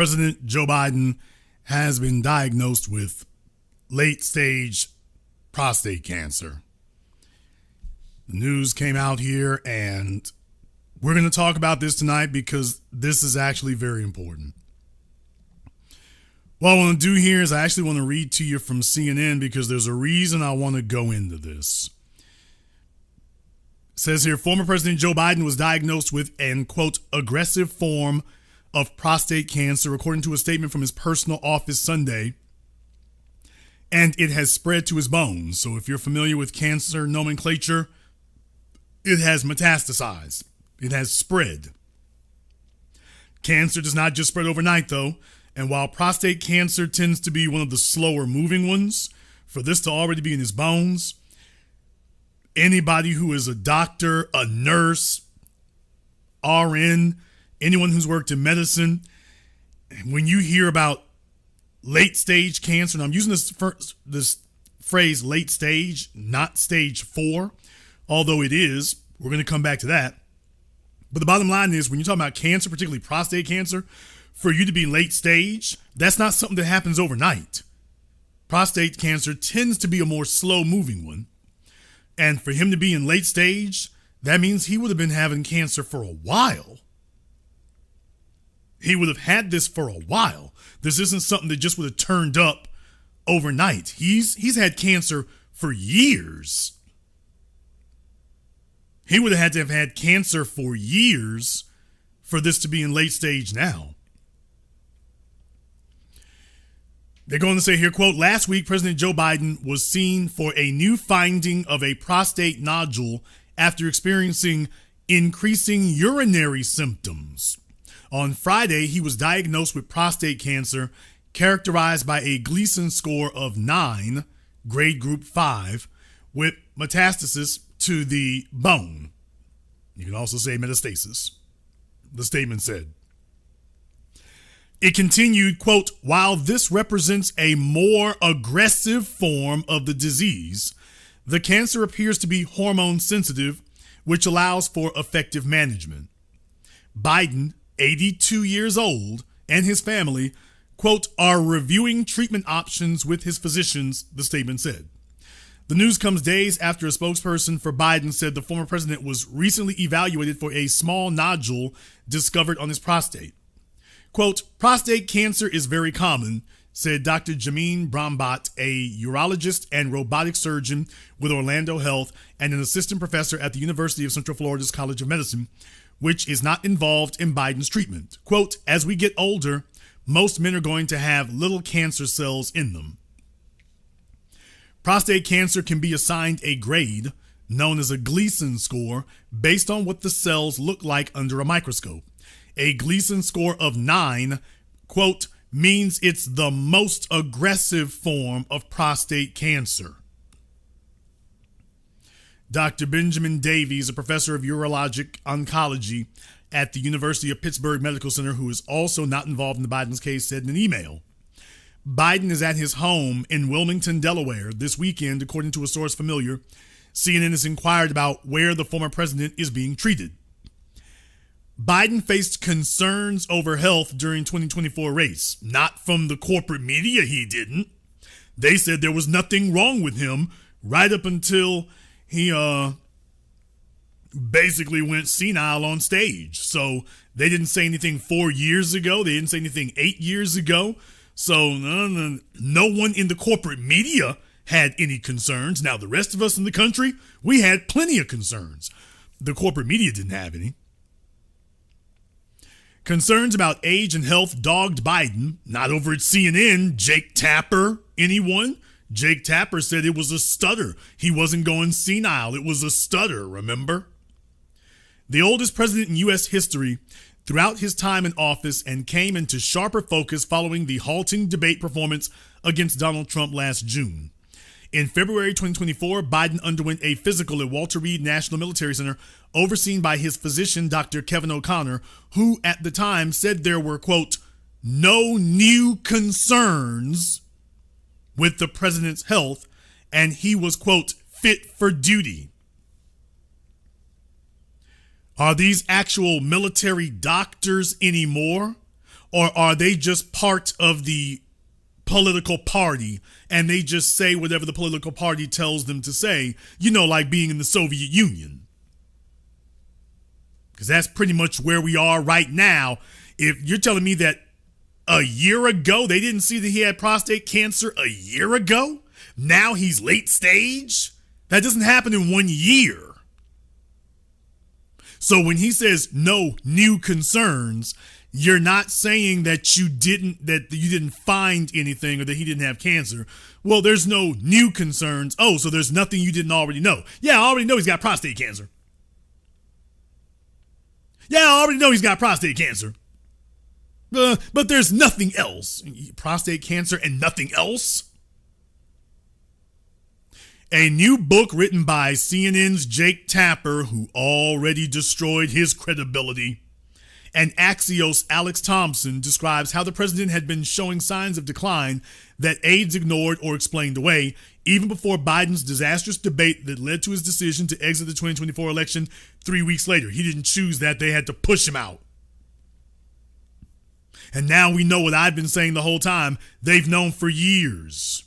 President Joe Biden has been diagnosed with late stage prostate cancer. The news came out here, and we're going to talk about this tonight because this is actually very important. What I want to do here is I actually want to read to you from CNN because there's a reason I want to go into this. It says here, former President Joe Biden was diagnosed with an, quote, aggressive form of prostate cancer, according to a statement from his personal office Sunday, and it has spread to his bones. So if you're familiar with cancer nomenclature, it has metastasized. It has spread. Cancer does not just spread overnight, though. And while prostate cancer tends to be one of the slower moving ones, for this to already be in his bones, anybody who is a doctor, a nurse, RN, anyone who's worked in medicine, when you hear about late stage cancer, and I'm using this phrase late stage, not stage 4, although it is, we're going to come back to that. But the bottom line is, when you're talking about cancer, particularly prostate cancer, for you to be late stage, that's not something that happens overnight. Prostate cancer tends to be a more slow moving one. And for him to be in late stage, that means he would have been having cancer for a while. He would have had this for a while. This isn't something that just would have turned up overnight. He's had cancer for years. He would have had to have had cancer for years for this to be in late stage now. They're going to say here, quote, last week, President Joe Biden was seen for a new finding of a prostate nodule after experiencing increasing urinary symptoms. On Friday, he was diagnosed with prostate cancer characterized by a Gleason score of 9, grade group 5, with metastasis to the bone. You can also say metastasis, the statement said. It continued, quote, while this represents a more aggressive form of the disease, the cancer appears to be hormone sensitive, which allows for effective management. Biden, 82 years old, and his family, quote, are reviewing treatment options with his physicians, the statement said. The news comes days after a spokesperson for Biden said the former president was recently evaluated for a small nodule discovered on his prostate. Quote, prostate cancer is very common, said Dr. Jameen Brahmbhatt, a urologist and robotic surgeon with Orlando Health and an assistant professor at the University of Central Florida's College of Medicine, which is not involved in Biden's treatment. Quote, as we get older, most men are going to have little cancer cells in them. Prostate cancer can be assigned a grade known as a Gleason score based on what the cells look like under a microscope. A Gleason score of 9, quote, means it's the most aggressive form of prostate cancer. Dr. Benjamin Davies, a professor of urologic oncology at the University of Pittsburgh Medical Center, who is also not involved in the Biden's case, said in an email, Biden is at his home in Wilmington, Delaware this weekend, according to a source familiar. CNN has inquired about where the former president is being treated. Biden faced concerns over health during 2024 race. Not from the corporate media, he didn't. They said there was nothing wrong with him right up until he basically went senile on stage. So they didn't say anything 4 years ago. They didn't say anything 8 years ago. So no one in the corporate media had any concerns. Now, the rest of us in the country, we had plenty of concerns. The corporate media didn't have any. Concerns about age and health dogged Biden, not over at CNN. Jake Tapper, anyone? Jake Tapper said it was a stutter. He wasn't going senile. It was a stutter, remember? The oldest president in U.S. history throughout his time in office and came into sharper focus following the halting debate performance against Donald Trump last June. In February 2024, Biden underwent a physical at Walter Reed National Military Center, overseen by his physician, Dr. Kevin O'Connor, who at the time said there were, quote, no new concerns with the president's health, and he was, quote, fit for duty. Are these actual military doctors anymore? Or are they just part of the political party and they just say whatever the political party tells them to say, like being in the Soviet Union? Because that's pretty much where we are right now. If you're telling me that a year ago they didn't see that he had prostate cancer a year ago, now he's late stage, that doesn't happen in 1 year. So when he says no new concerns, you're not saying that you didn't find anything or that he didn't have cancer. Well, there's no new concerns. Oh, so there's nothing you didn't already know. Yeah, I already know he's got prostate cancer. Yeah, I already know he's got prostate cancer. But there's nothing else. Prostate cancer and nothing else? A new book written by CNN's Jake Tapper, who already destroyed his credibility, and Axios' Alex Thompson describes how the president had been showing signs of decline that aides ignored or explained away, even before Biden's disastrous debate that led to his decision to exit the 2024 election 3 weeks later. He didn't choose that. They had to push him out. And now we know what I've been saying the whole time. They've known for years.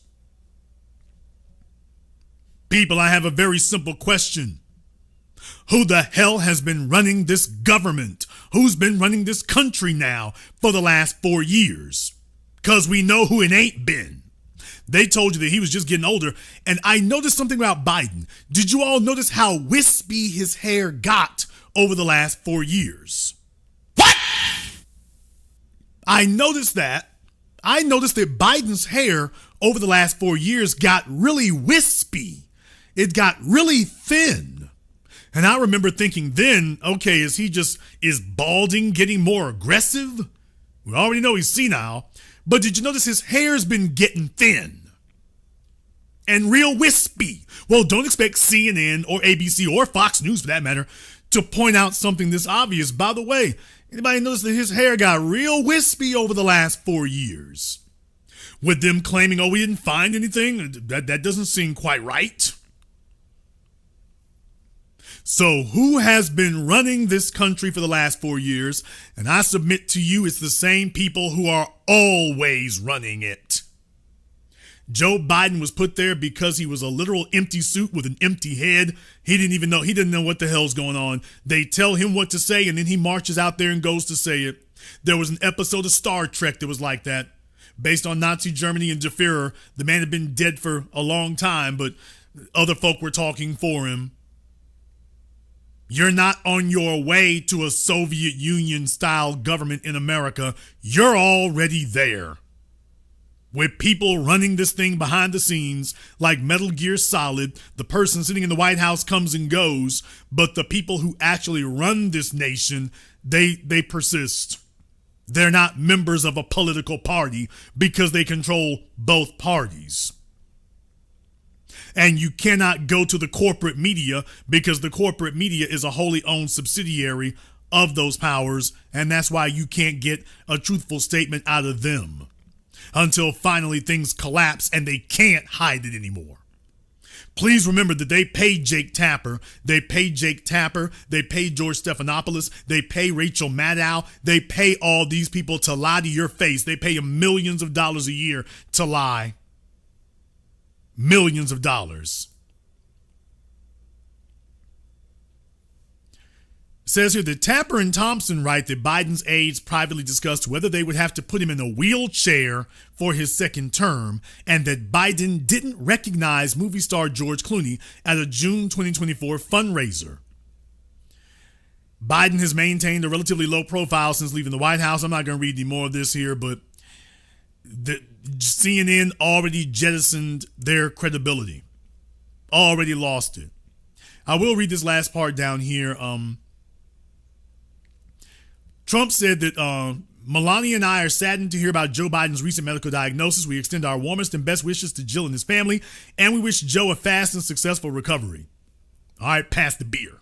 People, I have a very simple question. Who the hell has been running this government? Who's been running this country now for the last 4 years? Because we know who it ain't been. They told you that he was just getting older. And I noticed something about Biden. Did you all notice how wispy his hair got over the last 4 years? What? I noticed that. I noticed that Biden's hair over the last 4 years got really wispy. It got really thin. And I remember thinking then, okay, is balding getting more aggressive? We already know he's senile. But did you notice his hair's been getting thin? And real wispy. Well, don't expect CNN or ABC or Fox News, for that matter, to point out something this obvious. By the way, anybody notice that his hair got real wispy over the last 4 years? With them claiming, oh, we didn't find anything? That doesn't seem quite right. So who has been running this country for the last 4 years? And I submit to you, it's the same people who are always running it. Joe Biden was put there because he was a literal empty suit with an empty head. He didn't know what the hell's going on. They tell him what to say and then he marches out there and goes to say it. There was an episode of Star Trek that was like that. Based on Nazi Germany and Der Fuhrer. The man had been dead for a long time, but other folk were talking for him. You're not on your way to a Soviet Union style government in America. You're already there. With people running this thing behind the scenes like Metal Gear Solid, the person sitting in the White House comes and goes, but the people who actually run this nation, they persist. They're not members of a political party because they control both parties. And you cannot go to the corporate media because the corporate media is a wholly owned subsidiary of those powers, and that's why you can't get a truthful statement out of them until finally things collapse and they can't hide it anymore. Please remember that they paid Jake Tapper. They paid Jake Tapper. They paid George Stephanopoulos. They pay Rachel Maddow. They pay all these people to lie to your face. They pay them millions of dollars a year to lie. Millions of dollars. It says here that Tapper and Thompson write that Biden's aides privately discussed whether they would have to put him in a wheelchair for his second term, and that Biden didn't recognize movie star George Clooney at a June 2024 fundraiser. Biden has maintained a relatively low profile since leaving the White House. I'm not going to read any more of this here, but the CNN already jettisoned their credibility. Already lost it. I will read this last part down here. Trump said that Melania and I are saddened to hear about Joe Biden's recent medical diagnosis. We extend our warmest and best wishes to Jill and his family, and we wish Joe a fast and successful recovery. All right, pass the beer.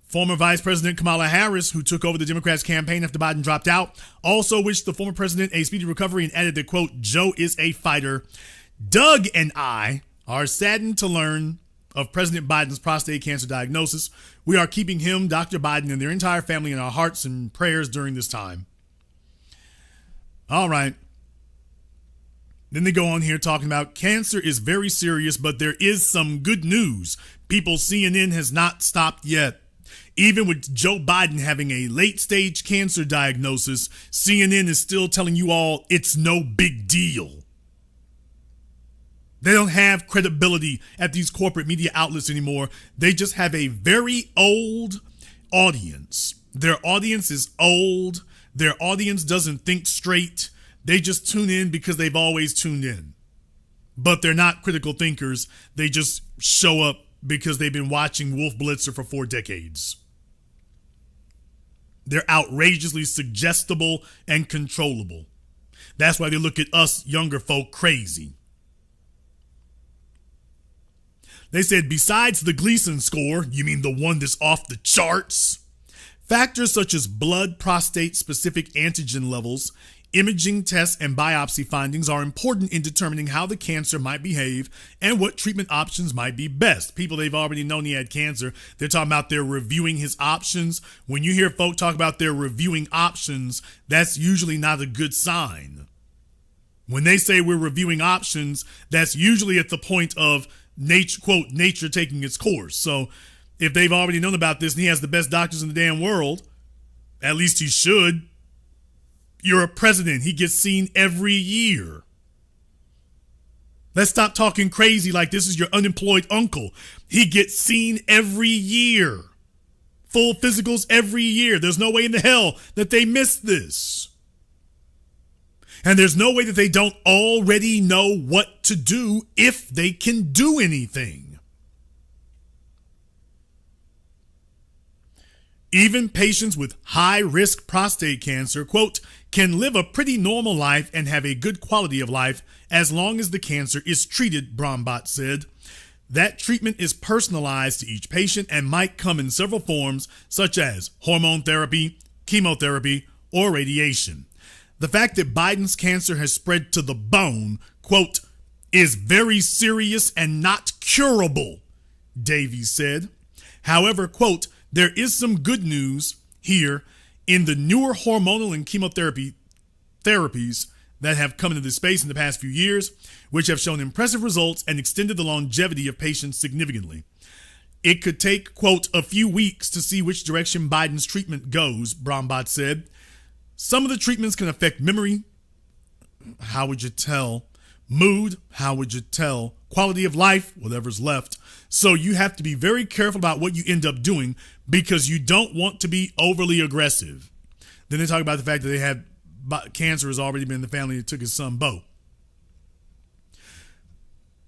Former Vice President Kamala Harris, who took over the Democrats' campaign after Biden dropped out, also wished the former president a speedy recovery and added that, quote, Joe is a fighter. Doug and I are saddened to learn of President Biden's prostate cancer diagnosis. We are keeping him, Dr. Biden, and their entire family in our hearts and prayers during this time. All right. Then they go on here talking about cancer is very serious, but there is some good news. People, CNN has not stopped yet. Even with Joe Biden having a late stage cancer diagnosis, CNN is still telling you all it's no big deal. They don't have credibility at these corporate media outlets anymore. They just have a very old audience. Their audience is old. Their audience doesn't think straight. They just tune in because they've always tuned in. But they're not critical thinkers. They just show up because they've been watching Wolf Blitzer for 4 decades. They're outrageously suggestible and controllable. That's why they look at us younger folk crazy. They said, besides the Gleason score, you mean the one that's off the charts? Factors such as blood, prostate-specific antigen levels, imaging tests, and biopsy findings are important in determining how the cancer might behave and what treatment options might be best. People, they've already known he had cancer. They're talking about they're reviewing his options. When you hear folk talk about they're reviewing options, that's usually not a good sign. When they say we're reviewing options, that's usually at the point of nature, quote, nature taking its course. So if they've already known about this and he has the best doctors in the damn world, at least he should. You're a president. He gets seen every year. Let's stop talking crazy like this is your unemployed uncle. He gets seen every year. Full physicals every year. There's no way in the hell that they miss this. And there's no way that they don't already know what to do if they can do anything. Even patients with high-risk prostate cancer, quote, can live a pretty normal life and have a good quality of life as long as the cancer is treated, Brombot said. That treatment is personalized to each patient and might come in several forms, such as hormone therapy, chemotherapy, or radiation. The fact that Biden's cancer has spread to the bone, quote, is very serious and not curable, Davies said. However, quote, there is some good news here in the newer hormonal and chemotherapy therapies that have come into this space in the past few years, which have shown impressive results and extended the longevity of patients significantly. It could take, quote, a few weeks to see which direction Biden's treatment goes, Brombot said. Some of the treatments can affect memory. How would you tell? Mood. How would you tell? Quality of life, whatever's left. So you have to be very careful about what you end up doing because you don't want to be overly aggressive. Then they talk about the fact that they had cancer has already been in the family that took his son, Bo.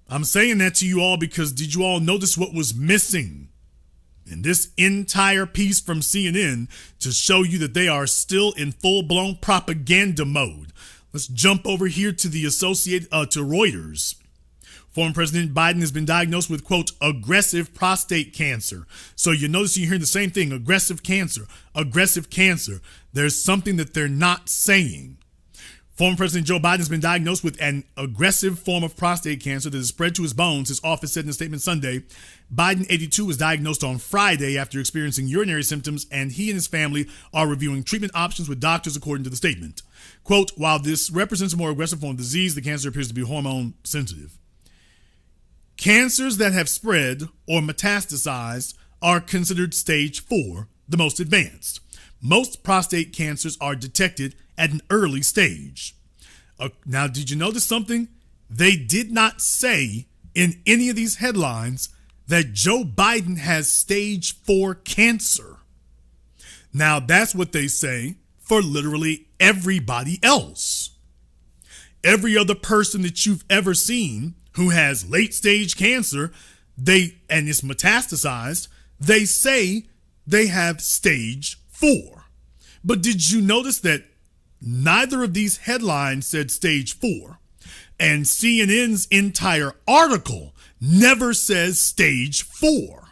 I'm saying that to you all because did you all notice what was missing in this entire piece from CNN to show you that they are still in full-blown propaganda mode? Let's jump over here to the to Reuters. Former President Biden has been diagnosed with, quote, aggressive prostate cancer. So you notice you hear the same thing, aggressive cancer, aggressive cancer. There's something that they're not saying. Former President Joe Biden has been diagnosed with an aggressive form of prostate cancer that has spread to his bones, his office said in a statement Sunday. Biden, 82, was diagnosed on Friday after experiencing urinary symptoms, and he and his family are reviewing treatment options with doctors, according to the statement. Quote, while this represents a more aggressive form of disease, the cancer appears to be hormone sensitive. Cancers that have spread or metastasized are considered stage 4, the most advanced. Most prostate cancers are detected at an early stage. Now, did you notice something? They did not say in any of these headlines that Joe Biden has stage 4 cancer. Now, that's what they say for literally everybody else. Every other person that you've ever seen who has late stage cancer, and it's metastasized, they say they have stage 4. But did you notice that neither of these headlines said stage 4? And CNN's entire article never says stage 4.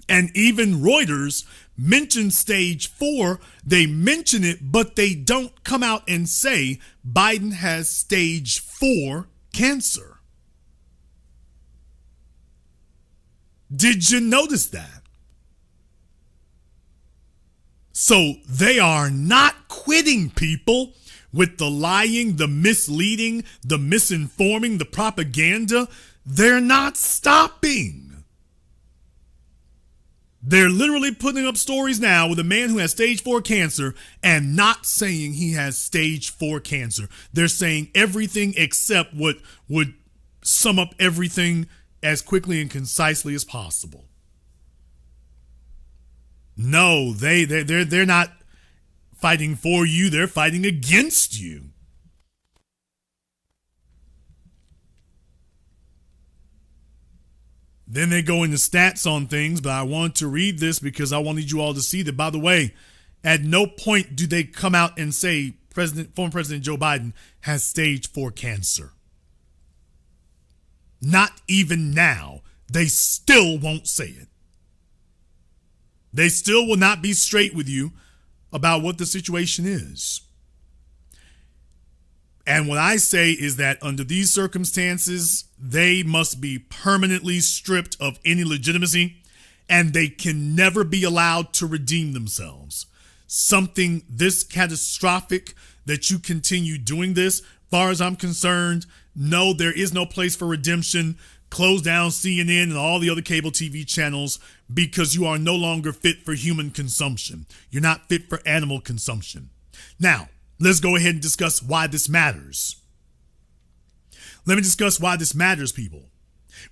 And even Reuters mentioned stage 4. They mention it, but they don't come out and say Biden has stage 4 cancer. Did you notice that? So they are not quitting, people. with the lying, the misleading, the misinforming, the propaganda, they're not stopping. They're literally putting up stories now with a man who has stage 4 cancer and not saying he has stage 4 cancer. They're saying everything except what would sum up everything as quickly and concisely as possible. No, they're not fighting for you. They're fighting against you. Then they go into stats on things, but I want to read this because I wanted you all to see that, by the way, at no point do they come out and say former President Joe Biden has stage 4 cancer. Not even now. They still won't say it. They still will not be straight with you about what the situation is. And what I say is that under these circumstances, they must be permanently stripped of any legitimacy, and they can never be allowed to redeem themselves. Something this catastrophic that you continue doing this, far as I'm concerned, no, there is no place for redemption. Close down CNN and all the other cable TV channels because you are no longer fit for human consumption. You're not fit for animal consumption. Now, let's go ahead and discuss why this matters. Let me discuss why this matters, people.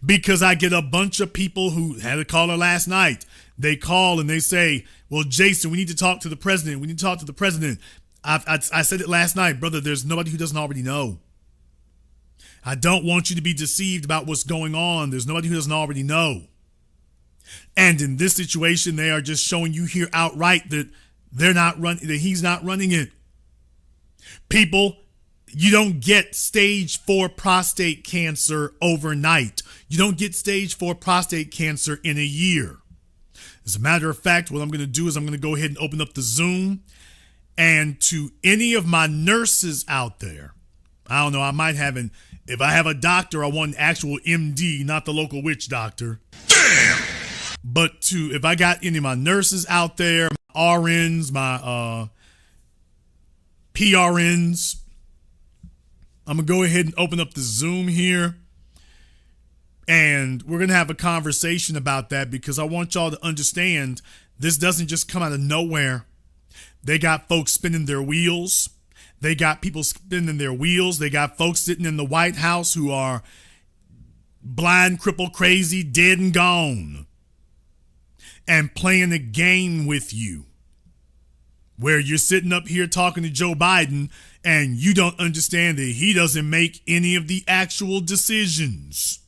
Because I get a bunch of people who had a caller last night. They call and they say, well, Jason, we need to talk to the president. We need to talk to the president. I said it last night, brother. There's nobody who doesn't already know. I don't want you to be deceived about what's going on. There's nobody who doesn't already know. And in this situation, they are just showing you here outright that that he's not running it. People, you don't get stage 4 prostate cancer overnight. You don't get stage 4 prostate cancer in a year. As a matter of fact, what I'm going to do is I'm going to go ahead and open up the Zoom. And to any of my nurses out there, I don't know, I might have if I have a doctor, I want an actual MD, not the local witch doctor. Damn! But if I got any of my nurses out there, my RNs, my PRNs, I'm going to go ahead and open up the Zoom here. And we're going to have a conversation about that because I want y'all to understand this doesn't just come out of nowhere. They got folks spinning their wheels. They got people spinning their wheels. They got folks sitting in the White House who are blind, crippled, crazy, dead and gone, and playing a game with you where you're sitting up here talking to Joe Biden and you don't understand that he doesn't make any of the actual decisions.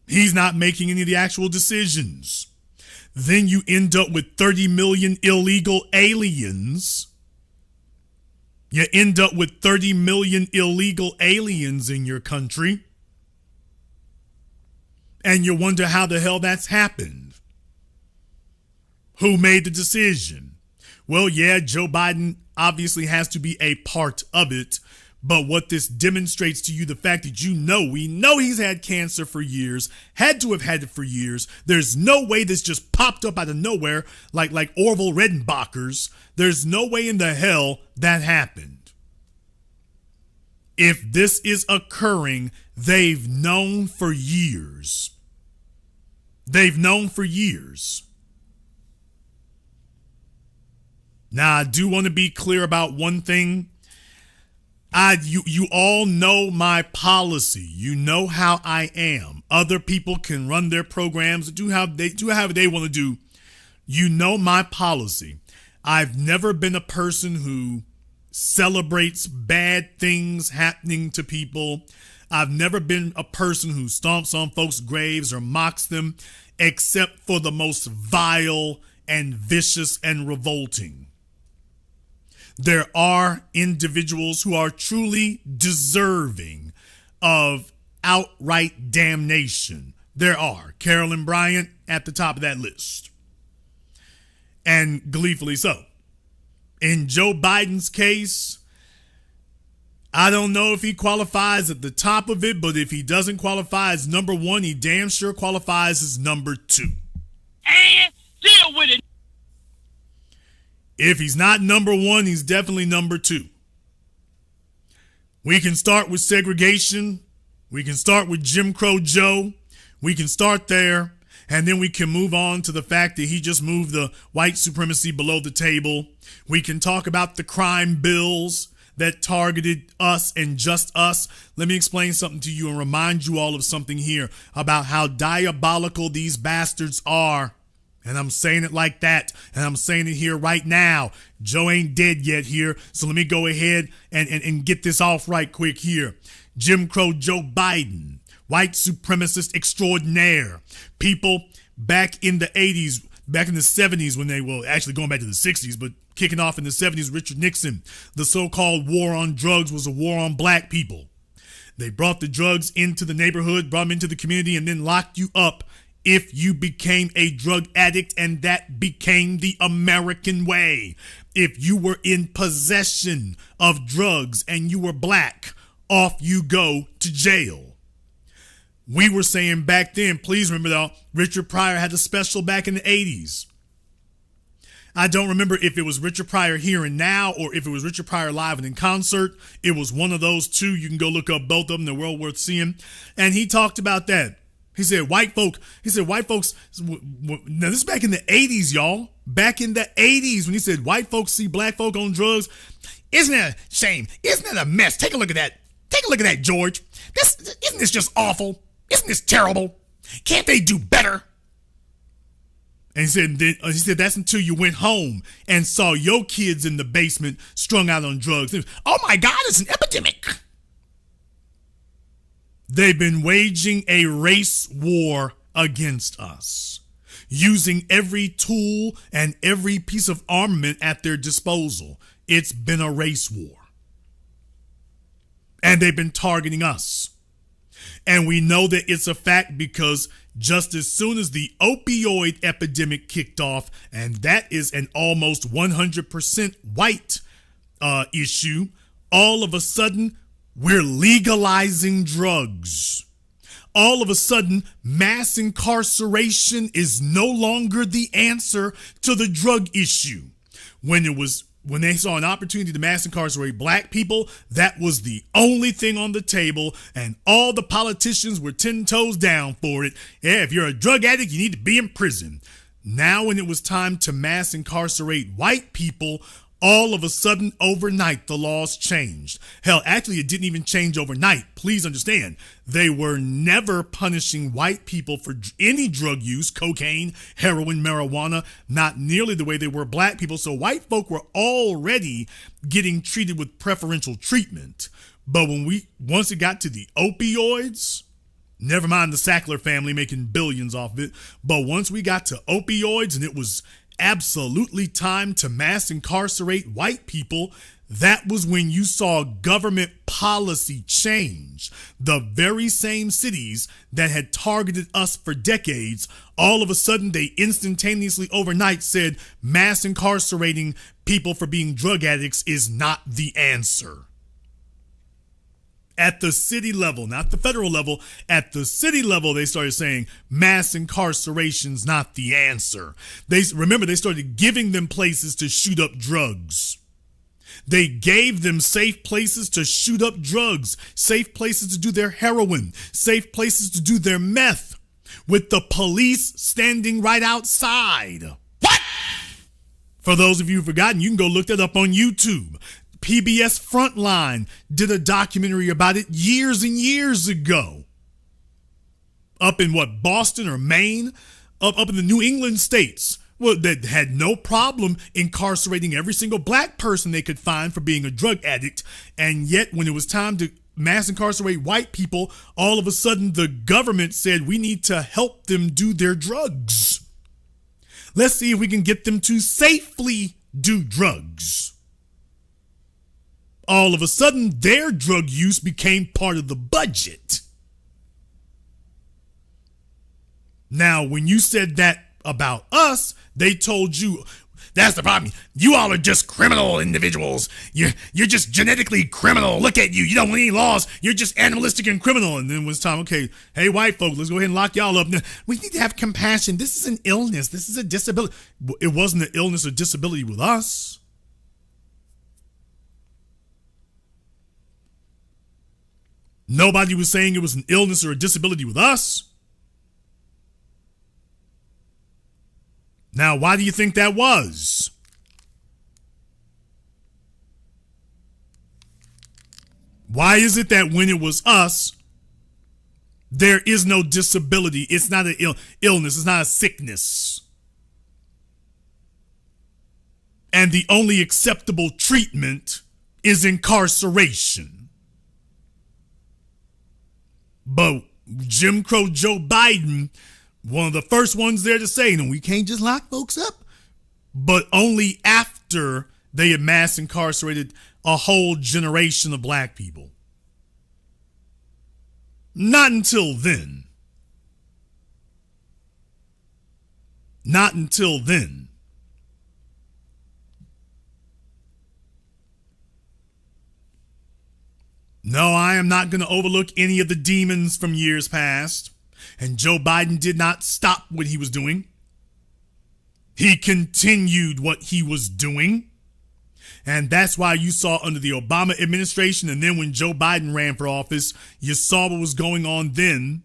He's not making any of the actual decisions. Then you end up with 30 million illegal aliens. You end up with 30 million illegal aliens in your country. And you wonder how the hell that's happened. Who made the decision? Well, yeah, Joe Biden obviously has to be a part of it. But what this demonstrates to you, the fact that we know he's had cancer for years, had to have had it for years. There's no way this just popped up out of nowhere like Orville Redenbacher's. There's no way in the hell that happened. If this is occurring, they've known for years. They've known for years. Now, I do want to be clear about one thing. You all know my policy. You know how I am. Other people can run their programs, do however they want to do. You know my policy. I've never been a person who celebrates bad things happening to people. I've never been a person who stomps on folks' graves or mocks them, except for the most vile and vicious and revolting. There are individuals who are truly deserving of outright damnation. There are. Carolyn Bryant at the top of that list. And gleefully so. In Joe Biden's case, I don't know if he qualifies at the top of it, but if he doesn't qualify as number one, he damn sure qualifies as number two. And deal with it. If he's not number one, he's definitely number two. We can start with segregation. We can start with Jim Crow Joe. We can start there. And then we can move on to the fact that he just moved the white supremacy below the table. We can talk about the crime bills that targeted us and just us. Let me explain something to you and remind you all of something here about how diabolical these bastards are. And I'm saying it like that, and I'm saying it here right now. Joe ain't dead yet here, so let me go ahead and get this off right quick here. Jim Crow Joe Biden, white supremacist extraordinaire. People back in the 80s, back in the 70s when they were actually going back to the 60s, but kicking off in the 70s, Richard Nixon, the so-called war on drugs was a war on black people. They brought the drugs into the neighborhood, brought them into the community, and then locked you up if you became a drug addict, and that became the American way. If you were in possession of drugs and you were black, off you go to jail. We were saying back then, please remember though, Richard Pryor had a special back in the 80s. I don't remember if it was Richard Pryor Here and Now or if it was Richard Pryor Live and in Concert. It was one of those two. You can go look up both of them. They're well worth seeing. And he talked about that. He said white folks, now this is back in the 80s, y'all. Back in the 80s when he said white folks see black folk on drugs. Isn't that a shame? Isn't that a mess? Take a look at that. Take a look at that, George. Isn't this just awful? Isn't this terrible? Can't they do better? And he said that's until you went home and saw your kids in the basement strung out on drugs. Oh my God, it's an epidemic. They've been waging a race war against us, using every tool and every piece of armament at their disposal. It's been a race war. And they've been targeting us. And we know that it's a fact because just as soon as the opioid epidemic kicked off, and that is an almost 100% white issue, all of a sudden, we're legalizing drugs. All of a sudden, mass incarceration is no longer the answer to the drug issue. When they saw an opportunity to mass incarcerate black people, that was the only thing on the table, and all the politicians were 10 toes down for it. Yeah, if you're a drug addict, you need to be in prison. Now, when it was time to mass incarcerate white people, all of a sudden, overnight, the laws changed. Hell, actually, it didn't even change overnight. Please understand, they were never punishing white people for any drug use, cocaine, heroin, marijuana, not nearly the way they were black people. So white folk were already getting treated with preferential treatment. But once it got to the opioids, never mind the Sackler family making billions off of it, but once we got to opioids and it was absolutely time to mass incarcerate white people, that was when you saw government policy change. The very same cities that had targeted us for decades, all of a sudden they instantaneously overnight said mass incarcerating people for being drug addicts is not the answer. At the city level, not the federal level, at the city level, they started saying mass incarceration's not the answer. They started giving them places to shoot up drugs. They gave them safe places to shoot up drugs, safe places to do their heroin, safe places to do their meth, with the police standing right outside. What? For those of you who've forgotten, you can go look that up on YouTube. PBS Frontline did a documentary about it years and years ago. Up in Boston or Maine? Up in the New England states. Well, that had no problem incarcerating every single black person they could find for being a drug addict. And yet when it was time to mass incarcerate white people, all of a sudden the government said we need to help them do their drugs. Let's see if we can get them to safely do drugs. All of a sudden, their drug use became part of the budget. Now, when you said that about us, they told you, That's the problem. You all are just criminal individuals. You're just genetically criminal. Look at you. You don't need laws. You're just animalistic and criminal. And then when it's time, okay, hey, white folk, let's go ahead and lock y'all up. We need to have compassion. This is an illness. This is a disability. It wasn't an illness or disability with us. Nobody was saying it was an illness or a disability with us. Now, why do you think that was? Why is it that when it was us, there is no disability? It's not an illness. It's not a sickness. And the only acceptable treatment is incarceration. But Jim Crow Joe Biden, one of the first ones there to say, no, we can't just lock folks up. But only after they had mass incarcerated a whole generation of black people. Not until then. Not until then. No, I am not going to overlook any of the demons from years past. And Joe Biden did not stop what he was doing. He continued what he was doing. And that's why you saw under the Obama administration, and then when Joe Biden ran for office, you saw what was going on then.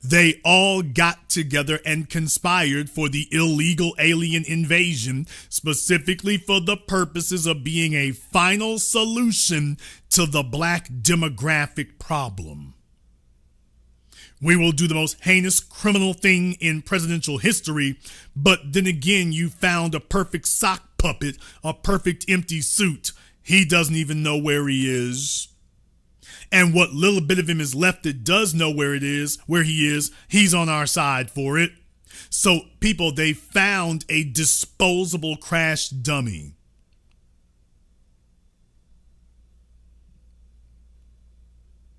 They all got together and conspired for the illegal alien invasion, specifically for the purposes of being a final solution to the black demographic problem. We will do the most heinous criminal thing in presidential history, but then again, you found a perfect sock puppet, a perfect empty suit. He doesn't even know where he is. And what little bit of him is left that does know where he is, he's on our side for it. So people, they found a disposable crash dummy.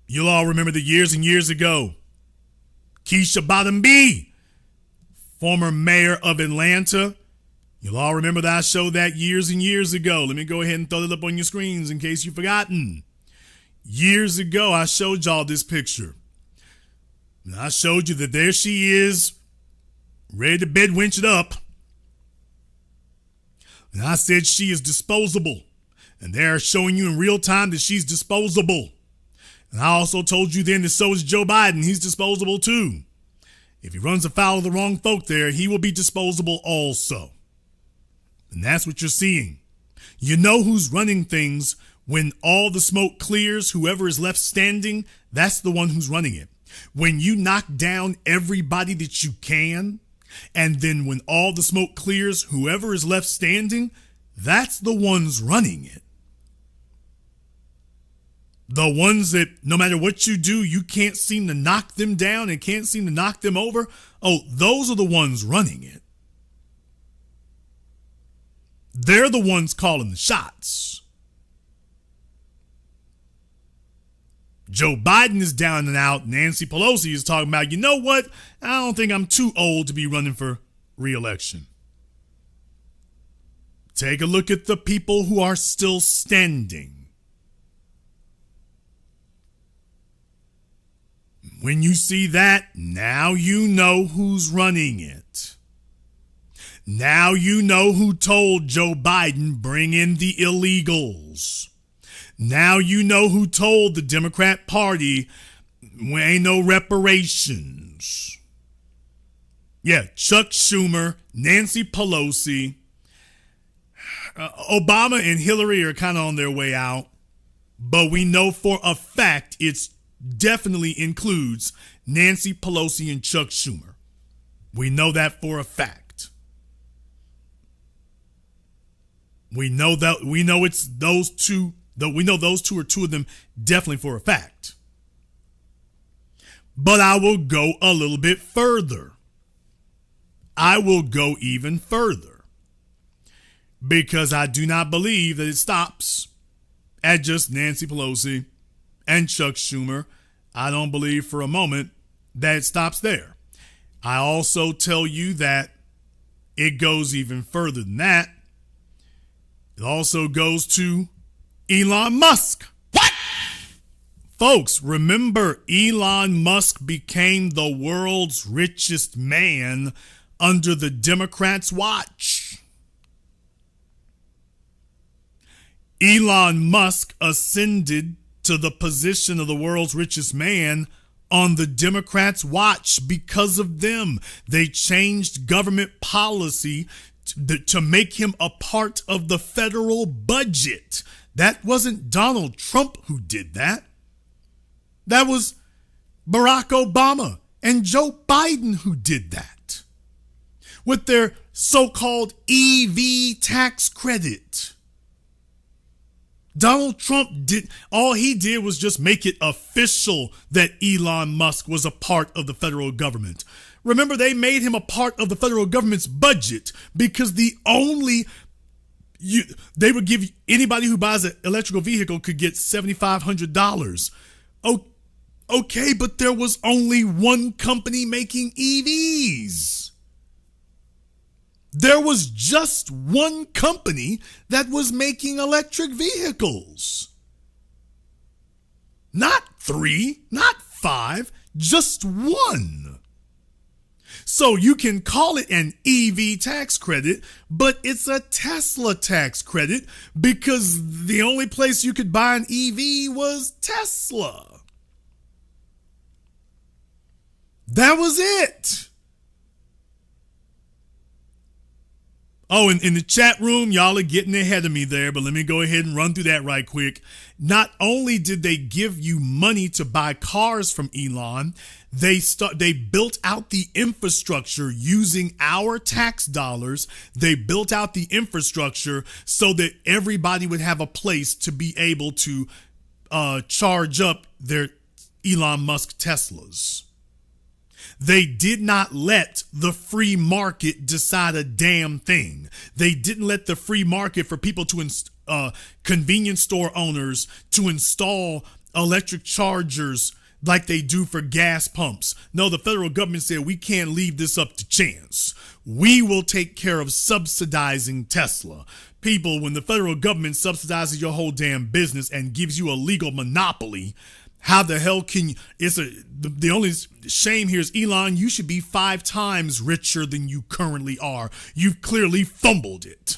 You'll all remember the years and years ago, Keisha Bottom B, former mayor of Atlanta. You'll all remember that I showed that years and years ago. Let me go ahead and throw it up on your screens in case you've forgotten. Years ago, I showed y'all this picture. And I showed you that there she is, ready to bed winch it up. And I said she is disposable. And they're showing you in real time that she's disposable. And I also told you then that so is Joe Biden. He's disposable too. If he runs afoul of the wrong folk there, he will be disposable also. And that's what you're seeing. You know who's running things when all the smoke clears, whoever is left standing, that's the one who's running it. When you knock down everybody that you can, and then when all the smoke clears, whoever is left standing, that's the ones running it. The ones that no matter what you do, you can't seem to knock them down and can't seem to knock them over. Oh, those are the ones running it. They're the ones calling the shots. Joe Biden is down and out. Nancy Pelosi is talking about, you know what? I don't think I'm too old to be running for re-election. Take a look at the people who are still standing. When you see that, now you know who's running it. Now you know who told Joe Biden, bring in the illegals. Now you know who told the Democrat Party, we ain't no reparations. Yeah, Chuck Schumer, Nancy Pelosi, Obama and Hillary are kind of on their way out. But we know for a fact it's definitely includes Nancy Pelosi and Chuck Schumer. We know that for a fact. We know it's those two. We know those two are two of them definitely for a fact. But I will go a little bit further. I will go even further. Because I do not believe that it stops at just Nancy Pelosi and Chuck Schumer. I don't believe for a moment that it stops there. I also tell you that it goes even further than that. It also goes to Elon Musk. What? Folks, remember Elon Musk became the world's richest man under the Democrats' watch. Elon Musk ascended to the position of the world's richest man on the Democrats' watch because of them. They changed government policy to make him a part of the federal budget. That wasn't Donald Trump who did that. That was Barack Obama and Joe Biden who did that with their so-called EV tax credit. Donald Trump all he did was just make it official that Elon Musk was a part of the federal government. Remember, they made him a part of the federal government's budget because they would give anybody who buys an electrical vehicle could get $7,500. Okay, but there was only one company making EVs. There was just one company that was making electric vehicles. Not 3, not 5, just one. So you can call it an EV tax credit, but it's a Tesla tax credit because the only place you could buy an EV was Tesla. That was it. Oh, and in the chat room, y'all are getting ahead of me there, but let me go ahead and run through that right quick. Not only did they give you money to buy cars from Elon, they built out the infrastructure using our tax dollars. They built out the infrastructure so that everybody would have a place to be able to charge up their Elon Musk Teslas. They did not let the free market decide a damn thing. They didn't let the free market for people to convenience store owners to install electric chargers like they do for gas pumps. No, the federal government said we can't leave this up to chance. We will take care of subsidizing Tesla. People, when the federal government subsidizes your whole damn business and gives you a legal monopoly, how the hell can you? The only shame here is, Elon, you should be 5 times richer than you currently are. You've clearly fumbled it.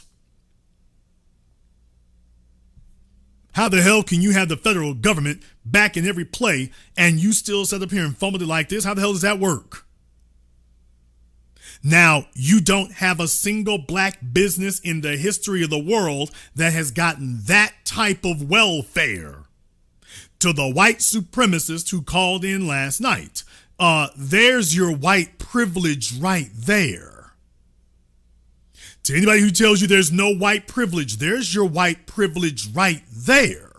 How the hell can you have the federal government back in every play and you still sit up here and fumbled it like this? How the hell does that work? Now, you don't have a single black business in the history of the world that has gotten that type of welfare. To the white supremacist who called in last night, there's your white privilege right there. To anybody who tells you there's no white privilege, there's your white privilege right there.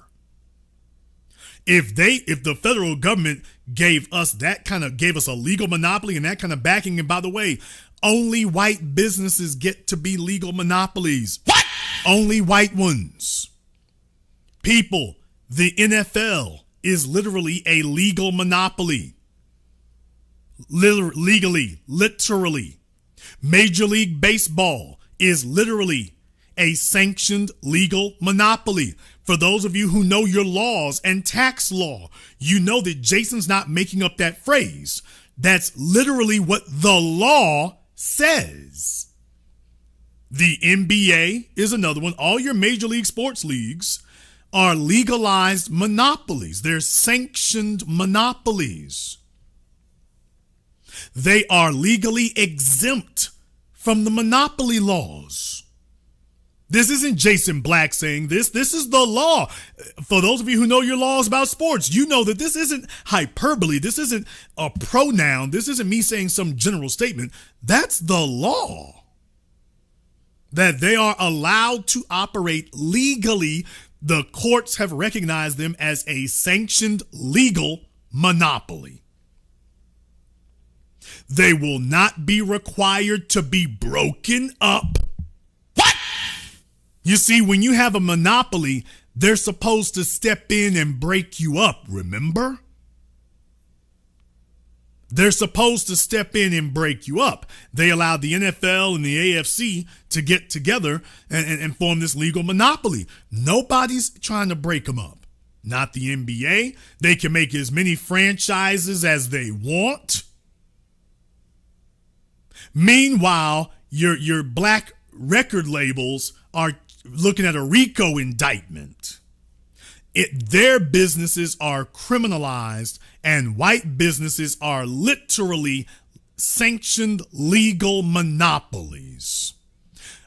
If the federal government gave us a legal monopoly and that kind of backing, and by the way, only white businesses get to be legal monopolies. What? Only white ones. People, the NFL is literally a legal monopoly. Literally. Major League Baseball is literally a sanctioned legal monopoly. For those of you who know your laws and tax law, you know that Jason's not making up that phrase. That's literally what the law says. The NBA is another one. All your major league sports leagues are legalized monopolies. They're sanctioned monopolies. They are legally exempt from the monopoly laws. This isn't Jason Black saying this. This is the law. For those of you who know your laws about sports, you know that this isn't hyperbole. This isn't a pronoun. This isn't me saying some general statement. That's the law. That they are allowed to operate legally. The courts have recognized them as a sanctioned legal monopoly. They will not be required to be broken up. What? You see, when you have a monopoly, they're supposed to step in and break you up, remember? They're supposed to step in and break you up. They allowed the NFL and the AFC to get together and form this legal monopoly. Nobody's trying to break them up. Not the NBA. They can make as many franchises as they want. Meanwhile, your black record labels are looking at a RICO indictment. Their businesses are criminalized, and white businesses are literally sanctioned legal monopolies.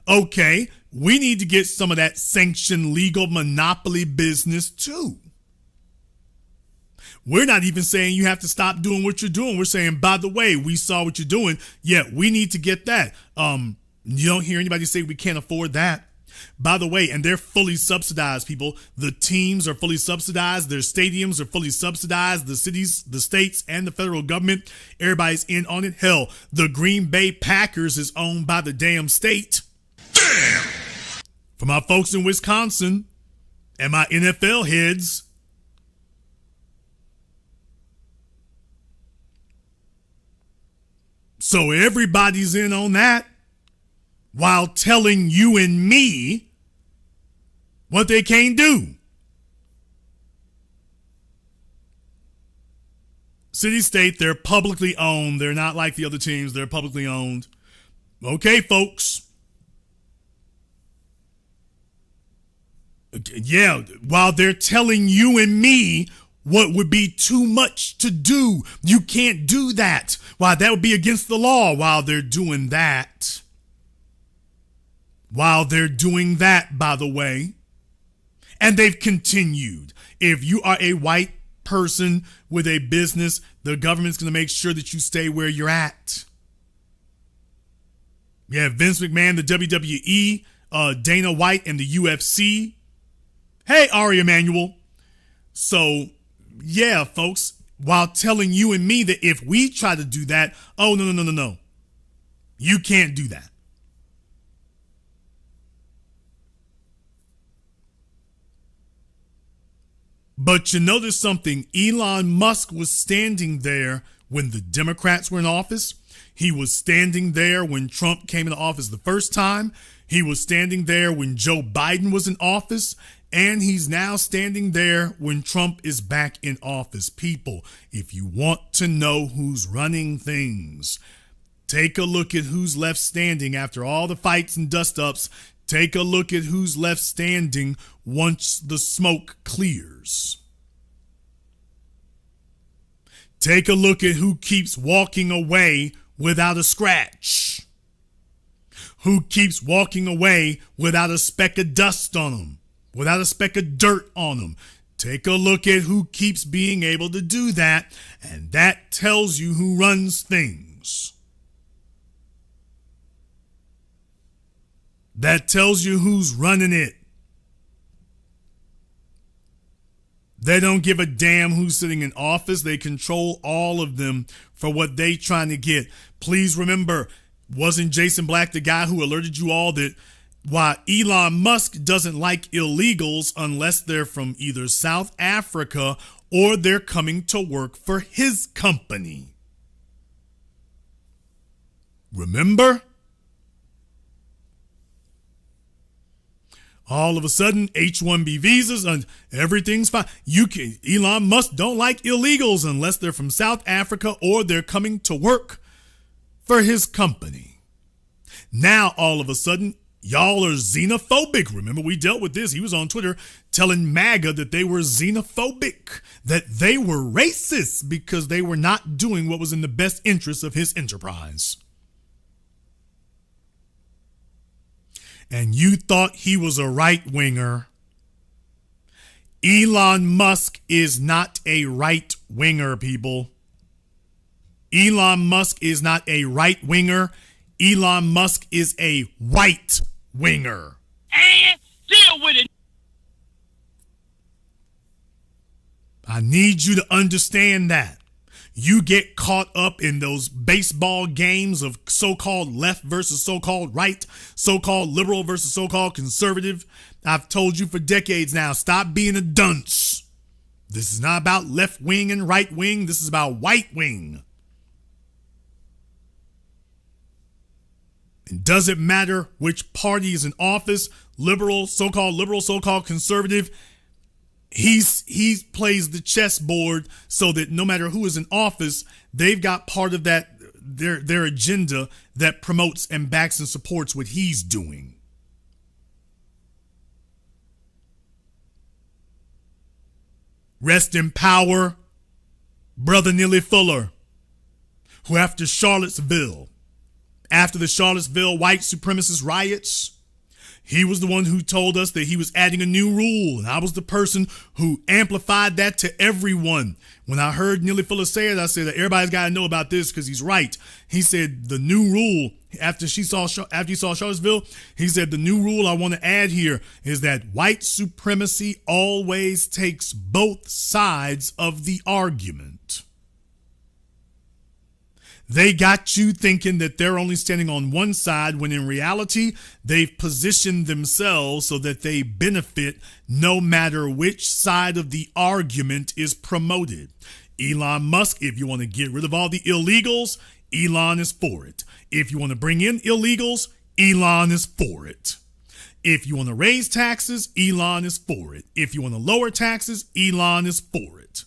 Okay, we need to get some of that sanctioned legal monopoly business too. We're not even saying you have to stop doing what you're doing. We're saying, by the way, we saw what you're doing. Yeah, we need to get that. You don't hear anybody say we can't afford that. By the way, and they're fully subsidized, people. The teams are fully subsidized. Their stadiums are fully subsidized. The cities, the states, and the federal government, everybody's in on it. Hell, the Green Bay Packers is owned by the damn state. Damn! For my folks in Wisconsin and my NFL heads, so everybody's in on that, while telling you and me what they can't do. City State, they're publicly owned. They're not like the other teams. They're publicly owned. Okay, folks. Yeah, while they're telling you and me what would be too much to do. You can't do that. Why, that would be against the law. While they're doing that, by the way, and they've continued. If you are a white person with a business, the government's going to make sure that you stay where you're at. Yeah, Vince McMahon, the WWE, Dana White, and the UFC. Hey, Ari Emanuel. So, yeah, folks, while telling you and me that if we try to do that, oh, no. You can't do that. But you notice something. Elon Musk was standing there when the Democrats were in office. He was standing there when Trump came into office the first time. He was standing there when Joe Biden was in office. And he's now standing there when Trump is back in office. People, if you want to know who's running things, take a look at who's left standing after all the fights and dust-ups. Take a look at who's left standing once the smoke clears. Take a look at who keeps walking away without a scratch. Who keeps walking away without a speck of dust on them, without a speck of dirt on them. Take a look at who keeps being able to do that, and that tells you who runs things. That tells you who's running it. They don't give a damn who's sitting in office. They control all of them for what they trying to get. Please remember, wasn't Jason Black the guy who alerted you all that why Elon Musk doesn't like illegals unless they're from either South Africa or they're coming to work for his company? Remember? All of a sudden, H-1B visas and everything's fine. Elon Musk don't like illegals unless they're from South Africa or they're coming to work for his company. Now, all of a sudden, y'all are xenophobic. Remember, we dealt with this. He was on Twitter telling MAGA that they were xenophobic, that they were racist because they were not doing what was in the best interest of his enterprise. And you thought he was a right-winger. Elon Musk is not a right-winger, people. Elon Musk is not a right-winger. Elon Musk is a white-winger. And deal with it. I need you to understand that. You get caught up in those baseball games of so-called left versus so-called right, so-called liberal versus so-called conservative. I've told you for decades now, stop being a dunce. This is not about left wing and right wing. This is about white wing. It doesn't matter which party is in office, liberal, so-called conservative. He plays the chessboard so that no matter who is in office, they've got part of that their agenda that promotes and backs and supports what he's doing. Rest in power, Brother Neely Fuller, who after the Charlottesville white supremacist riots, he was the one who told us that he was adding a new rule. And I was the person who amplified that to everyone. When I heard Neely Fuller say it, I said that everybody's got to know about this because he's right. He said the new rule, after he saw Charlottesville, he said the new rule I want to add here is that white supremacy always takes both sides of the argument. They got you thinking that they're only standing on one side when in reality, they've positioned themselves so that they benefit no matter which side of the argument is promoted. Elon Musk, if you want to get rid of all the illegals, Elon is for it. If you want to bring in illegals, Elon is for it. If you want to raise taxes, Elon is for it. If you want to lower taxes, Elon is for it.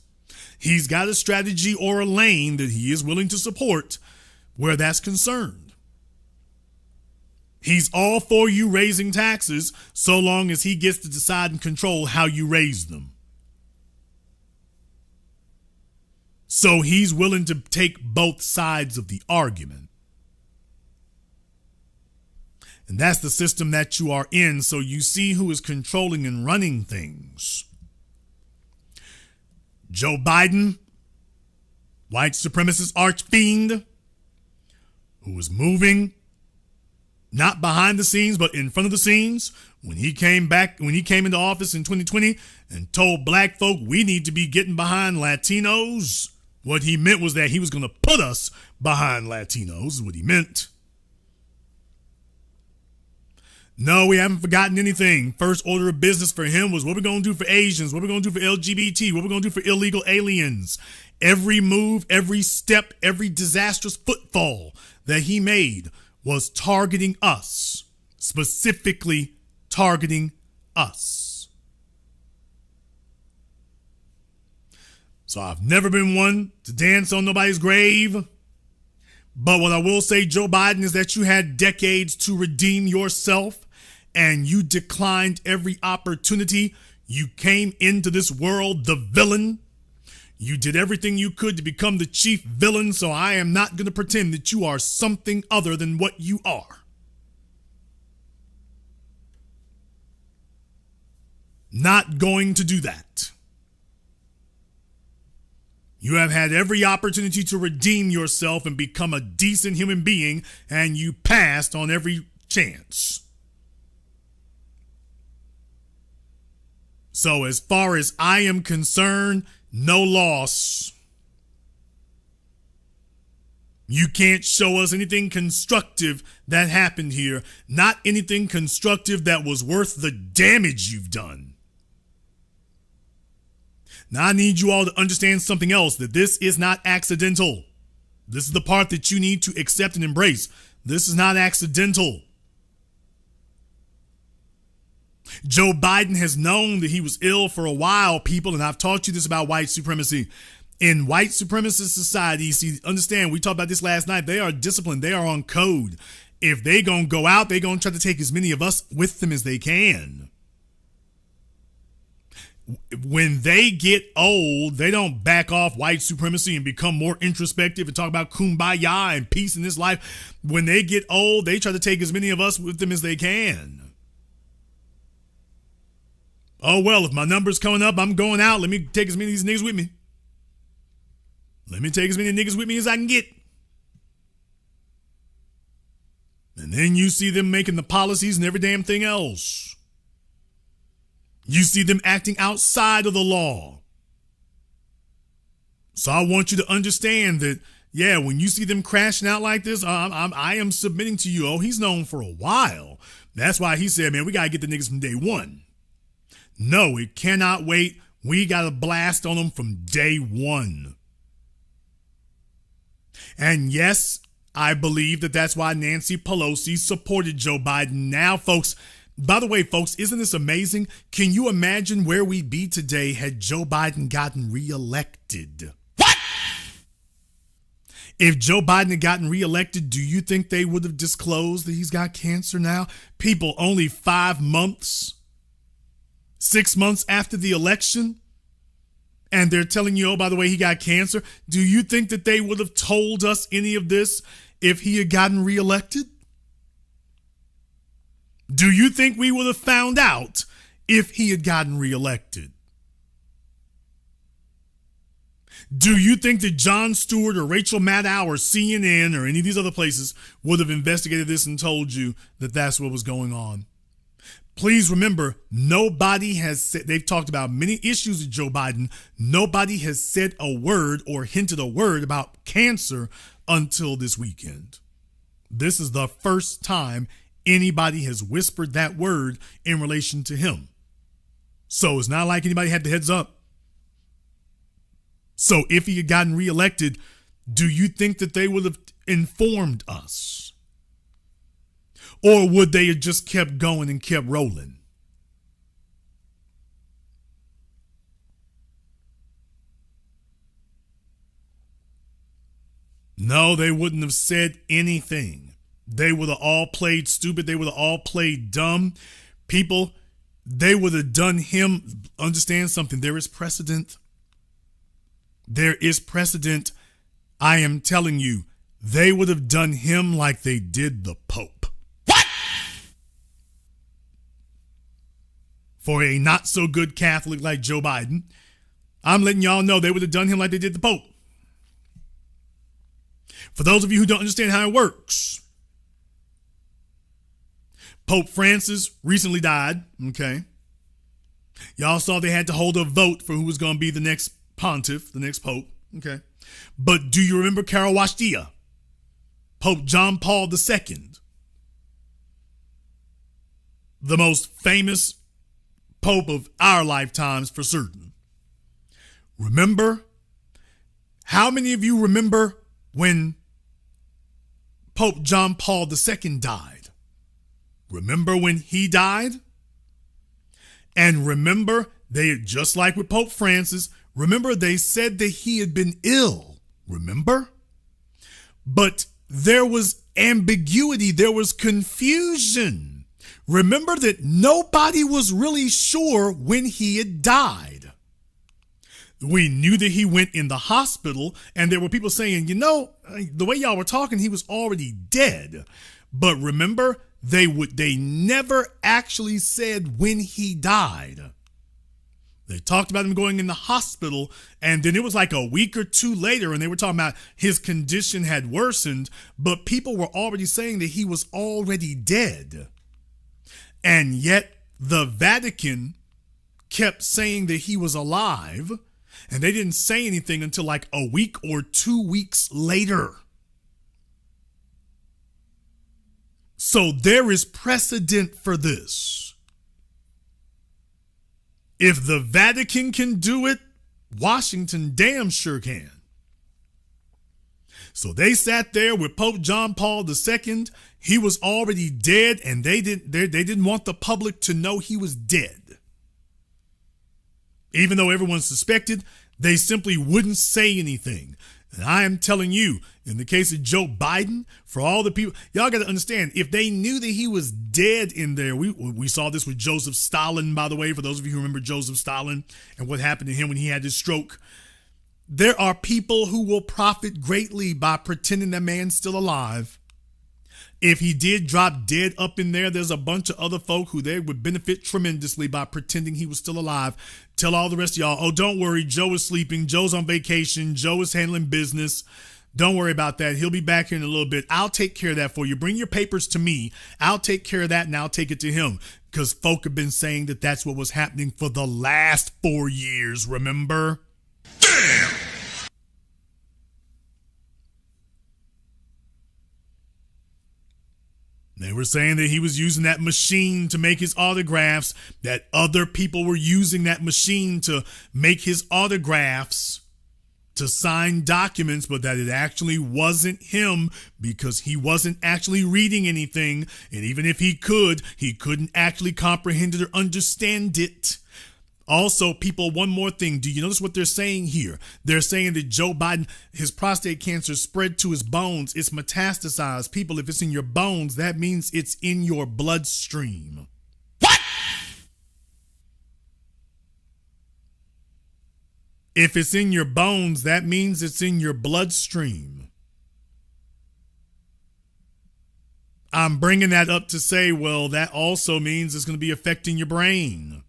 He's got a strategy or a lane that he is willing to support where that's concerned. He's all for you raising taxes so long as he gets to decide and control how you raise them. So he's willing to take both sides of the argument. And that's the system that you are in. So you see who is controlling and running things. Joe Biden, white supremacist archfiend, who was moving not behind the scenes, but in front of the scenes when he came into office in 2020 and told black folk we need to be getting behind Latinos. What he meant was that he was going to put us behind Latinos, is what he meant. No, we haven't forgotten anything. First order of business for him was what we're going to do for Asians, what we're going to do for LGBT, what we're going to do for illegal aliens. Every move, every step, every disastrous footfall that he made was targeting us, specifically targeting us. So I've never been one to dance on nobody's grave. But what I will say, Joe Biden, is that you had decades to redeem yourself and you declined every opportunity. You came into this world the villain. You did everything you could to become the chief villain, so I am not going to pretend that you are something other than what you are. Not going to do that. You have had every opportunity to redeem yourself and become a decent human being, and you passed on every chance. So as far as I am concerned, no loss. You can't show us anything constructive that happened here, not anything constructive that was worth the damage you've done. Now, I need you all to understand something else, that this is not accidental. This is the part that you need to accept and embrace. This is not accidental. Joe Biden has known that he was ill for a while, people, and I've taught you this about white supremacy. In white supremacist society, see, understand, we talked about this last night, they are disciplined, they are on code. If they gonna go out, they gonna try to take as many of us with them as they can. When they get old, they don't back off white supremacy and become more introspective and talk about kumbaya and peace in this life. When they get old, they try to take as many of us with them as they can. Oh, well, if my number's coming up, I'm going out. Let me take as many of these niggas with me. Let me take as many niggas with me as I can get. And then you see them making the policies and every damn thing else. You see them acting outside of the law. So I want you to understand that, yeah, when you see them crashing out like this, I am submitting to you. Oh, he's known for a while. That's why he said, man, we got to get the niggas from day one. No, it cannot wait. We got to blast on them from day one. And yes, I believe that that's why Nancy Pelosi supported Joe Biden. Now, folks, by the way, folks, isn't this amazing? Can you imagine where we'd be today had Joe Biden gotten reelected? What? If Joe Biden had gotten reelected, do you think they would have disclosed that he's got cancer now? People, only 5 months, 6 months after the election, and they're telling you, oh, by the way, he got cancer. Do you think that they would have told us any of this if he had gotten reelected? Do you think we would have found out if he had gotten reelected? Do you think that Jon Stewart or Rachel Maddow or CNN or any of these other places would have investigated this and told you that that's what was going on? Please remember, nobody has said, they've talked about many issues with Joe Biden. Nobody has said a word or hinted a word about cancer until this weekend. This is the first time anybody has whispered that word in relation to him. So it's not like anybody had the heads up. So if he had gotten reelected, do you think that they would have informed us? Or would they have just kept going and kept rolling? No, they wouldn't have said anything. They would have all played stupid. They would have all played dumb. People, they would have done him. Understand something. There is precedent. There is precedent. I am telling you, they would have done him like they did the Pope. For a not so good Catholic like Joe Biden, I'm letting y'all know they would have done him like they did the Pope. For those of you who don't understand how it works, Pope Francis recently died, okay? Y'all saw they had to hold a vote for who was going to be the next pontiff, the next pope, okay? But do you remember Karol Wojtyla, Pope John Paul II, the most famous pope of our lifetimes for certain? Remember? How many of you remember when Pope John Paul II died? Remember when he died? And remember, they, just like with Pope Francis, remember they said that he had been ill. Remember? But there was ambiguity, there was confusion. Remember that nobody was really sure when he had died. We knew that he went in the hospital, and there were people saying, you know, the way y'all were talking, he was already dead. But remember, they never actually said when he died. They talked about him going in the hospital, and then it was like a week or two later, and they were talking about his condition had worsened, but people were already saying that he was already dead. And yet the Vatican kept saying that he was alive, and they didn't say anything until like a week or 2 weeks later. So there is precedent for this. If the Vatican can do it, Washington damn sure can. So they sat there with Pope John Paul II. He was already dead, and they didn't want the public to know he was dead. Even though everyone suspected, they simply wouldn't say anything. And I am telling you, in the case of Joe Biden, for all the people, y'all got to understand, if they knew that he was dead in there, we saw this with Joseph Stalin, by the way, for those of you who remember Joseph Stalin and what happened to him when he had his stroke. There are people who will profit greatly by pretending that man's still alive. If he did drop dead up in there, there's a bunch of other folk who they would benefit tremendously by pretending he was still alive. Tell all the rest of y'all, oh, don't worry, Joe is sleeping, Joe's on vacation, Joe is handling business. Don't worry about that. He'll be back here in a little bit. I'll take care of that for you. Bring your papers to me. I'll take care of that, and I'll take it to him. Because folk have been saying that that's what was happening for the last 4 years, remember? Damn! They were saying that he was using that machine to make his autographs, that other people were using that machine to make his autographs, to sign documents, but that it actually wasn't him because he wasn't actually reading anything. And even if he couldn't actually comprehend it or understand it. Also, people, one more thing. Do you notice what they're saying here? They're saying that Joe Biden, his prostate cancer spread to his bones. It's metastasized. People, if it's in your bones, that means it's in your bloodstream. What? If it's in your bones, that means it's in your bloodstream. I'm bringing that up to say, well, that also means it's going to be affecting your brain.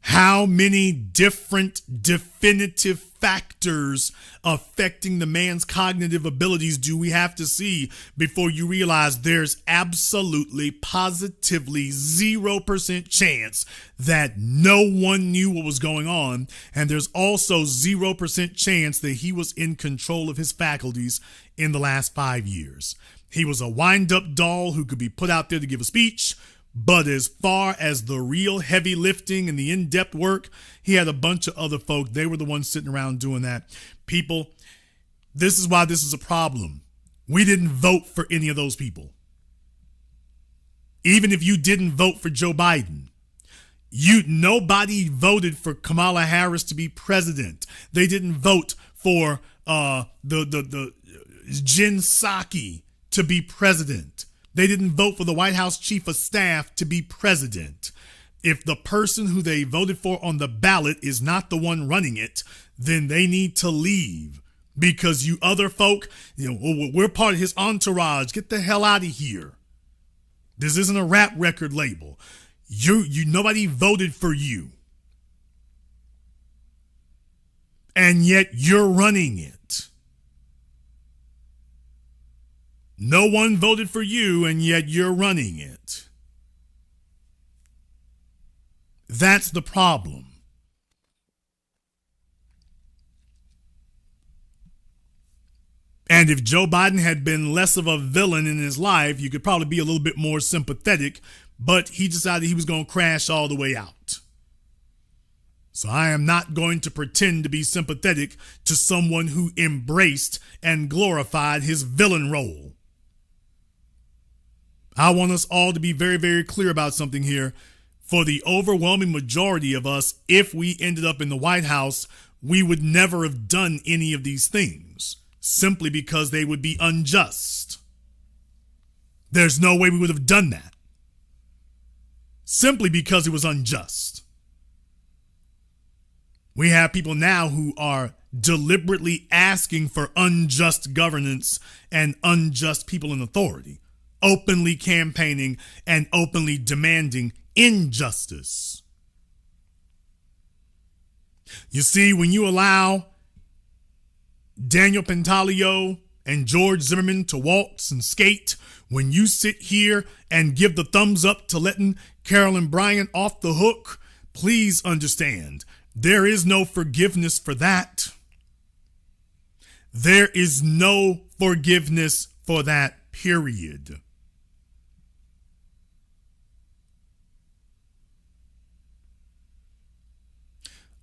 How many different definitive factors affecting the man's cognitive abilities do we have to see before you realize there's absolutely, positively 0% chance that no one knew what was going on, and there's also 0% chance that he was in control of his faculties in the last 5 years. He was a wind-up doll who could be put out there to give a speech. But as far as the real heavy lifting and the in-depth work, he had a bunch of other folk. They were the ones sitting around doing that. People, this is why this is a problem. We didn't vote for any of those people. Even if you didn't vote for Joe Biden, nobody voted for Kamala Harris to be president. They didn't vote for the Jen Psaki to be president. They didn't vote for the White House chief of staff to be president. If the person who they voted for on the ballot is not the one running it, then they need to leave. Because you other folk, we're part of his entourage. Get the hell out of here. This isn't a rap record label. Nobody voted for you. And yet you're running it. No one voted for you, and yet you're running it. That's the problem. And if Joe Biden had been less of a villain in his life, you could probably be a little bit more sympathetic, but he decided he was going to crash all the way out. So I am not going to pretend to be sympathetic to someone who embraced and glorified his villain role. I want us all to be very, very clear about something here. For the overwhelming majority of us, if we ended up in the White House, we would never have done any of these things simply because they would be unjust. There's no way we would have done that simply because it was unjust. We have people now who are deliberately asking for unjust governance and unjust people in authority, openly campaigning and openly demanding injustice. You see, when you allow Daniel Pantaleo and George Zimmerman to waltz and skate, when you sit here and give the thumbs up to letting Carolyn Bryant off the hook, please understand, there is no forgiveness for that. There is no forgiveness for that, period.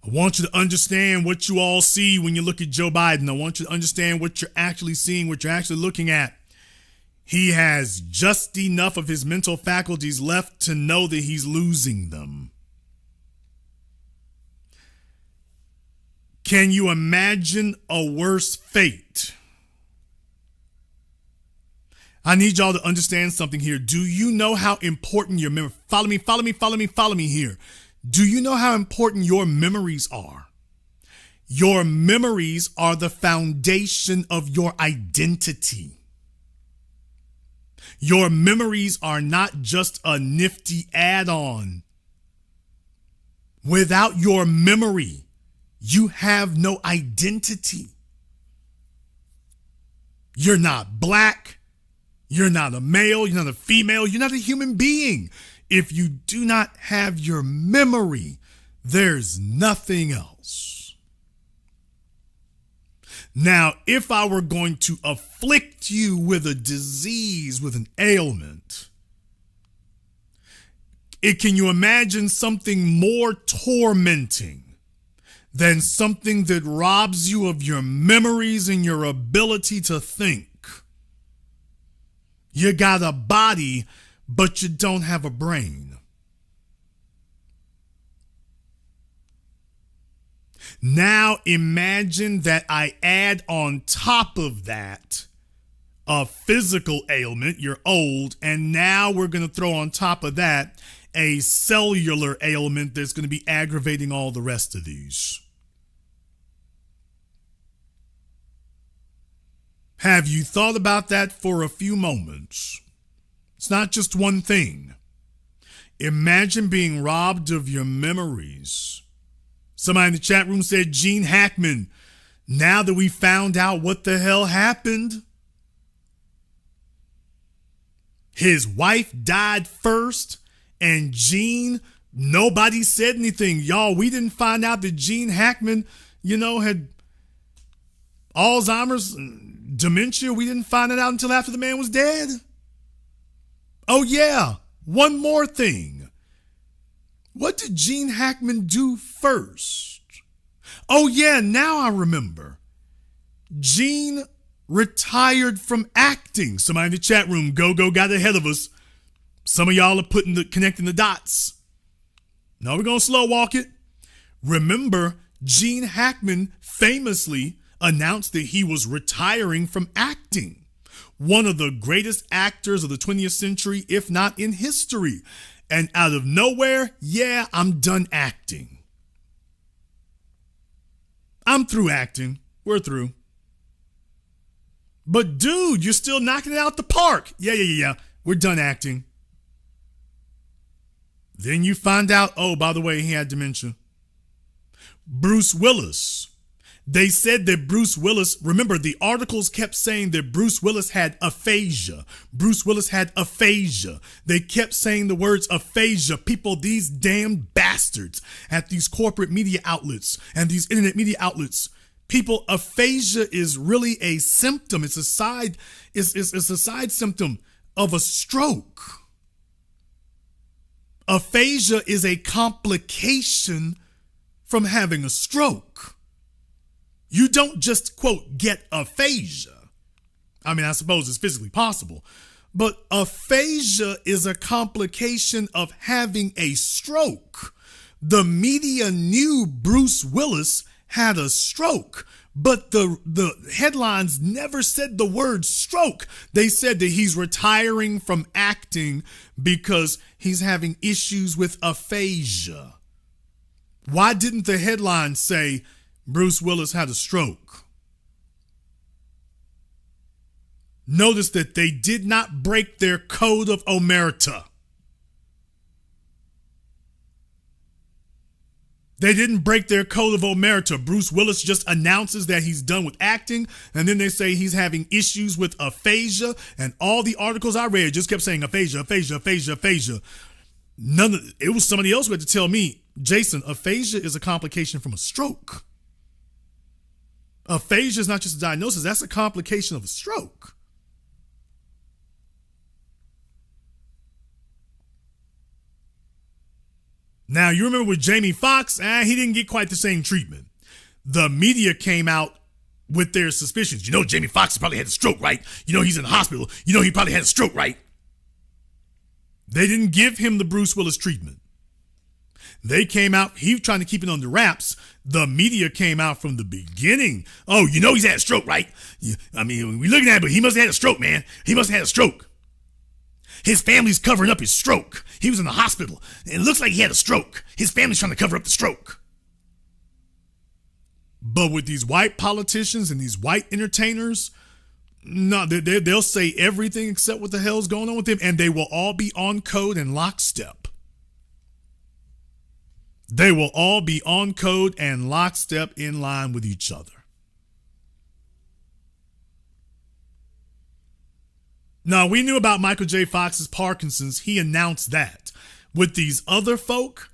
I want you to understand what you all see when you look at Joe Biden. I want you to understand what you're actually seeing, what you're actually looking at. He has just enough of his mental faculties left to know that he's losing them. Can you imagine a worse fate? I need y'all to understand something here. Do you know how important your memory? Follow me here. Do you know how important your memories are? Your memories are the foundation of your identity. Your memories are not just a nifty add-on. Without your memory, you have no identity. You're not black. You're not a male. You're not a female. You're not a human being. If you do not have your memory, there's nothing else. Now, if I were going to afflict you with a disease, with an ailment, can you imagine something more tormenting than something that robs you of your memories and your ability to think. You got a body, but you don't have a brain. Now imagine that I add on top of that a physical ailment, you're old, and now we're going to throw on top of that a cellular ailment that's going to be aggravating all the rest of these. Have you thought about that for a few moments? It's not just one thing. Imagine being robbed of your memories. Somebody in the chat room said, Gene Hackman, now that we found out what the hell happened, his wife died first, and Gene, nobody said anything. Y'all, we didn't find out that Gene Hackman, had Alzheimer's, dementia. We didn't find it out until after the man was dead. Oh yeah, one more thing. What did Gene Hackman do first? Oh yeah, now I remember. Gene retired from acting. Somebody in the chat room, go got ahead of us. Some of y'all are connecting the dots. Now we're going to slow walk it. Remember, Gene Hackman famously announced that he was retiring from acting. One of the greatest actors of the 20th century, if not in history. And out of nowhere, yeah, I'm done acting. I'm through acting. We're through. But dude, you're still knocking it out the park. Yeah. We're done acting. Then you find out, oh, by the way, he had dementia. Bruce Willis. They said that Bruce Willis, remember the articles kept saying that Bruce Willis had aphasia. Bruce Willis had aphasia. They kept saying the words aphasia. People, these damn bastards at these corporate media outlets and these internet media outlets. People, aphasia is really a symptom. It's a side symptom of a stroke. Aphasia is a complication from having a stroke. You don't just, quote, get aphasia. I mean, I suppose it's physically possible. But aphasia is a complication of having a stroke. The media knew Bruce Willis had a stroke, but the headlines never said the word stroke. They said that he's retiring from acting because he's having issues with aphasia. Why didn't the headline say Bruce Willis had a stroke? Notice that they did not break their code of omerta. They didn't break their code of omerta. Bruce Willis just announces that he's done with acting, and then they say he's having issues with aphasia, and all the articles I read just kept saying aphasia. It was somebody else who had to tell me, Jason, aphasia is a complication from a stroke. Aphasia is not just a diagnosis, that's a complication of a stroke. Now, you remember with Jamie Foxx, he didn't get quite the same treatment. The media came out with their suspicions. Jamie Foxx probably had a stroke, right? He's in the hospital. He probably had a stroke, right? They didn't give him the Bruce Willis treatment. They came out, he was trying to keep it under wraps. The media came out from the beginning. Oh, he's had a stroke, right? I mean, we're looking at it, but he must have had a stroke, man. He must have had a stroke. His family's covering up his stroke. He was in the hospital. It looks like he had a stroke. His family's trying to cover up the stroke. But with these white politicians and these white entertainers, no, they'll say everything except what the hell's going on with them, and they will all be on code and lockstep. They will all be on code and lockstep in line with each other. Now, we knew about Michael J. Fox's Parkinson's. He announced that. With these other folk,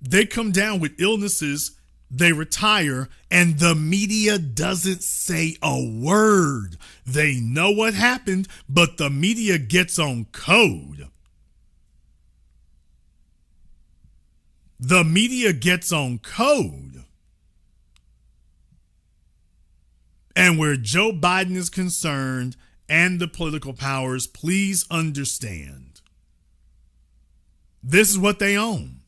they come down with illnesses, they retire, and the media doesn't say a word. They know what happened, but the media gets on code. The media gets on code. And where Joe Biden is concerned and the political powers, please understand. This is what they own.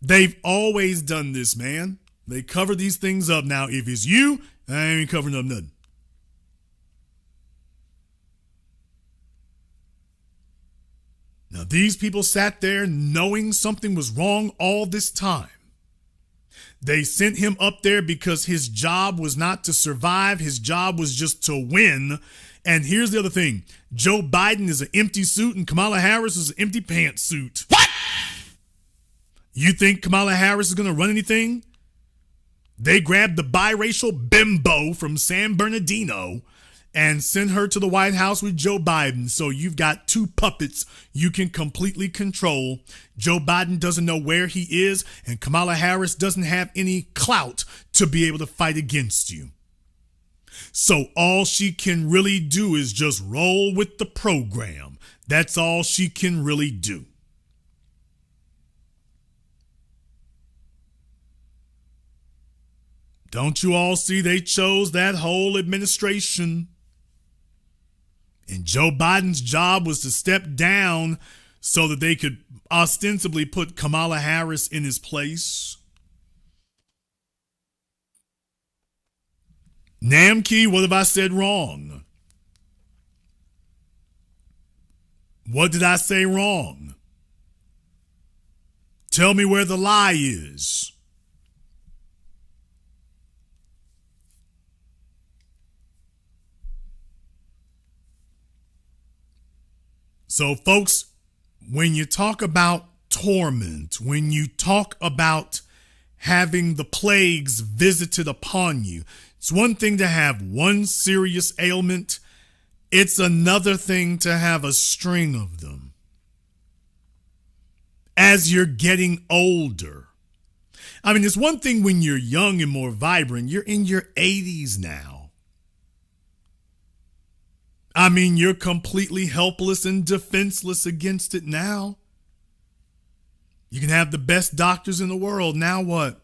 They've always done this, man. They cover these things up. Now, if it's you, I ain't covering up nothing. Now, these people sat there knowing something was wrong all this time. They sent him up there because his job was not to survive. His job was just to win. And here's the other thing. Joe Biden is an empty suit and Kamala Harris is an empty pantsuit. What? You think Kamala Harris is going to run anything? They grabbed the biracial bimbo from San Bernardino and sent her to the White House with Joe Biden. So you've got two puppets you can completely control. Joe Biden doesn't know where he is, and Kamala Harris doesn't have any clout to be able to fight against you. So all she can really do is just roll with the program. That's all she can really do. Don't you all see they chose that whole administration? And Joe Biden's job was to step down so that they could ostensibly put Kamala Harris in his place. Namki, what have I said wrong? What did I say wrong? Tell me where the lie is. So, folks, when you talk about torment, when you talk about having the plagues visited upon you, it's one thing to have one serious ailment. It's another thing to have a string of them. As you're getting older. I mean, it's one thing when you're young and more vibrant. You're in your 80s now. I mean, you're completely helpless and defenseless against it now. You can have the best doctors in the world. Now what?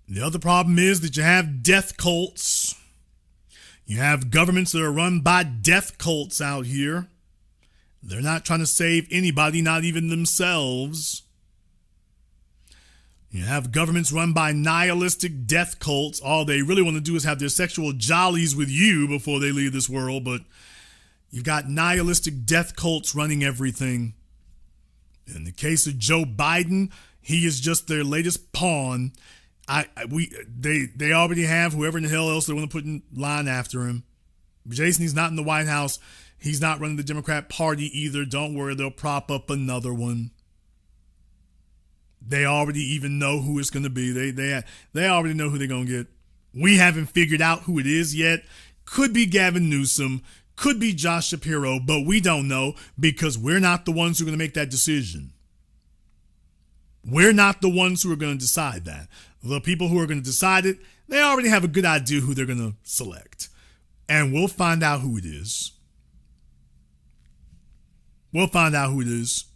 The other problem is that you have death cults. You have governments that are run by death cults out here. They're not trying to save anybody, not even themselves. You have governments run by nihilistic death cults. All they really want to do is have their sexual jollies with you before they leave this world. But you've got nihilistic death cults running everything. In the case of Joe Biden, he is just their latest pawn. They already have whoever in the hell else they want to put in line after him. Jason, he's not in the White House. He's not running the Democrat Party either. Don't worry, they'll prop up another one. They already even know who it's going to be. They already know who they're going to get. We haven't figured out who it is yet. Could be Gavin Newsom, could be Josh Shapiro, but we don't know because we're not the ones who are going to make that decision. We're not the ones who are going to decide that. The people who are going to decide it, they already have a good idea who they're going to select. And we'll find out who it is. We'll find out who it is.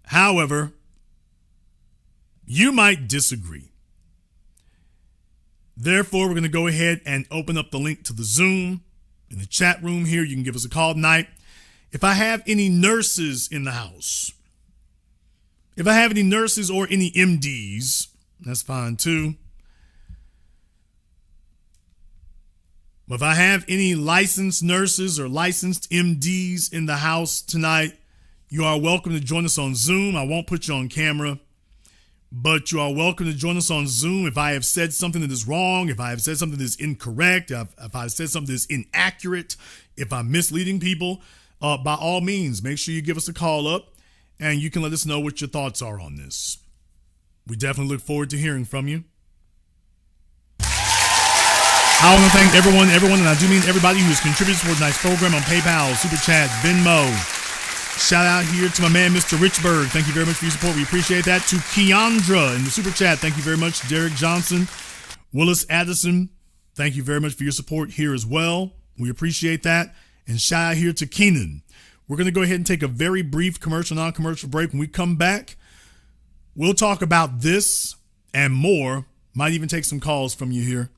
However, you might disagree. Therefore, we're going to go ahead and open up the link to the Zoom in the chat room here. You can give us a call tonight. If I have any nurses in the house, if I have any nurses or any MDs, that's fine too. But if I have any licensed nurses or licensed MDs in the house tonight, you are welcome to join us on Zoom. I won't put you on camera, but you are welcome to join us on Zoom. If I have said something that is wrong, if I have said something that is incorrect, if I've said something that is inaccurate, if I'm misleading people, by all means, make sure you give us a call up and you can let us know what your thoughts are on this. We definitely look forward to hearing from you. I want to thank everyone, and I do mean everybody who has contributed toward tonight's program on PayPal, Super Chat, Venmo. Shout out here to my man, Mr. Richburg. Thank you very much for your support. We appreciate that. To Keandra in the Super Chat. Thank you very much. Derek Johnson, Willis Addison. Thank you very much for your support here as well. We appreciate that. And shout out here to Keenan. We're going to go ahead and take a very brief non-commercial break. When we come back, we'll talk about this and more. Might even take some calls from you here.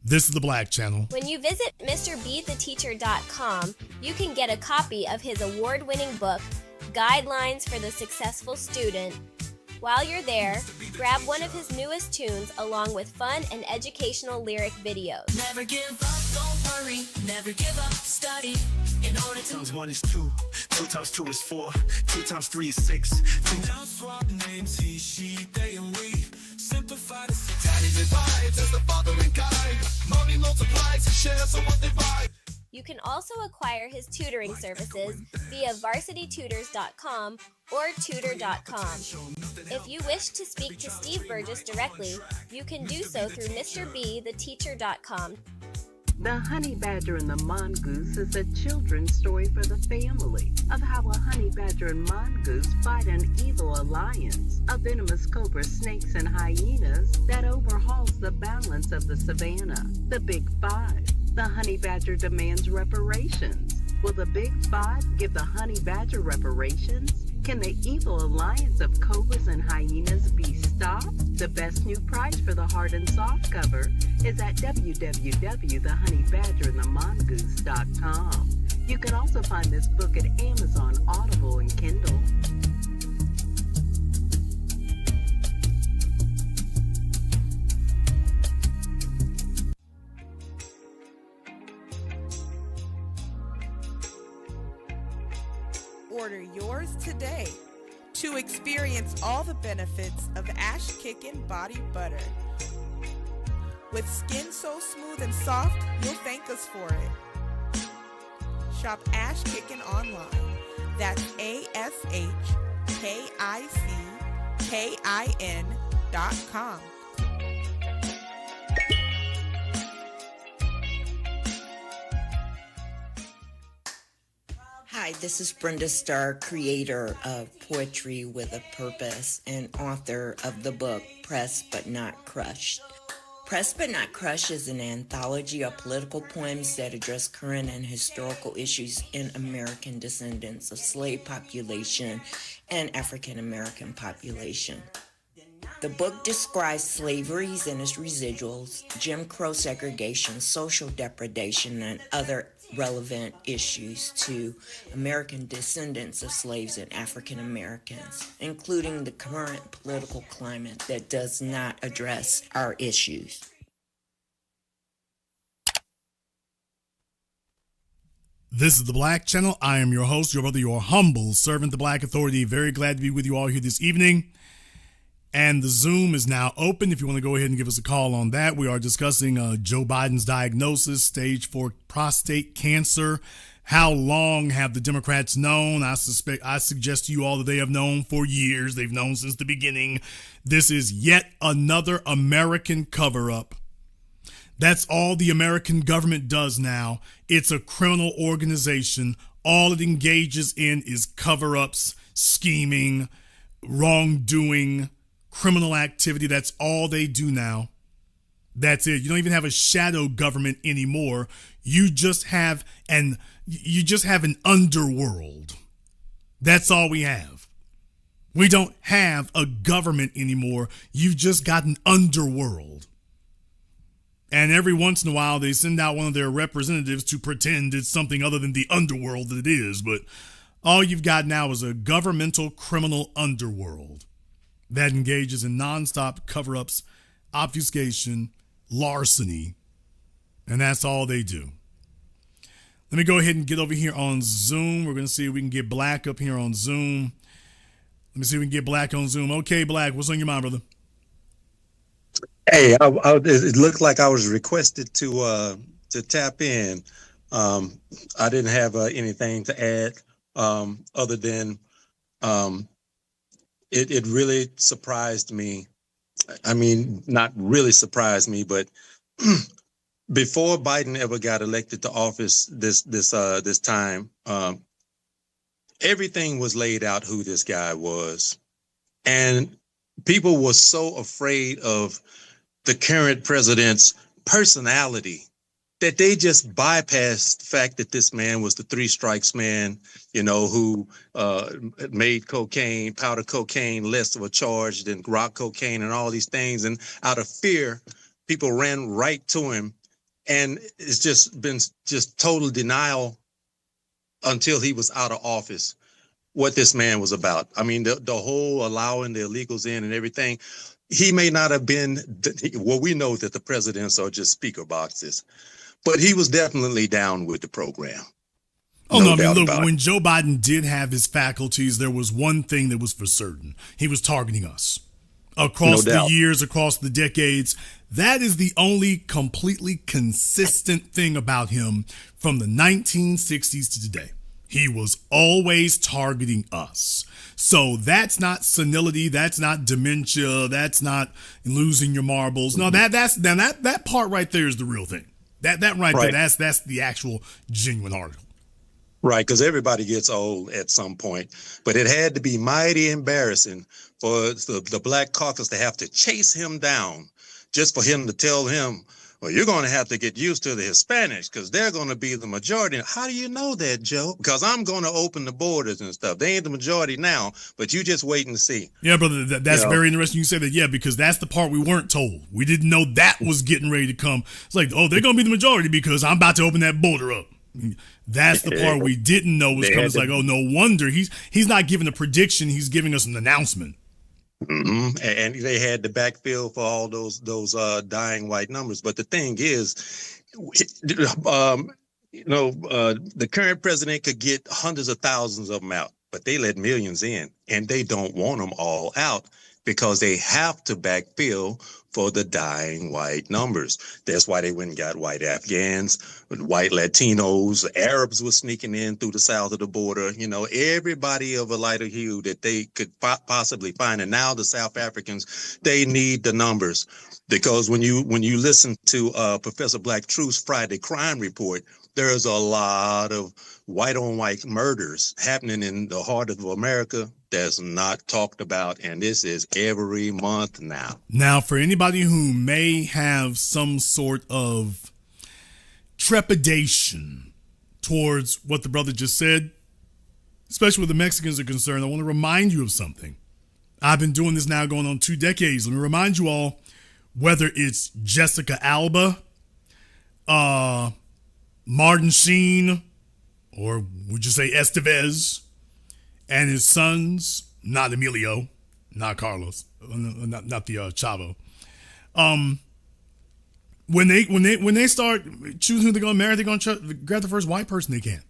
This is the Black Channel. When you visit MrBeTheTeacher.com, you can get a copy of his award-winning book, Guidelines for the Successful Student. While you're there, grab one of his newest tunes along with fun and educational lyric videos. Never give up, don't worry, never give up, study. In order to 2 times 1 is 2, 2 times 2 is 4, 2 times 3 is 6. 2 times swap names, he, she, they, and we. Simplify the Daddy divides as the father and guide. Mommy multiplies and shares on what they buy. You can also acquire his tutoring services via varsitytutors.com or tutor.com. If you wish to speak to Steve Burgess directly, you can do so through MrBeTheTeacher.com. The Honey Badger and the Mongoose is a children's story for the family of how a honey badger and mongoose fight an evil alliance of venomous cobra, snakes, and hyenas that overhauls the balance of the savannah. The Big Five. The honey badger demands reparations. Will the Big Five give the honey badger reparations? Can the evil alliance of cobras and hyenas be stopped? The best new price for the hard and soft cover is at www.thehoneyBadgerandthemongoose.com. You can also find this book at Amazon, Audible, and Kindle. Order yours today to experience all the benefits of Ash Kickin' Body Butter. With skin so smooth and soft, you'll thank us for it. Shop Ash Kickin' online. That's ASHKICKIN.com. Hi, this is Brenda Starr, creator of Poetry with a Purpose and author of the book Pressed But Not Crushed. Pressed But Not Crushed is an anthology of political poems that address current and historical issues in American descendants of slave population and African American population. The book describes slavery and its residuals, Jim Crow segregation, social depredation, and other relevant issues to American descendants of slaves and African Americans, including the current political climate that does not address our issues. This is the Black Channel. I am your host, your brother, your humble servant, the Black Authority. Very glad to be with you all here this evening. And the Zoom is now open. If you want to go ahead and give us a call on that, we are discussing Joe Biden's diagnosis, stage 4 prostate cancer. How long have the Democrats known? I suggest to you all that they have known for years. They've known since the beginning. This is yet another American cover-up. That's all the American government does now. It's a criminal organization. All it engages in is cover-ups, scheming, wrongdoing, criminal activity. That's all they do now. That's it. You don't even have a shadow government anymore. You just have an underworld. That's all we have. We don't have a government anymore. You've just got an underworld. And every once in a while they send out one of their representatives to pretend it's something other than the underworld that it is. But all you've got now is a governmental criminal underworld that engages in nonstop cover-ups, obfuscation, larceny, and that's all they do. Let me go ahead and get over here on Zoom. We're going to see if we can get Black up here on Zoom. Let me see if we can get Black on Zoom. Okay, Black, what's on your mind, brother? Hey, it looked like I was requested to tap in. I didn't have anything to add other than it really surprised me. I mean, not really surprised me, but before Biden ever got elected to office this time, everything was laid out who this guy was. And people were so afraid of the current president's personality that they just bypassed the fact that this man was the three strikes man, who made cocaine, powder cocaine, less of a charge than rock cocaine and all these things. And out of fear, people ran right to him. And it's just been just total denial until he was out of office what this man was about. I mean, the whole allowing the illegals in and everything. He may not have been, well, we know that the presidents are just speaker boxes, but he was definitely down with the program. Oh, no, I mean, look, when Joe Biden did have his faculties, there was one thing that was for certain. He was targeting us. Across the years, across the decades, that is the only completely consistent thing about him from the 1960s to today. He was always targeting us. So that's not senility. That's not dementia. That's not losing your marbles. No, that part right there is the real thing. That right there, that's the actual genuine article. Right, because everybody gets old at some point. But it had to be mighty embarrassing for the Black Caucus to have to chase him down just for him to tell him, well, you're going to have to get used to the Hispanics because they're going to be the majority. How do you know that, Joe? Because I'm going to open the borders and stuff. They ain't the majority now, but you just wait and see. Yeah, brother, that's very interesting. You say that, yeah, because that's the part we weren't told. We didn't know that was getting ready to come. It's like, oh, they're going to be the majority because I'm about to open that border up. That's the part we didn't know was coming. It's like, oh, no wonder he's not giving a prediction. He's giving us an announcement. Mm-hmm. And they had the backfill for all those dying white numbers. But the thing is, the current president could get hundreds of thousands of them out, but they let millions in, and they don't want them all out because they have to backfill for the dying white numbers. That's why they went and got white Afghans, white Latinos, Arabs were sneaking in through the south of the border, everybody of a lighter hue that they could possibly find. And now the South Africans, they need the numbers because when you listen to Professor Black Truth's Friday Crime Report, there's a lot of white on white murders happening in the heart of America that's not talked about, and this is every month now. Now, for anybody who may have some sort of trepidation towards what the brother just said, especially where the Mexicans are concerned, I want to remind you of something. I've been doing this now going on 2 decades. Let me remind you all, whether it's Jessica Alba, Martin Sheen, or would you say Estevez, and his sons, not Emilio, not Carlos, not the Chavo. When they start choosing who they're going to marry, they're going to grab the first white person they can.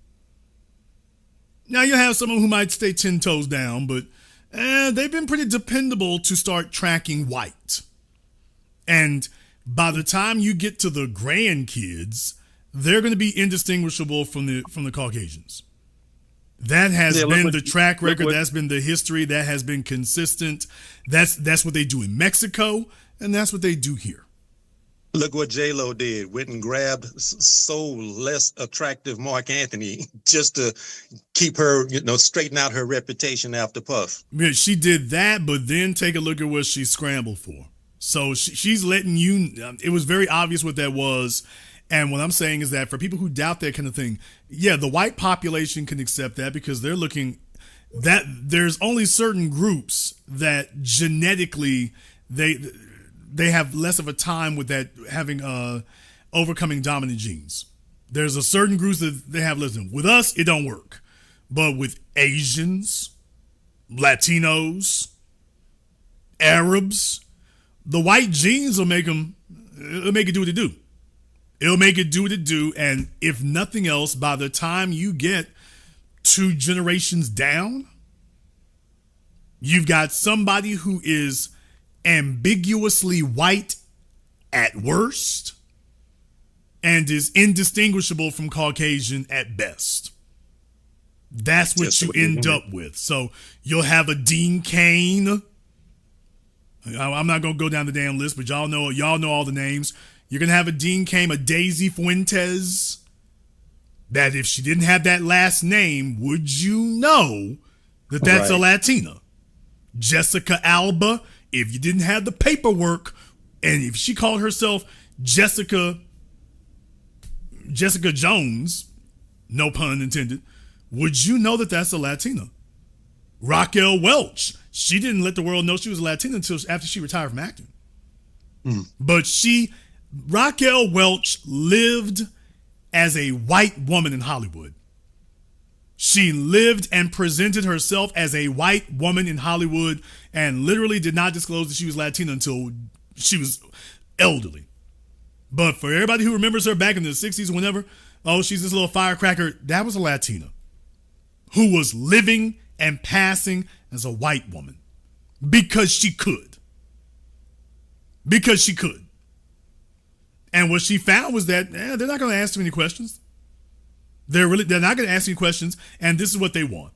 Now you have someone who might stay 10 toes down, but they've been pretty dependable to start tracking white. And by the time you get to the grandkids, they're going to be indistinguishable from the Caucasians. That has been the track record. That's been the history. That has been consistent. That's what they do in Mexico, and that's what they do here. Look what J-Lo did. Went and grabbed so less attractive Mark Anthony just to keep her, straighten out her reputation after Puff. Yeah, she did that, but then take a look at what she scrambled for. So she's letting you. It was very obvious what that was. And what I'm saying is that for people who doubt that kind of thing, yeah, the white population can accept that because they're looking that there's only certain groups that genetically they have less of a time with that having overcoming dominant genes. There's a certain groups that they have listen. With us, it don't work. But with Asians, Latinos, Arabs, the white genes will make it do what it do. It'll make it do what it do, and if nothing else, by the time you get 2 generations down, you've got somebody who is ambiguously white at worst and is indistinguishable from Caucasian at best. That's what you end up with. So you'll have a Dean Cain. I'm not going to go down the damn list, but y'all know all the names. You're going to have a Dean Cain, a Daisy Fuentes, that if she didn't have that last name, would you know that that's a Latina? Jessica Alba, if you didn't have the paperwork, and if she called herself Jessica Jessica Jones, no pun intended, would you know that that's a Latina? Raquel Welch, she didn't let the world know she was a Latina until after she retired from acting. But Raquel Welch lived as a white woman in Hollywood. She lived and presented herself as a white woman in Hollywood and literally did not disclose that she was Latina until she was elderly. But for everybody who remembers her back in the 60s or whenever, oh, she's this little firecracker, that was a Latina who was living and passing as a white woman because she could. Because she could. And what she found was that they're not going to ask too many questions. They're not going to ask any questions, and this is what they want.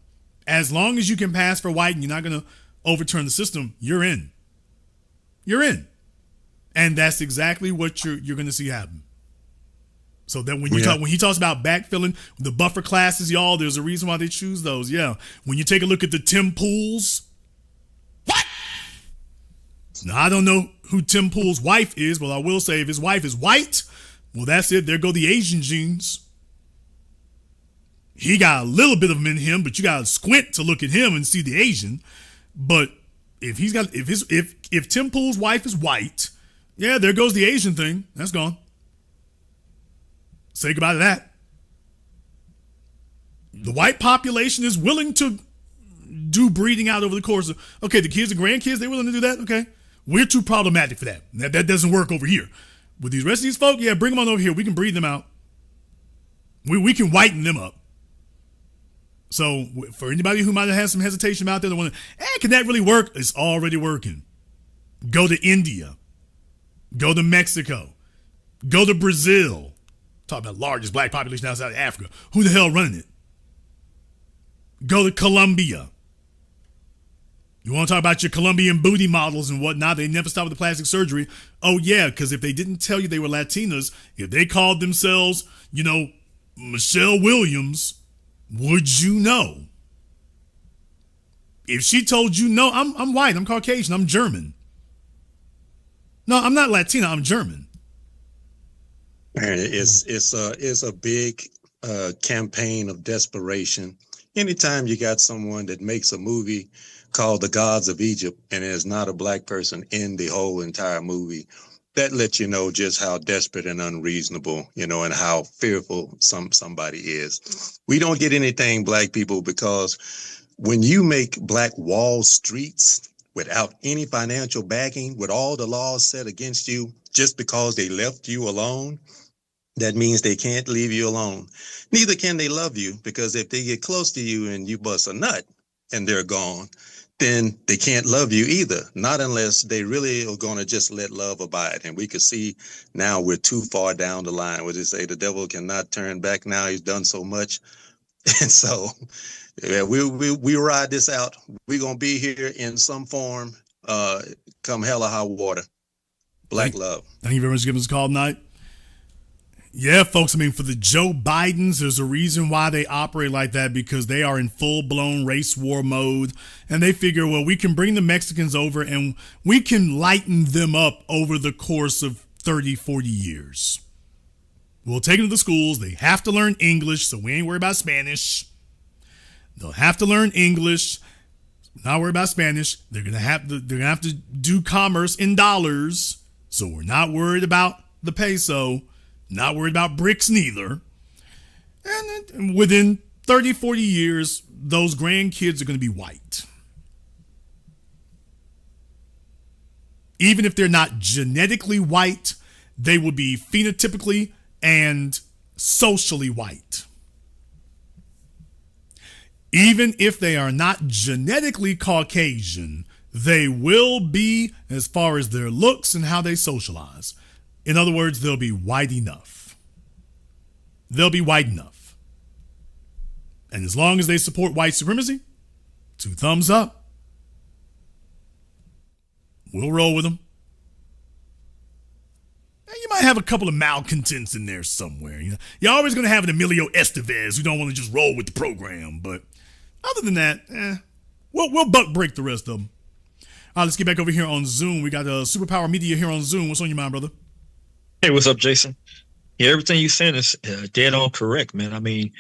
As long as you can pass for white and you're not going to overturn the system, you're in. You're in. And that's exactly what you're going to see happen. So that when he talks about backfilling the buffer classes, y'all, there's a reason why they choose those. Yeah. When you take a look at the Tim Pools. What? Now, I don't know who Tim Pool's wife is, but I will say if his wife is white, well, that's it. There go the Asian genes. He got a little bit of them in him, but you got to squint to look at him and see the Asian. But if Tim Pool's wife is white, yeah, there goes the Asian thing. That's gone. Say goodbye to that. The white population is willing to do breeding out over the course of, okay, the kids and grandkids, they're willing to do that? Okay. We're too problematic for that. That doesn't work over here. With these rest of these folk, yeah, bring them on over here. We can breed them out. We can whiten them up. So for anybody who might have had some hesitation out there, can that really work? It's already working. Go to India. Go to Mexico. Go to Brazil. Talk about largest black population outside of Africa. Who the hell running it? Go to Colombia. You want to talk about your Colombian booty models and whatnot? They never stop with the plastic surgery. Oh, yeah, because if they didn't tell you they were Latinas, if they called themselves, Michelle Williams, would you know? If she told you, no, I'm white, I'm Caucasian, I'm German. No, I'm not Latina, I'm German. And it's a big campaign of desperation. Anytime you got someone that makes a movie called The Gods of Egypt and there's not a black person in the whole entire movie, that lets you know just how desperate and unreasonable, and how fearful somebody is. We don't get anything, black people, because when you make Black Wall Streets without any financial backing, with all the laws set against you, just because they left you alone, that means they can't leave you alone. Neither can they love you, because if they get close to you and you bust a nut and they're gone, then they can't love you either. Not unless they really are going to just let love abide. And we could see now we're too far down the line where they say the devil cannot turn back now. He's done so much. And so yeah, we ride this out. We're going to be here in some form, come hell or high water. Black love. Thank you very much for giving us a call tonight. Yeah, folks, for the Joe Bidens, there's a reason why they operate like that, because they are in full-blown race war mode, and they figure, well, we can bring the Mexicans over and we can lighten them up over the course of 30, 40 years. We'll take them to the schools. They have to learn English, so we ain't worried about Spanish. They'll have to learn English, not worried about Spanish. They're gonna have to do commerce in dollars, so we're not worried about the peso. Not worried about bricks neither. And within 30, 40 years, those grandkids are going to be white. Even if they're not genetically white, they will be phenotypically and socially white. Even if they are not genetically Caucasian, they will be as far as their looks and how they socialize. In other words, they'll be white enough. They'll be white enough. And as long as they support white supremacy, 2 thumbs up. We'll roll with them. And you might have a couple of malcontents in there somewhere. You're always going to have an Emilio Estevez who don't want to just roll with the program. But other than that, we'll buck break the rest of them. All right, let's get back over here on Zoom. We got Superpower Media here on Zoom. What's on your mind, brother? Hey, what's up, Jason? Yeah, everything you're saying is dead on correct, man. I mean,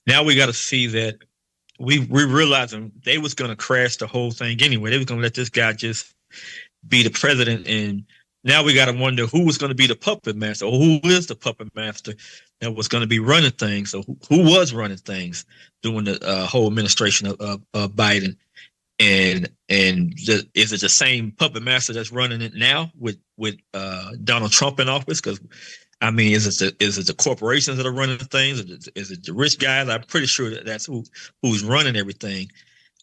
now we got to see that we realizing they was going to crash the whole thing anyway. They was going to let this guy just be the president, and now we got to wonder who was going to be the puppet master, or who is the puppet master that was going to be running things. So who was running things during the whole administration of Biden, and is it the same puppet master that's running it now with Donald Trump in office? Because I mean, is it the corporations that are running things? Is it the rich guys? I'm pretty sure that's who's running everything.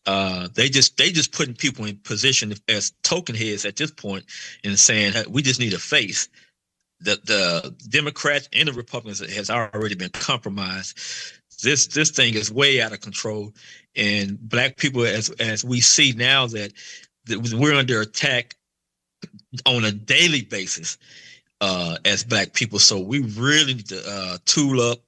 They just putting people in position as token heads at this point and saying, hey, we just need a face. The Democrats and the Republicans has already been compromised. This thing is way out of control, and black people, as we see now that we're under attack on a daily basis as black people. So we really need to tool up,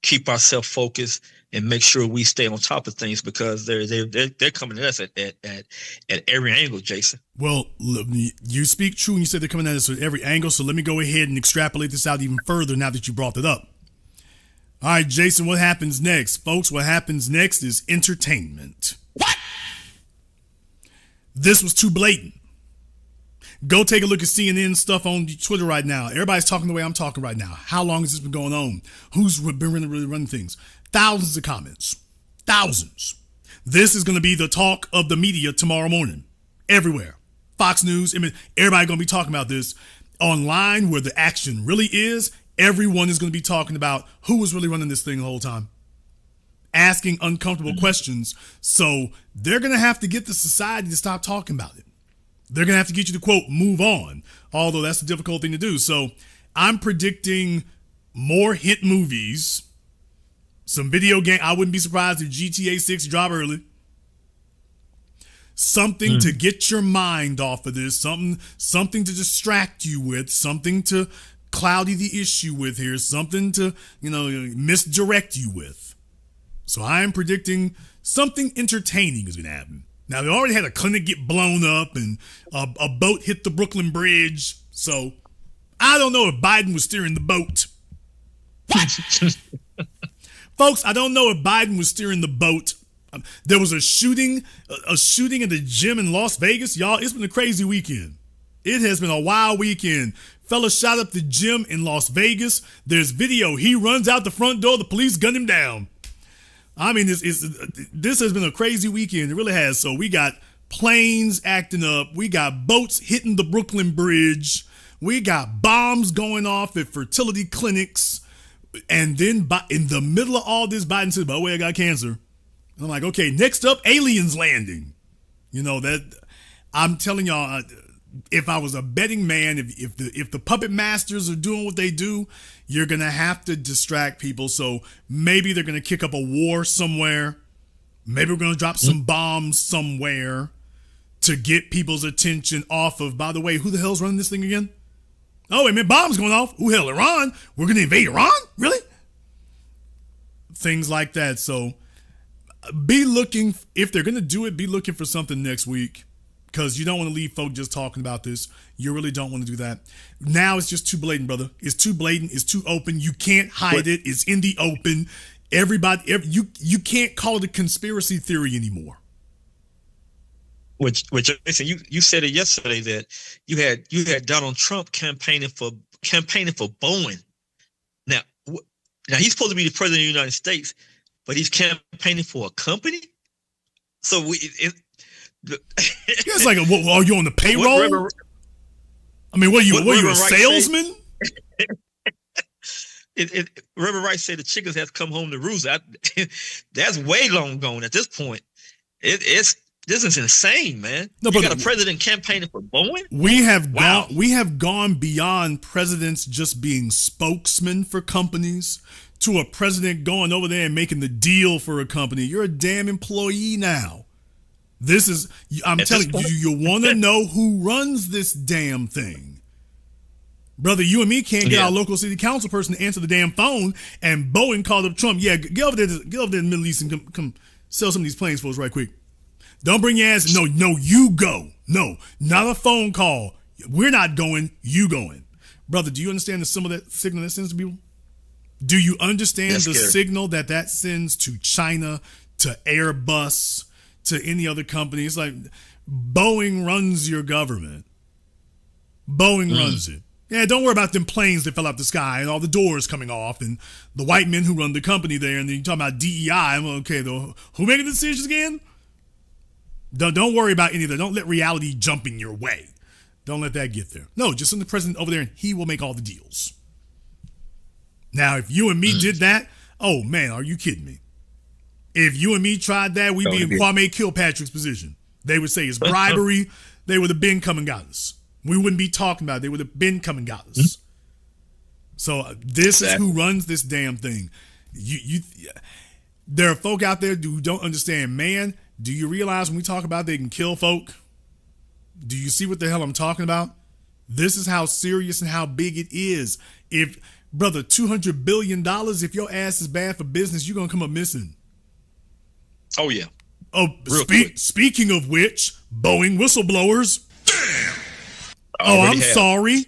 keep ourselves focused, and make sure we stay on top of things, because they're coming at us at every angle, Jason. Well, you speak true when you said they're coming at us at every angle. So let me go ahead and extrapolate this out even further now that you brought it up. All right, Jason, what happens next? Folks, what happens next is entertainment. What? This was too blatant. Go take a look at CNN stuff on Twitter right now. Everybody's talking the way I'm talking right now. How long has this been going on? Who's been really running things? Thousands of comments. Thousands. This is going to be the talk of the media tomorrow morning. Everywhere. Fox News, everybody going to be talking about this. Online, where the action really is, everyone is going to be talking about who was really running this thing the whole time. Asking uncomfortable questions. So they're going to have to get the society to stop talking about it. They're going to have to get you to, quote, move on. Although that's a difficult thing to do. So I'm predicting more hit movies. Some video game. I wouldn't be surprised if GTA 6 drop early. Something to get your mind off of this. Something to distract you with. Something to cloudy the issue with here. Something to, misdirect you with. So I am predicting something entertaining is going to happen. Now, they already had a clinic get blown up and a boat hit the Brooklyn Bridge. So I don't know if Biden was steering the boat. What? Folks, I don't know if Biden was steering the boat. There was a shooting at the gym in Las Vegas. Y'all, it's been a crazy weekend. It has been a wild weekend. Fella shot up the gym in Las Vegas. There's video. He runs out the front door. The police gun him down. I mean, this has been a crazy weekend. It really has. So we got planes acting up. We got boats hitting the Brooklyn Bridge. We got bombs going off at fertility clinics. And then in the middle of all this, Biden said, by the way, I got cancer. And I'm like, okay, next up, aliens landing. That I'm telling y'all, if I was a betting man, if the puppet masters are doing what they do, you're going to have to distract people. So maybe they're going to kick up a war somewhere. Maybe we're going to drop some bombs somewhere to get people's attention off of, by the way, who the hell's running this thing again? Oh, wait, man, bombs going off. Who the hell, Iran? We're going to invade Iran? Really? Things like that. So be looking, if they're going to do it, be looking for something next week. Because you don't want to leave folk just talking about this. You really don't want to do that. Now it's just too blatant, brother. It's too blatant. It's too open. You can't hide it. It's in the open. You can't call it a conspiracy theory anymore. Which listen, you said it yesterday that you had Donald Trump campaigning for Boeing. Now he's supposed to be the president of the United States, but he's campaigning for a company. So it's like, are you on the payroll? I mean, what are you, a salesman? Reverend Rice said the chickens have come home to roost. That's way long gone at this point. This is insane, man. No, but you got a president campaigning for Boeing? We have gone beyond presidents just being spokesmen for companies to a president going over there and making the deal for a company. You're a damn employee now. I'm telling you, you want to know who runs this damn thing. Brother, you and me can't get our local city council person to answer the damn phone, and Boeing called up Trump. Yeah, get over there to the Middle East and come sell some of these planes for us right quick. Don't bring your ass. No, you go. No, not a phone call. We're not going. You going. Brother, do you understand the symbol that signal that sends to people? Do you understand That's the scary. signal that sends to China, to Airbus, to any other company? It's like Boeing runs your government. Boeing runs it. Yeah, don't worry about them planes that fell out the sky and all the doors coming off and the white men who run the company there. And then you talk about DEI. Well, okay, who making the decisions again? Don't worry about any of that. Don't let reality jump in your way. Don't let that get there. No, just send the president over there and he will make all the deals. Now, if you and me did that, oh man, are you kidding me? If you and me tried that, we'd be in Kwame Kilpatrick's position. They would say it's bribery. They would have been come and got us. We wouldn't be talking about it. They would have been come and got us. So this is who runs this damn thing. There are folk out there who don't understand. Man, do you realize when we talk about they can kill folk? Do you see what the hell I'm talking about? This is how serious and how big it is. If, brother, $200 billion, if your ass is bad for business, you're going to come up missing. Oh, yeah. Oh, speaking of which, Boeing whistleblowers. Damn. Oh, I'm sorry.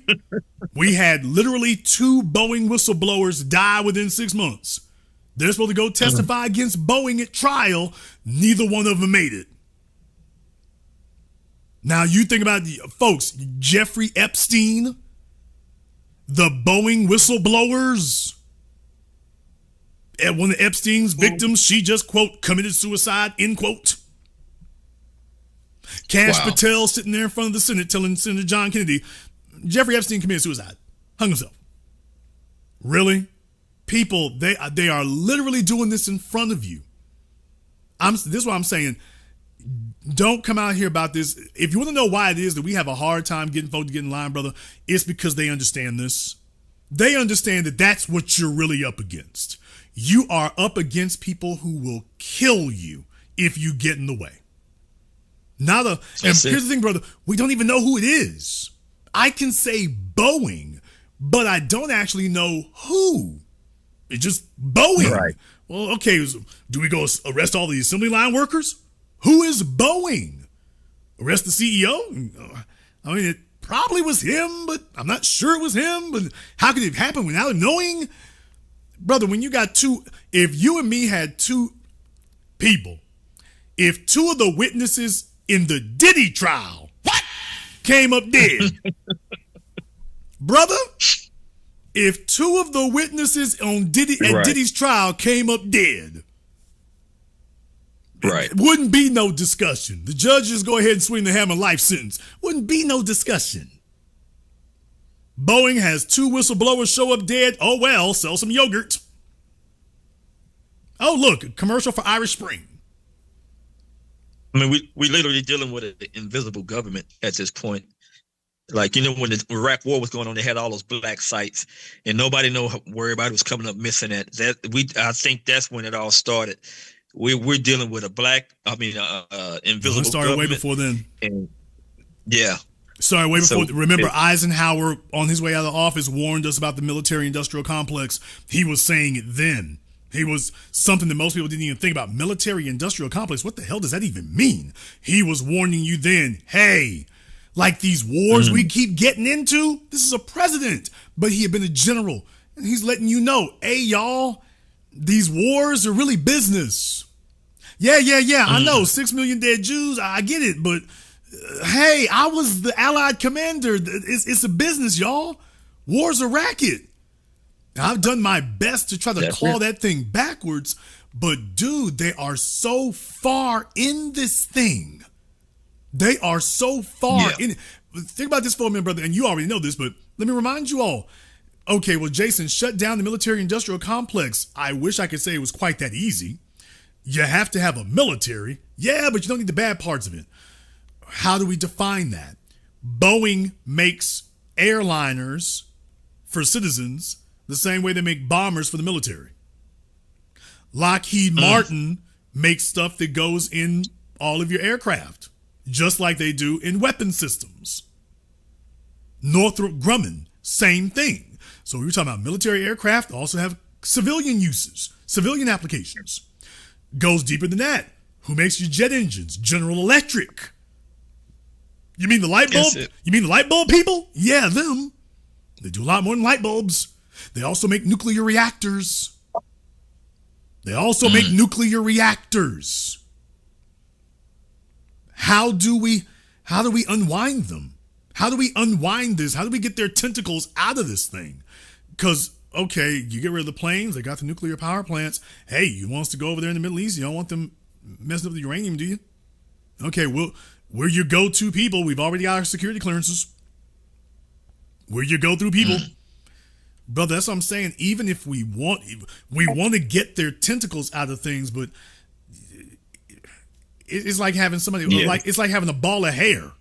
We had literally 2 Boeing whistleblowers die within 6 months. They're supposed to go testify against Boeing at trial. Neither one of them made it. Now you think about folks, Jeffrey Epstein, the Boeing whistleblowers. One of Epstein's victims, she just, quote, committed suicide, end quote. Kash Patel sitting there in front of the Senate telling Senator John Kennedy, Jeffrey Epstein committed suicide, hung himself. Really? People, they are literally doing this in front of you. This is what I'm saying. Don't come out here about this. If you want to know why it is that we have a hard time getting folks to get in line, brother, it's because they understand this. They understand that that's what you're really up against. You are up against people who will kill you if you get in the way. And here's the thing, brother. We don't even know who it is. I can say Boeing, but I don't actually know who. It's just Boeing. Right. Well, okay. Do we go arrest all the assembly line workers? Who is Boeing? Arrest the CEO? I mean, it probably was him, but I'm not sure it was him. But how could it happen without knowing? Brother, when you got if you and me had 2 people, if 2 of the witnesses in the Diddy trial came up dead, brother, if 2 of the witnesses on Diddy's trial came up dead, it wouldn't be no discussion. The judges go ahead and swing the hammer, life sentence. Wouldn't be no discussion. Boeing has 2 whistleblowers show up dead. Oh, well, sell some yogurt. Oh, look, a commercial for Irish Spring. I mean, we literally dealing with an invisible government at this point. Like, when the Iraq War was going on, they had all those black sites, and nobody knew where everybody was coming up missing at. I think that's when it all started. We're dealing with invisible. It started government. way before then. And, yeah. Sorry, way before. Remember, Eisenhower, on his way out of office, warned us about the military-industrial complex. He was saying it then. He was something that most people didn't even think about. Military-industrial complex, what the hell does that even mean? He was warning you then, hey, like these wars we keep getting into, this is a president, but he had been a general. And he's letting you know, hey, y'all, these wars are really business. Yeah, I know, 6 million dead Jews, I get it, but hey, I was the Allied commander. It's a business, y'all. War's a racket. Now, I've done my best to try to claw that thing backwards, but dude, they are so far in this thing. They are so far in it. Think about this for a minute, brother, and you already know this, but let me remind you all. Okay, well, Jason, shut down the military-industrial complex. I wish I could say it was quite that easy. You have to have a military. Yeah, but you don't need the bad parts of it. How do we define that? Boeing makes airliners for citizens the same way they make bombers for the military. Lockheed Martin makes stuff that goes in all of your aircraft, just like they do in weapon systems. Northrop Grumman, same thing. So we were talking about military aircraft, also have civilian uses, civilian applications. Goes deeper than that. Who makes your jet engines? General Electric. You mean the light bulb? You mean the light bulb people? Yeah, them. They do a lot more than light bulbs. They also make nuclear reactors. They also make nuclear reactors. How do we unwind them? How do we unwind this? How do we get their tentacles out of this thing? Because, okay, you get rid of the planes. They got the nuclear power plants. Hey, you want us to go over there in the Middle East? You don't want them messing up the uranium, do you? Okay, well, we're your go-to people. We've already got our security clearances. We're your go-through people. Brother, that's what I'm saying. Even if we want to get their tentacles out of things, but it's like having somebody, it's like having a ball of hair.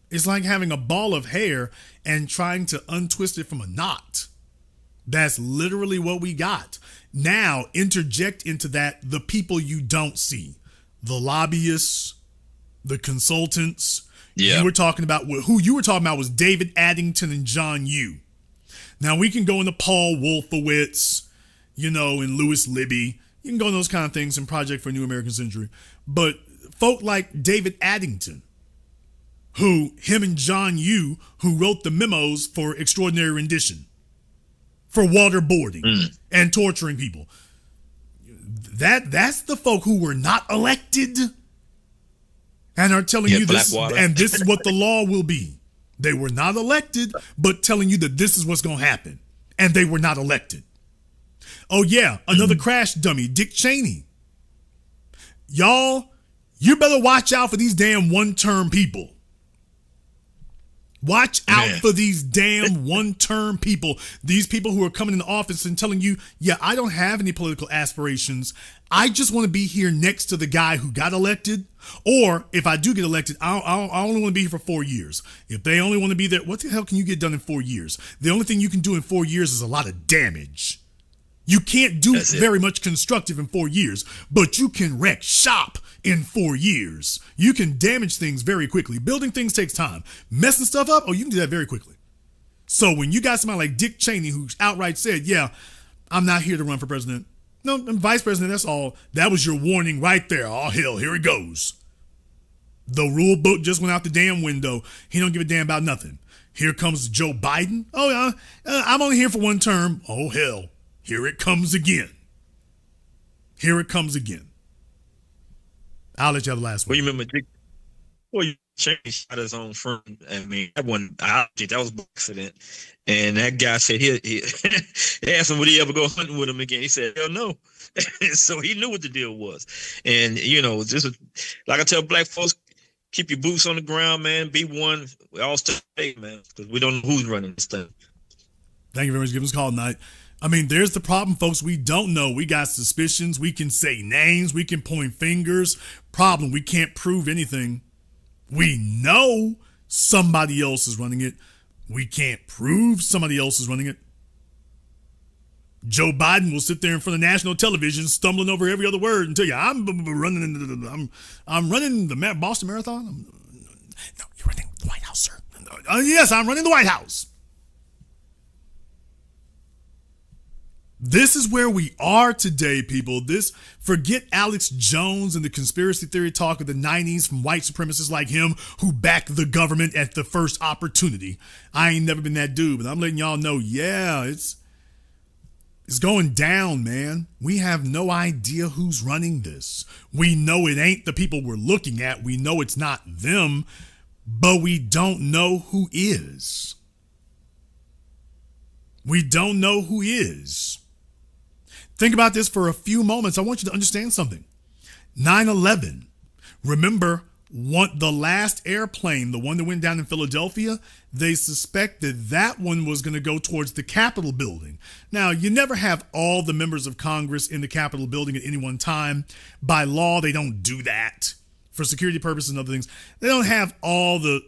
It's like having a ball of hair and trying to untwist it from a knot. That's literally what we got. Now, interject into that the people you don't see. The lobbyists, the consultants. Yeah. You were talking about, who you were talking about was David Addington and John Yoo. Now, we can go into Paul Wolfowitz, and Louis Libby. You can go into those kind of things in Project for a New American Century. But folk like David Addington, him and John Yoo, who wrote the memos for extraordinary rendition, for waterboarding and torturing people. That's the folk who were not elected and are telling you this, and this is what the law will be. They were not elected, but telling you that this is what's going to happen. And they were not elected. Oh, yeah, another crash dummy, Dick Cheney. Y'all, you better watch out for these damn one-term people. Watch out for these damn one-term people. These people who are coming into office and telling you, yeah, I don't have any political aspirations. I just want to be here next to the guy who got elected. Or if I do get elected, I only want to be here for 4 years. If they only want to be there, what the hell can you get done in 4 years? The only thing you can do in 4 years is a lot of damage. You can't do very much constructive in 4 years, but you can wreck shop in 4 years. You can damage things very quickly. Building things takes time. Messing stuff up, you can do that very quickly. So when you got somebody like Dick Cheney who outright said, yeah, I'm not here to run for president. No, I'm vice president, that's all. That was your warning right there. Oh, hell, here it goes. The rule book just went out the damn window. He don't give a damn about nothing. Here comes Joe Biden. Oh, yeah, I'm only here for one term. Oh, hell, here it comes again. Here it comes again. I'll let you have the last one. Well, you remember Dick? Well, you changed shot his own friend. I mean, that was an accident. And that guy said he asked him would he ever go hunting with him again. He said, hell no. So he knew what the deal was. And, just like I tell black folks, keep your boots on the ground, man. Be one. We all stay, man, because we don't know who's running this thing. Thank you very much for giving us a call tonight. I mean, there's the problem, folks. We don't know. We got suspicions. We can say names. We can point fingers. Problem, we can't prove anything. We know somebody else is running it. We can't prove somebody else is running it. Joe Biden will sit there in front of national television, stumbling over every other word, and tell you, I'm running the Boston Marathon. No, you're running the White House, sir. Yes, I'm running the White House. This is where we are today, people. Forget Alex Jones and the conspiracy theory talk of the 90s from white supremacists like him who backed the government at the first opportunity. I ain't never been that dude, but I'm letting y'all know, yeah, it's going down, man. We have no idea who's running this. We know it ain't the people we're looking at. We know it's not them, but we don't know who is. We don't know who is. Think about this for a few moments. I want you to understand something. 9/11. Remember, the last airplane, the one that went down in Philadelphia, they suspected that one was going to go towards the Capitol building. Now, you never have all the members of Congress in the Capitol building at any one time. By law, they don't do that. For security purposes and other things, they don't have all the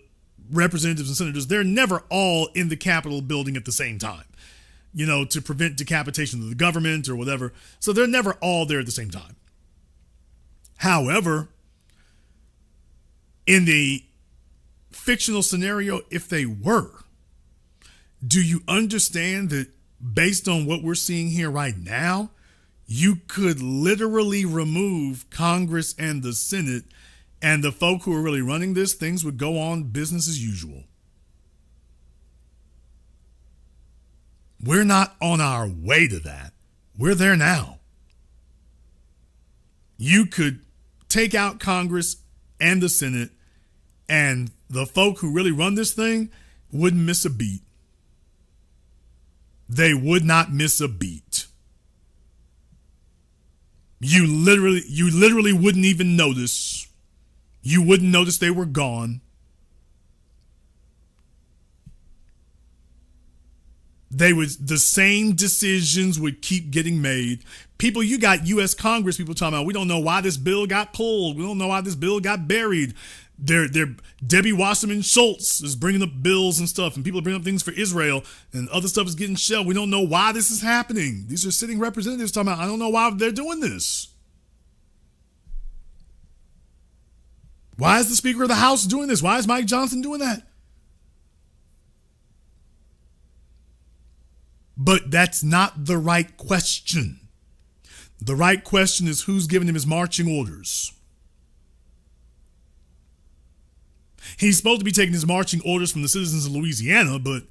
representatives and senators. They're never all in the Capitol building at the same time, to prevent decapitation of the government or whatever. So they're never all there at the same time. However, in the fictional scenario, if they were, do you understand that based on what we're seeing here right now, you could literally remove Congress and the Senate, and the folk who are really running this, things would go on business as usual. We're not on our way to that. We're there now. You could take out Congress and the Senate, and the folk who really run this thing wouldn't miss a beat. They would not miss a beat. You literally wouldn't even notice. You wouldn't notice they were gone. The same decisions would keep getting made. People, you got U.S. Congress people talking about, we don't know why this bill got pulled. We don't know why this bill got buried. Debbie Wasserman Schultz is bringing up bills and stuff, and people are bringing up things for Israel, and other stuff is getting shelved. We don't know why this is happening. These are sitting representatives talking about, I don't know why they're doing this. Why is the Speaker of the House doing this? Why is Mike Johnson doing that? But that's not the right question. The right question is who's giving him his marching orders. He's supposed to be taking his marching orders from the citizens of Louisiana, but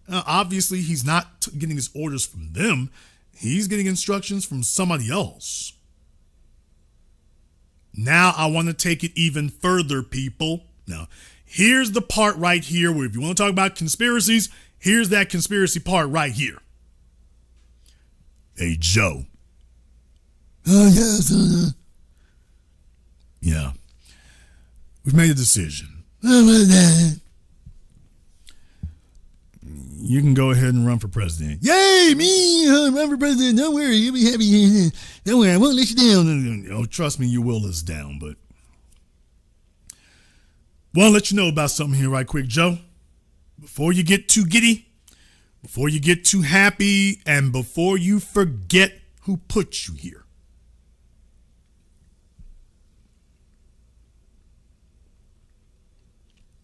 obviously he's not getting his orders from them. He's getting instructions from somebody else. Now I want to take it even further, people. Now, here's the part right here where if you want to talk about conspiracies, here's that conspiracy part right here. Hey, Joe. Yeah. We've made a decision. You can go ahead and run for president. Yay, me, run for president. Don't worry, you'll be happy. Don't worry, I won't let you down. Oh, trust me, you will let us down, but want to let you know about something here right quick, Joe. Before you get too giddy, before you get too happy, and before you forget who put you here.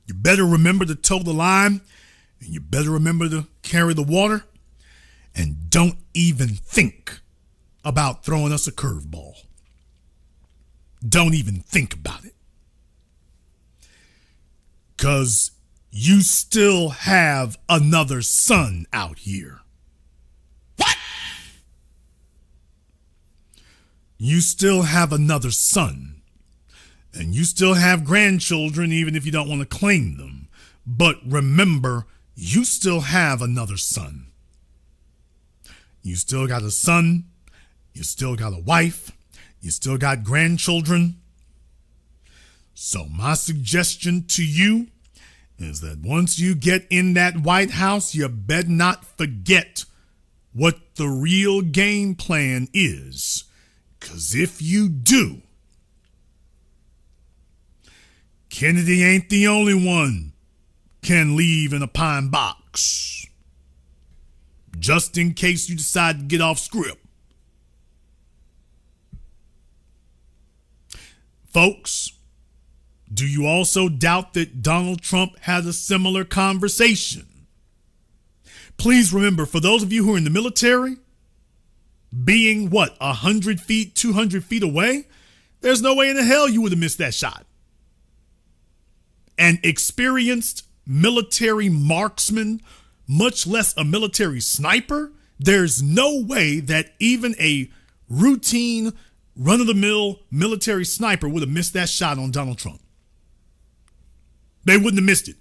You better remember to toe the line, and you better remember to carry the water, and don't even think about throwing us a curveball. Don't even think about it. Because you still have another son out here. What? You still have another son. And you still have grandchildren, even if you don't want to claim them. But remember, you still have another son. You still got a son. You still got a wife. You still got grandchildren. So my suggestion to you is that once you get in that White House, you better not forget what the real game plan is. Because if you do, Kennedy ain't the only one can leave in a pine box. Just in case you decide to get off script. Folks, do you also doubt that Donald Trump had a similar conversation? Please remember, for those of you who are in the military, being 100 feet, 200 feet away, there's no way in the hell you would have missed that shot. An experienced military marksman, much less a military sniper, there's no way that even a routine, run-of-the-mill military sniper would have missed that shot on Donald Trump. They wouldn't have missed it.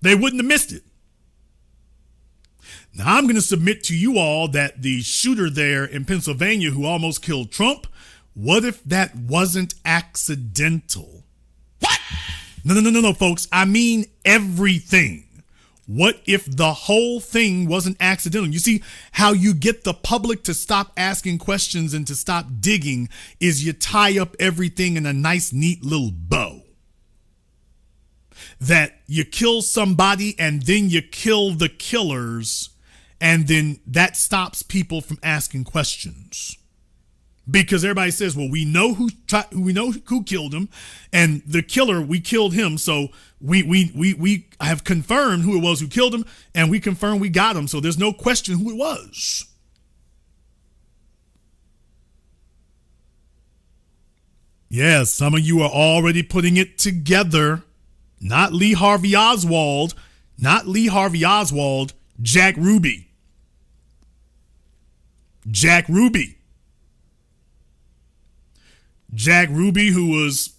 They wouldn't have missed it. Now, I'm going to submit to you all that the shooter there in Pennsylvania who almost killed Trump, what if that wasn't accidental? What? No, folks. I mean everything. What if the whole thing wasn't accidental? You see, how you get the public to stop asking questions and to stop digging is you tie up everything in a nice, neat little bow. That you kill somebody and then you kill the killers, and then that stops people from asking questions. Because everybody says, well, we know who killed him, and the killer, we killed him. So we have confirmed who it was who killed him, and we confirmed we got him. So there's no question who it was. Yes, some of you are already putting it together. Not Lee Harvey Oswald. Jack Ruby. Jack Ruby. Jack Ruby, who was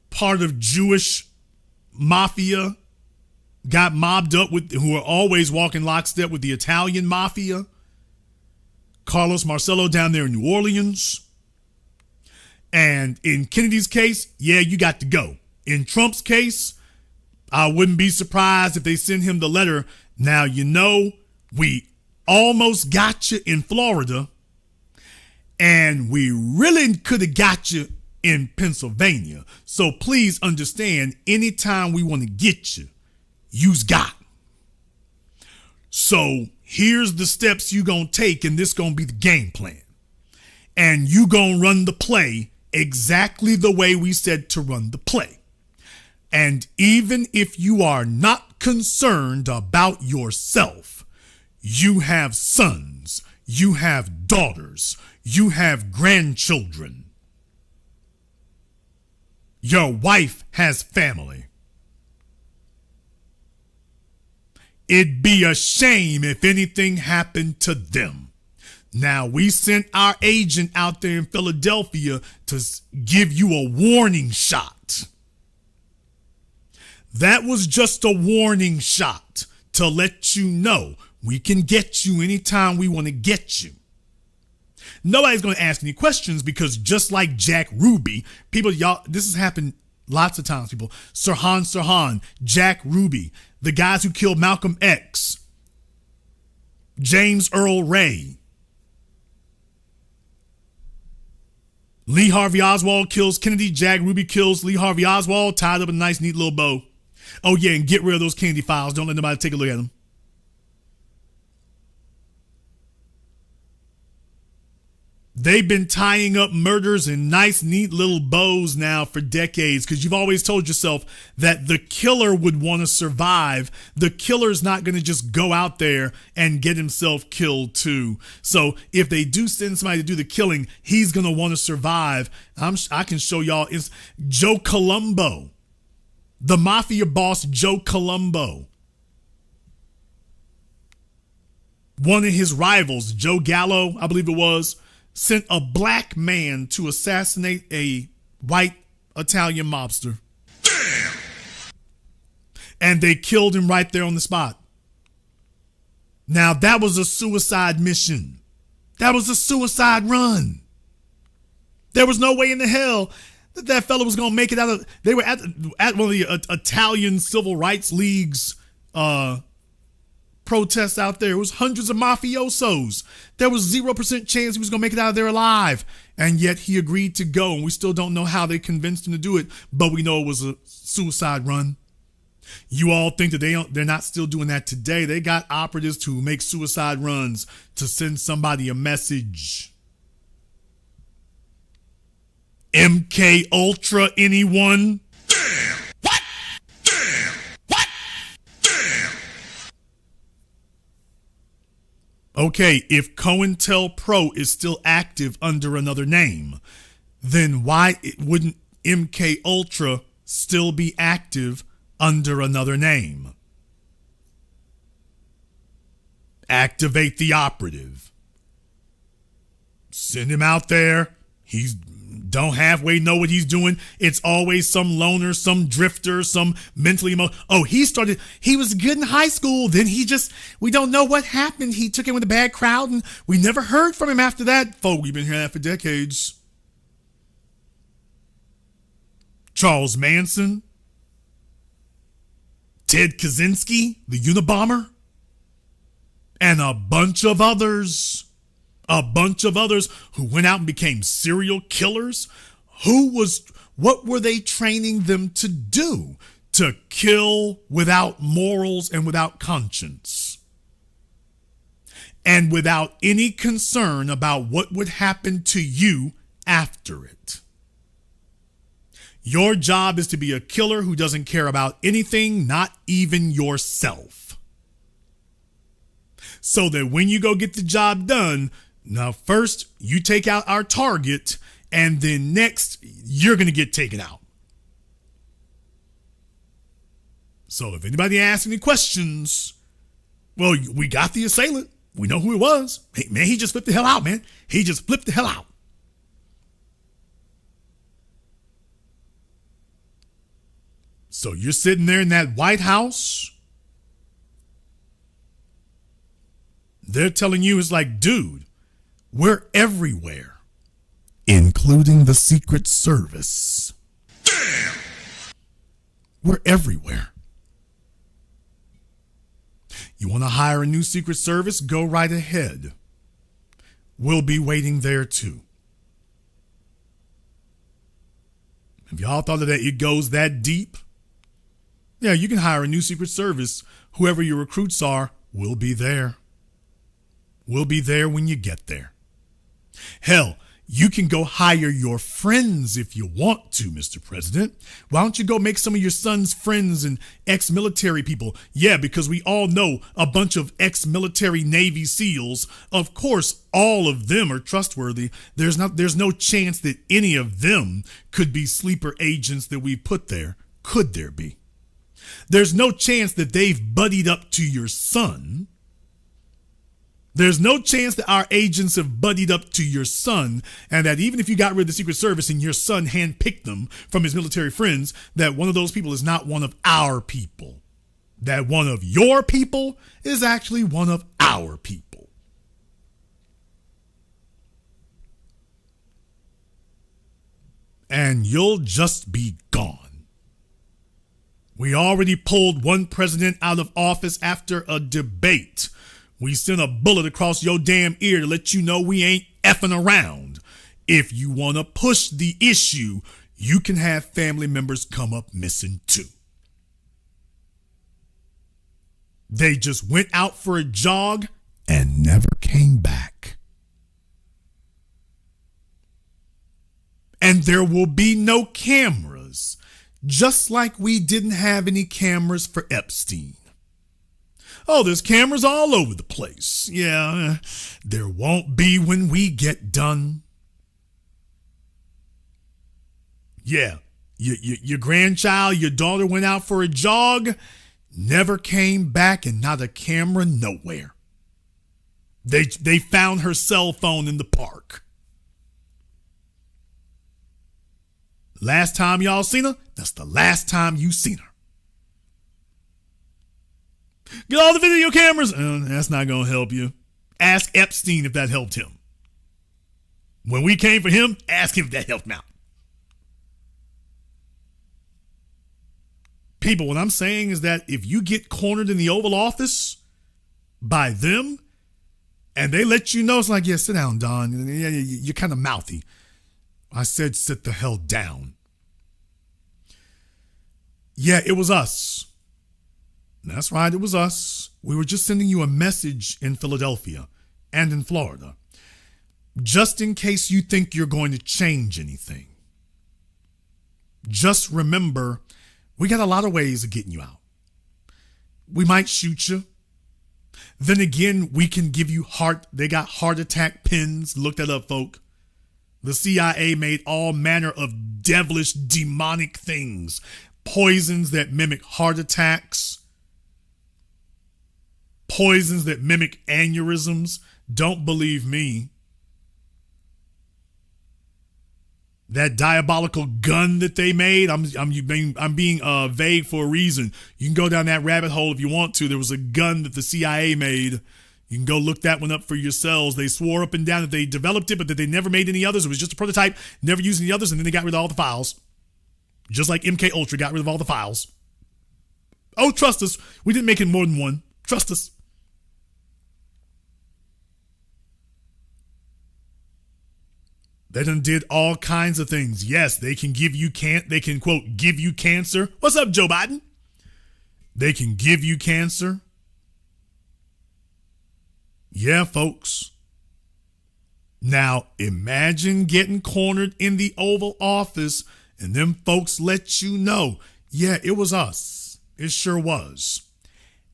part of Jewish mafia, got mobbed up with, who are always walking lockstep with the Italian mafia. Carlos Marcello down there in New Orleans. And in Kennedy's case, yeah, you got to go. In Trump's case, I wouldn't be surprised if they send him the letter. Now, you know, we almost got you in Florida, and we really could have got you in Pennsylvania. So please understand, anytime we want to get you, you's got. So here's the steps you gonna take, and this gonna be the game plan. And you gonna run the play exactly the way we said to run the play. And even if you are not concerned about yourself, you have sons, you have daughters, you have grandchildren. Your wife has family. It'd be a shame if anything happened to them. Now, we sent our agent out there in Philadelphia to give you a warning shot. That was just a warning shot to let you know we can get you anytime we want to get you. Nobody's going to ask any questions because just like Jack Ruby, people, y'all, this has happened lots of times, people. Sirhan, Jack Ruby, the guys who killed Malcolm X, James Earl Ray, Lee Harvey Oswald kills Kennedy, Jack Ruby kills Lee Harvey Oswald, tied up in a nice, neat little bow. Oh, yeah, and get rid of those Kennedy files. Don't let nobody take a look at them. They've been tying up murders in nice, neat little bows now for decades because you've always told yourself that the killer would want to survive. The killer's not going to just go out there and get himself killed too. So if they do send somebody to do the killing, he's going to want to survive. I can show y'all. It's Joe Colombo, the mafia boss Joe Colombo. One of his rivals, Joe Gallo, I believe it was, sent a black man to assassinate a white Italian mobster. Damn! And they killed him right there on the spot. Now, that was a suicide mission. That was a suicide run. There was no way in the hell that that fellow was going to make it out of... They were at one of the Italian Civil Rights League's protests out there. It was hundreds of mafiosos. There was 0% chance he was going to make it out of there alive. And yet he agreed to go. And we still don't know how they convinced him to do it. But we know it was a suicide run. You all think that they're not still doing that today. They got operatives to make suicide runs to send somebody a message. MK Ultra, anyone? Damn! What? Damn! What? Damn! Okay, if COINTELPRO is still active under another name, then why wouldn't MK Ultra still be active under another name? Activate the operative. Send him out there. He's don't halfway know what he's doing. It's always some loner, some drifter, some mentally oh, he was good in high school. Then we don't know what happened. He took in with a bad crowd and we never heard from him after that. Folk, we've been hearing that for decades. Charles Manson, Ted Kaczynski, the Unabomber, and a bunch of others who went out and became serial killers. What were they training them to do? To kill without morals and without conscience. And without any concern about what would happen to you after it. Your job is to be a killer who doesn't care about anything, not even yourself. So that when you go get the job done, now first you take out our target, and then next you're going to get taken out. So if anybody asks any questions, Well, we got the assailant. We know who it was. Hey, man, he just flipped the hell out, man. He just flipped the hell out. So you're sitting there in that White House. They're telling you, it's like, dude, we're everywhere, including the Secret Service. Damn! We're everywhere. You want to hire a new Secret Service? Go right ahead. We'll be waiting there too. Have y'all thought of that? It goes that deep? Yeah, you can hire a new Secret Service. Whoever your recruits are, will be there. We'll be there when you get there. Hell, you can go hire your friends if you want to, Mr. President. Why don't you go make some of your son's friends and ex-military people? Yeah, because we all know a bunch of ex-military Navy SEALs. Of course, all of them are trustworthy. There's no chance that any of them could be sleeper agents that we put there. Could there be? There's no chance that they've buddied up to your son. There's no chance that our agents have buddied up to your son, and that even if you got rid of the Secret Service and your son handpicked them from his military friends, that one of those people is not one of our people. That one of your people is actually one of our people. And you'll just be gone. We already pulled one president out of office after a debate. We sent a bullet across your damn ear to let you know we ain't effing around. If you want to push the issue, you can have family members come up missing too. They just went out for a jog and never came back. And there will be no cameras, just like we didn't have any cameras for Epstein. Oh, there's cameras all over the place. Yeah, there won't be when we get done. Yeah, your grandchild, your daughter went out for a jog, never came back, and not a camera nowhere. They found her cell phone in the park. Last time y'all seen her, that's the last time you seen her. Get all the video cameras. That's not going to help you. Ask Epstein if that helped him. When we came for him, ask him if that helped him out. People, what I'm saying is that if you get cornered in the Oval Office by them and they let you know, it's like, yeah, sit down, Don. Yeah, you're kind of mouthy. I said sit the hell down. Yeah, it was us. That's right, it was us. We were just sending you a message in Philadelphia and in Florida, just in case you think you're going to change anything. Just remember, we got a lot of ways of getting you out. We might shoot you. Then again, we can give you they got heart attack pins. Look that up, folk. The CIA made all manner of devilish, demonic things. Poisons that mimic heart attacks. Poisons that mimic aneurysms. Don't believe me. That diabolical gun that they made, I'm being vague for a reason. You can go down that rabbit hole if you want to. There was a gun that the CIA made. You can go look that one up for yourselves. They swore up and down that they developed it, but that they never made any others. It was just a prototype, never used any others, and then they got rid of all the files. Just like MK Ultra got rid of all the files. Oh, trust us. We didn't make it more than one. Trust us. They done did all kinds of things. Yes, they can give you quote, give you cancer. What's up, Joe Biden? They can give you cancer. Yeah, folks. Now, imagine getting cornered in the Oval Office and them folks let you know, yeah, it was us. It sure was.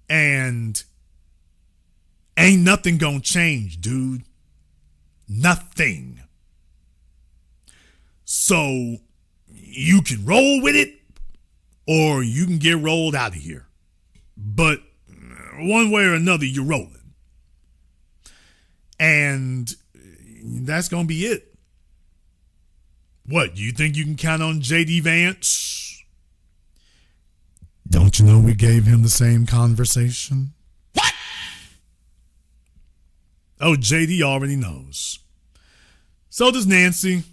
And ain't nothing gonna change, dude. Nothing. So you can roll with it or you can get rolled out of here. But one way or another, you're rolling. And that's going to be it. What, you think you can count on J.D. Vance? Don't you know we gave him the same conversation? What? Oh, J.D. already knows. So does Nancy.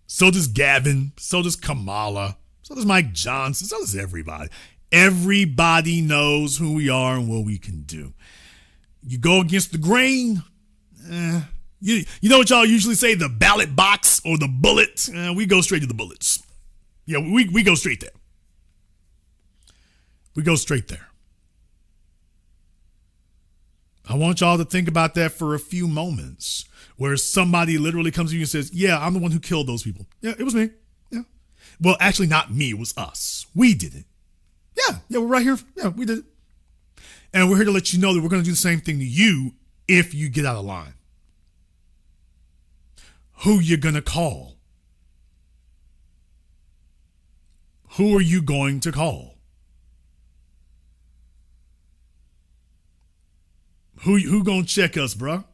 So does Gavin. So does Kamala. So does Mike Johnson. So does everybody. Everybody knows who we are and what we can do. You go against the grain. You know what y'all usually say? The ballot box or the bullet? We go straight to the bullets. Yeah, we go straight there. We go straight there. I want y'all to think about that for a few moments, where somebody literally comes to you and says, yeah, I'm the one who killed those people. Yeah, it was me. Yeah. Well, actually not me, it was us. We did it. Yeah, we're right here. Yeah, we did it. And we're here to let you know that we're going to do the same thing to you if you get out of line. Who you going to call? Who are you going to call? Who gonna check us, bruh?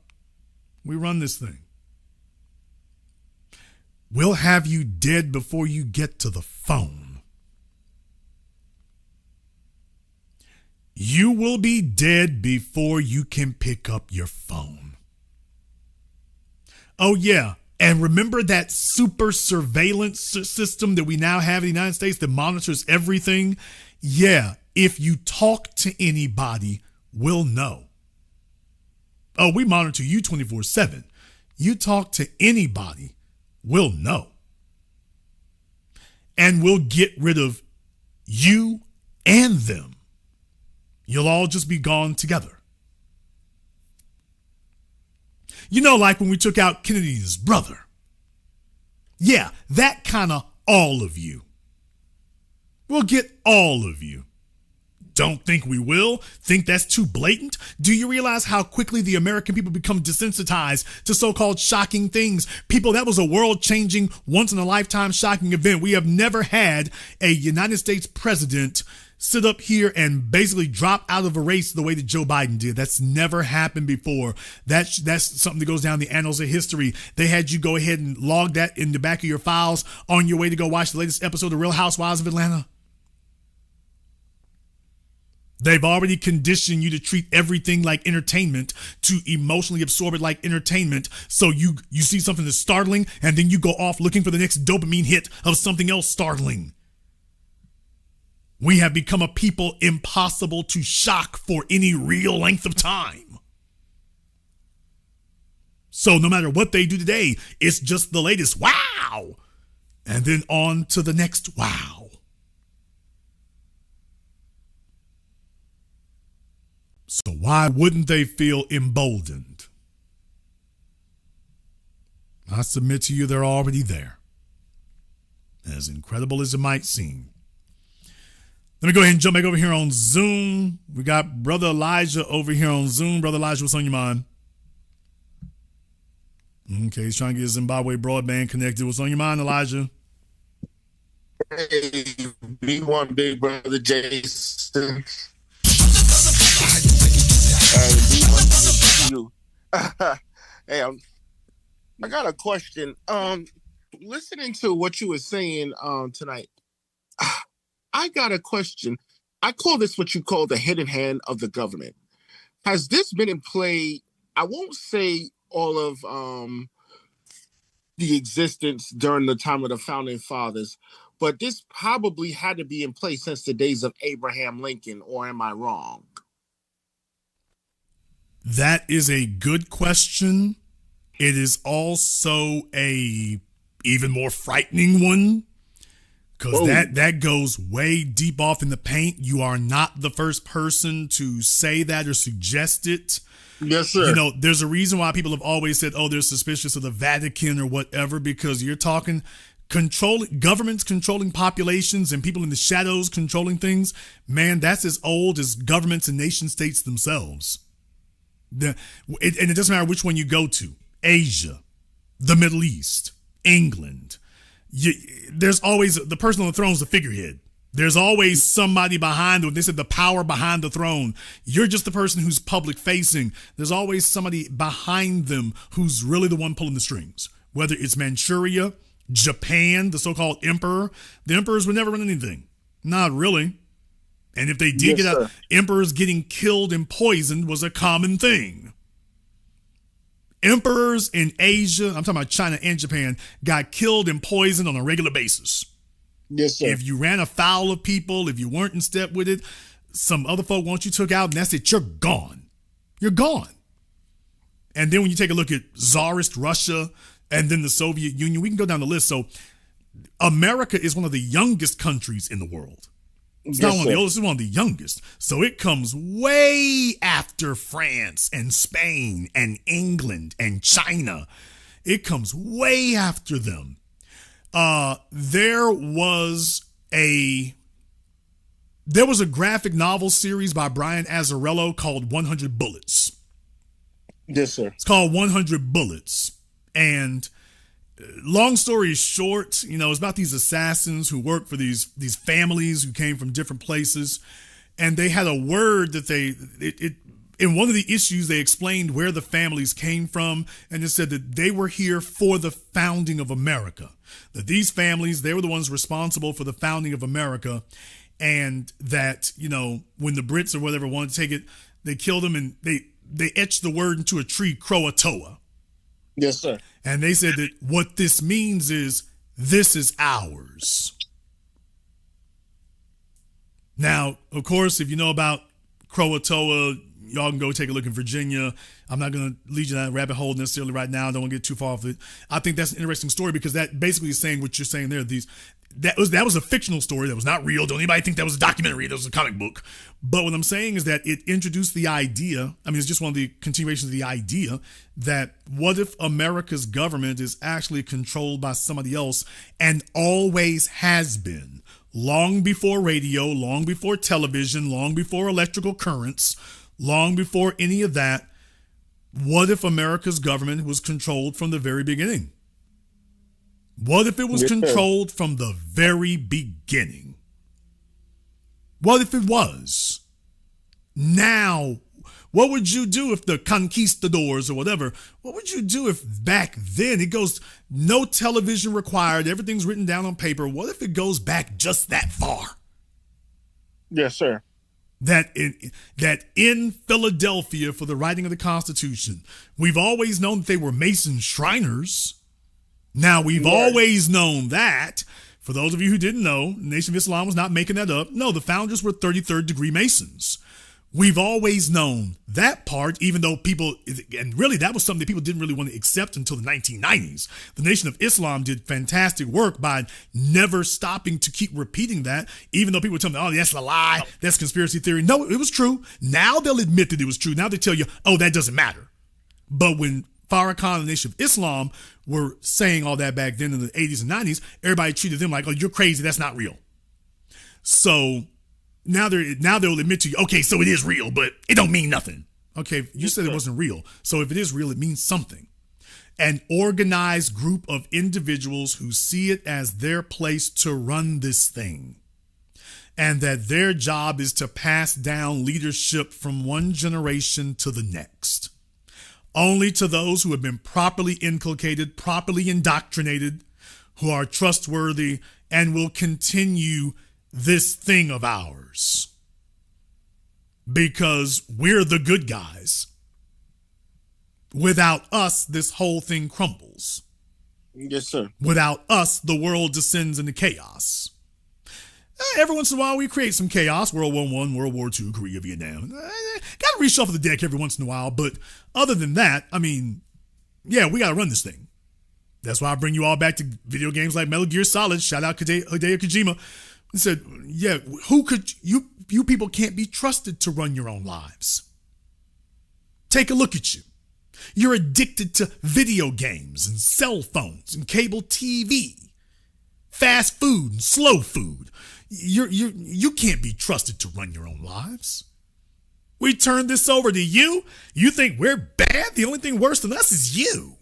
We run this thing. We'll have you dead before you get to the phone. You will be dead before you can pick up your phone. Oh yeah, and remember that super surveillance system that we now have in the United States that monitors everything? Yeah, if you talk to anybody, we'll know. Oh, we monitor you 24/7. You talk to anybody, we'll know. And we'll get rid of you and them. You'll all just be gone together. You know, like when we took out Kennedy's brother. Yeah, that kind of all of you. We'll get all of you. Don't think we will? Think that's too blatant? Do you realize how quickly the American people become desensitized to so-called shocking things? People, that was a world-changing, once-in-a-lifetime shocking event. We have never had a United States president sit up here and basically drop out of a race the way that Joe Biden did. That's never happened before. That's something that goes down the annals of history. They had you go ahead and log that in the back of your files on your way to go watch the latest episode of Real Housewives of Atlanta. They've already conditioned you to treat everything like entertainment, to emotionally absorb it like entertainment. So you see something that's startling, and then you go off looking for the next dopamine hit of something else startling. We have become a people impossible to shock for any real length of time. So no matter what they do today, it's just the latest wow, and then on to the next wow. So why wouldn't they feel emboldened? I submit to you they're already there. As incredible as it might seem. Let me go ahead and jump back over here on Zoom. We got Brother Elijah over here on Zoom. Brother Elijah, what's on your mind? Okay, he's trying to get Zimbabwe broadband connected. What's on your mind, Elijah? Hey, B1 Big Brother Jason. Hey, I got a question. Listening to what you were saying tonight, I got a question. I call this what you call the hidden hand of the government. Has this been in play? I won't say all of the existence during the time of the founding fathers, but this probably had to be in place since the days of Abraham Lincoln, or am I wrong? That is a good question. It is also a even more frightening one, because that goes way deep off in the paint. You are not the first person to say that or suggest it. Yes, sir. You know, there's a reason why people have always said, oh, they're suspicious of the Vatican or whatever, because you're talking governments controlling populations and people in the shadows controlling things. Man, that's as old as governments and nation states themselves. And it doesn't matter which one you go to. Asia, the Middle East, England. There's always the person on the throne is the figurehead. There's always somebody behind them. They said the power behind the throne. You're just the person who's public facing. There's always somebody behind them who's really the one pulling the strings. Whether it's Manchuria, Japan, the so-called emperor. The emperors would never run anything. Not really. And if they did get out, emperors getting killed and poisoned was a common thing. Emperors in Asia, I'm talking about China and Japan, got killed and poisoned on a regular basis. Yes, sir. If you ran afoul of people, if you weren't in step with it, some other folk once you took out, and that's it, you're gone. You're gone. And then when you take a look at Tsarist Russia and then the Soviet Union, we can go down the list. So America is one of the youngest countries in the world. It's not one of the oldest, it's one of the youngest. So it comes way after France and Spain and England and China. It comes way after them. There was a graphic novel series by Brian Azzarello called 100 Bullets. Yes, sir. It's called 100 Bullets. And long story short, it's about these assassins who work for these families who came from different places. And they had a word that in one of the issues, they explained where the families came from, and it said that they were here for the founding of America. That these families, they were the ones responsible for the founding of America, and that, when the Brits or whatever wanted to take it, they killed them and they etched the word into a tree, Croatoa. Yes, sir. And they said that what this means is, this is ours. Now, of course, if you know about Croatoa, y'all can go take a look in Virginia. I'm not going to lead you down that rabbit hole necessarily right now. I don't want to get too far off it. I think that's an interesting story because that basically is saying what you're saying there. That was a fictional story that was not real. Don't anybody think that was a documentary? That was a comic book. But what I'm saying is that it introduced the idea. I mean, it's just one of the continuations of the idea that what if America's government is actually controlled by somebody else and always has been, long before radio, long before television, long before electrical currents, long before any of that. What if America's government was controlled from the very beginning? What if it was controlled from the very beginning? What if it was? Now, what would you do if the conquistadors or whatever, what would you do if back then it goes, no television required, everything's written down on paper? What if it goes back just that far? Yes, sir. That in Philadelphia for the writing of the Constitution, we've always known that they were Mason Shriners. Now, we've always known that. For those of you who didn't know, the Nation of Islam was not making that up. No, the founders were 33rd degree Masons. We've always known that part, even though people, and really that was something that people didn't really want to accept until the 1990s. The Nation of Islam did fantastic work by never stopping to keep repeating that, even though people were telling me, oh, that's a lie, that's conspiracy theory. No, it was true. Now they'll admit that it was true. Now they tell you, oh, that doesn't matter. But when Farrakhan and the Nation of Islam were saying all that back then in the 80s and 90s, everybody treated them like, oh, you're crazy, that's not real. So now they'll admit to you, okay, so it is real, but it don't mean nothing. Okay, you said it wasn't real. So if it is real, it means something. An organized group of individuals who see it as their place to run this thing. And that their job is to pass down leadership from one generation to the next. Only to those who have been properly inculcated, properly indoctrinated, who are trustworthy and will continue this thing of ours. Because we're the good guys. Without us, this whole thing crumbles. Yes, sir. Without us, the world descends into chaos. Every once in a while, we create some chaos. World War I, World War II, Korea, Vietnam. Got to reshuffle the deck every once in a while. But other than that, I mean, yeah, we got to run this thing. That's why I bring you all back to video games like Metal Gear Solid. Shout out Hideo Kojima. He said, yeah, who could you people can't be trusted to run your own lives. Take a look at you. You're addicted to video games and cell phones and cable TV, fast food and slow food. You can't be trusted to run your own lives. We turn this over to you. You think we're bad? The only thing worse than us is you.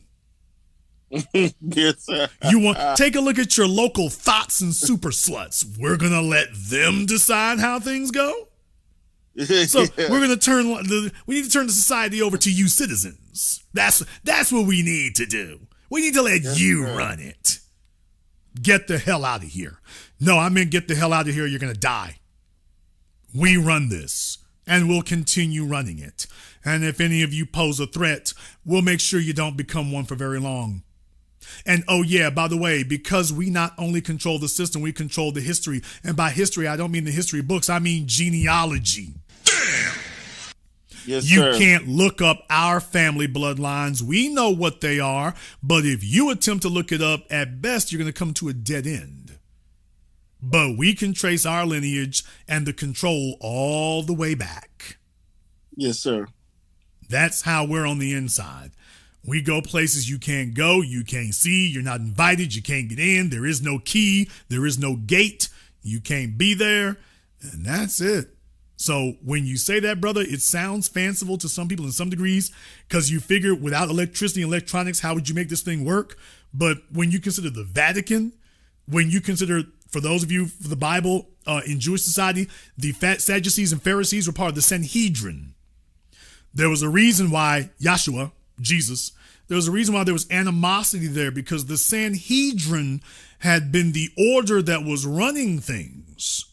Yes, sir. You want take a look at your local thoughts and super sluts. We're gonna let them decide how things go. So we're gonna we need to turn the society over to you citizens. That's what we need to do. We need to let you run it. Get the hell out of here. No, I mean get the hell out of here. You're gonna die. We run this, and we'll continue running it. And if any of you pose a threat, we'll make sure you don't become one for very long. And oh yeah, by the way, because we not only control the system, we control the history. And by history, I don't mean the history books, I mean genealogy. Damn! Yes, you sir. can't look up our family bloodlines. We know what they are, but if you attempt to look it up, at best, you're going to come to a dead end. But we can trace our lineage and the control all the way back. Yes, sir. That's how we're on the inside. We go places you can't go, you can't see, you're not invited, you can't get in, there is no key, there is no gate, you can't be there, and that's it. So when you say that, brother, it sounds fanciful to some people in some degrees because you figure without electricity and electronics, how would you make this thing work? But when you consider the Vatican, when you consider, for those of you for the Bible, in Jewish society, the Sadducees and Pharisees were part of the Sanhedrin. There was a reason why Yahshua, Jesus, there was a reason why there was animosity there because the Sanhedrin had been the order that was running things.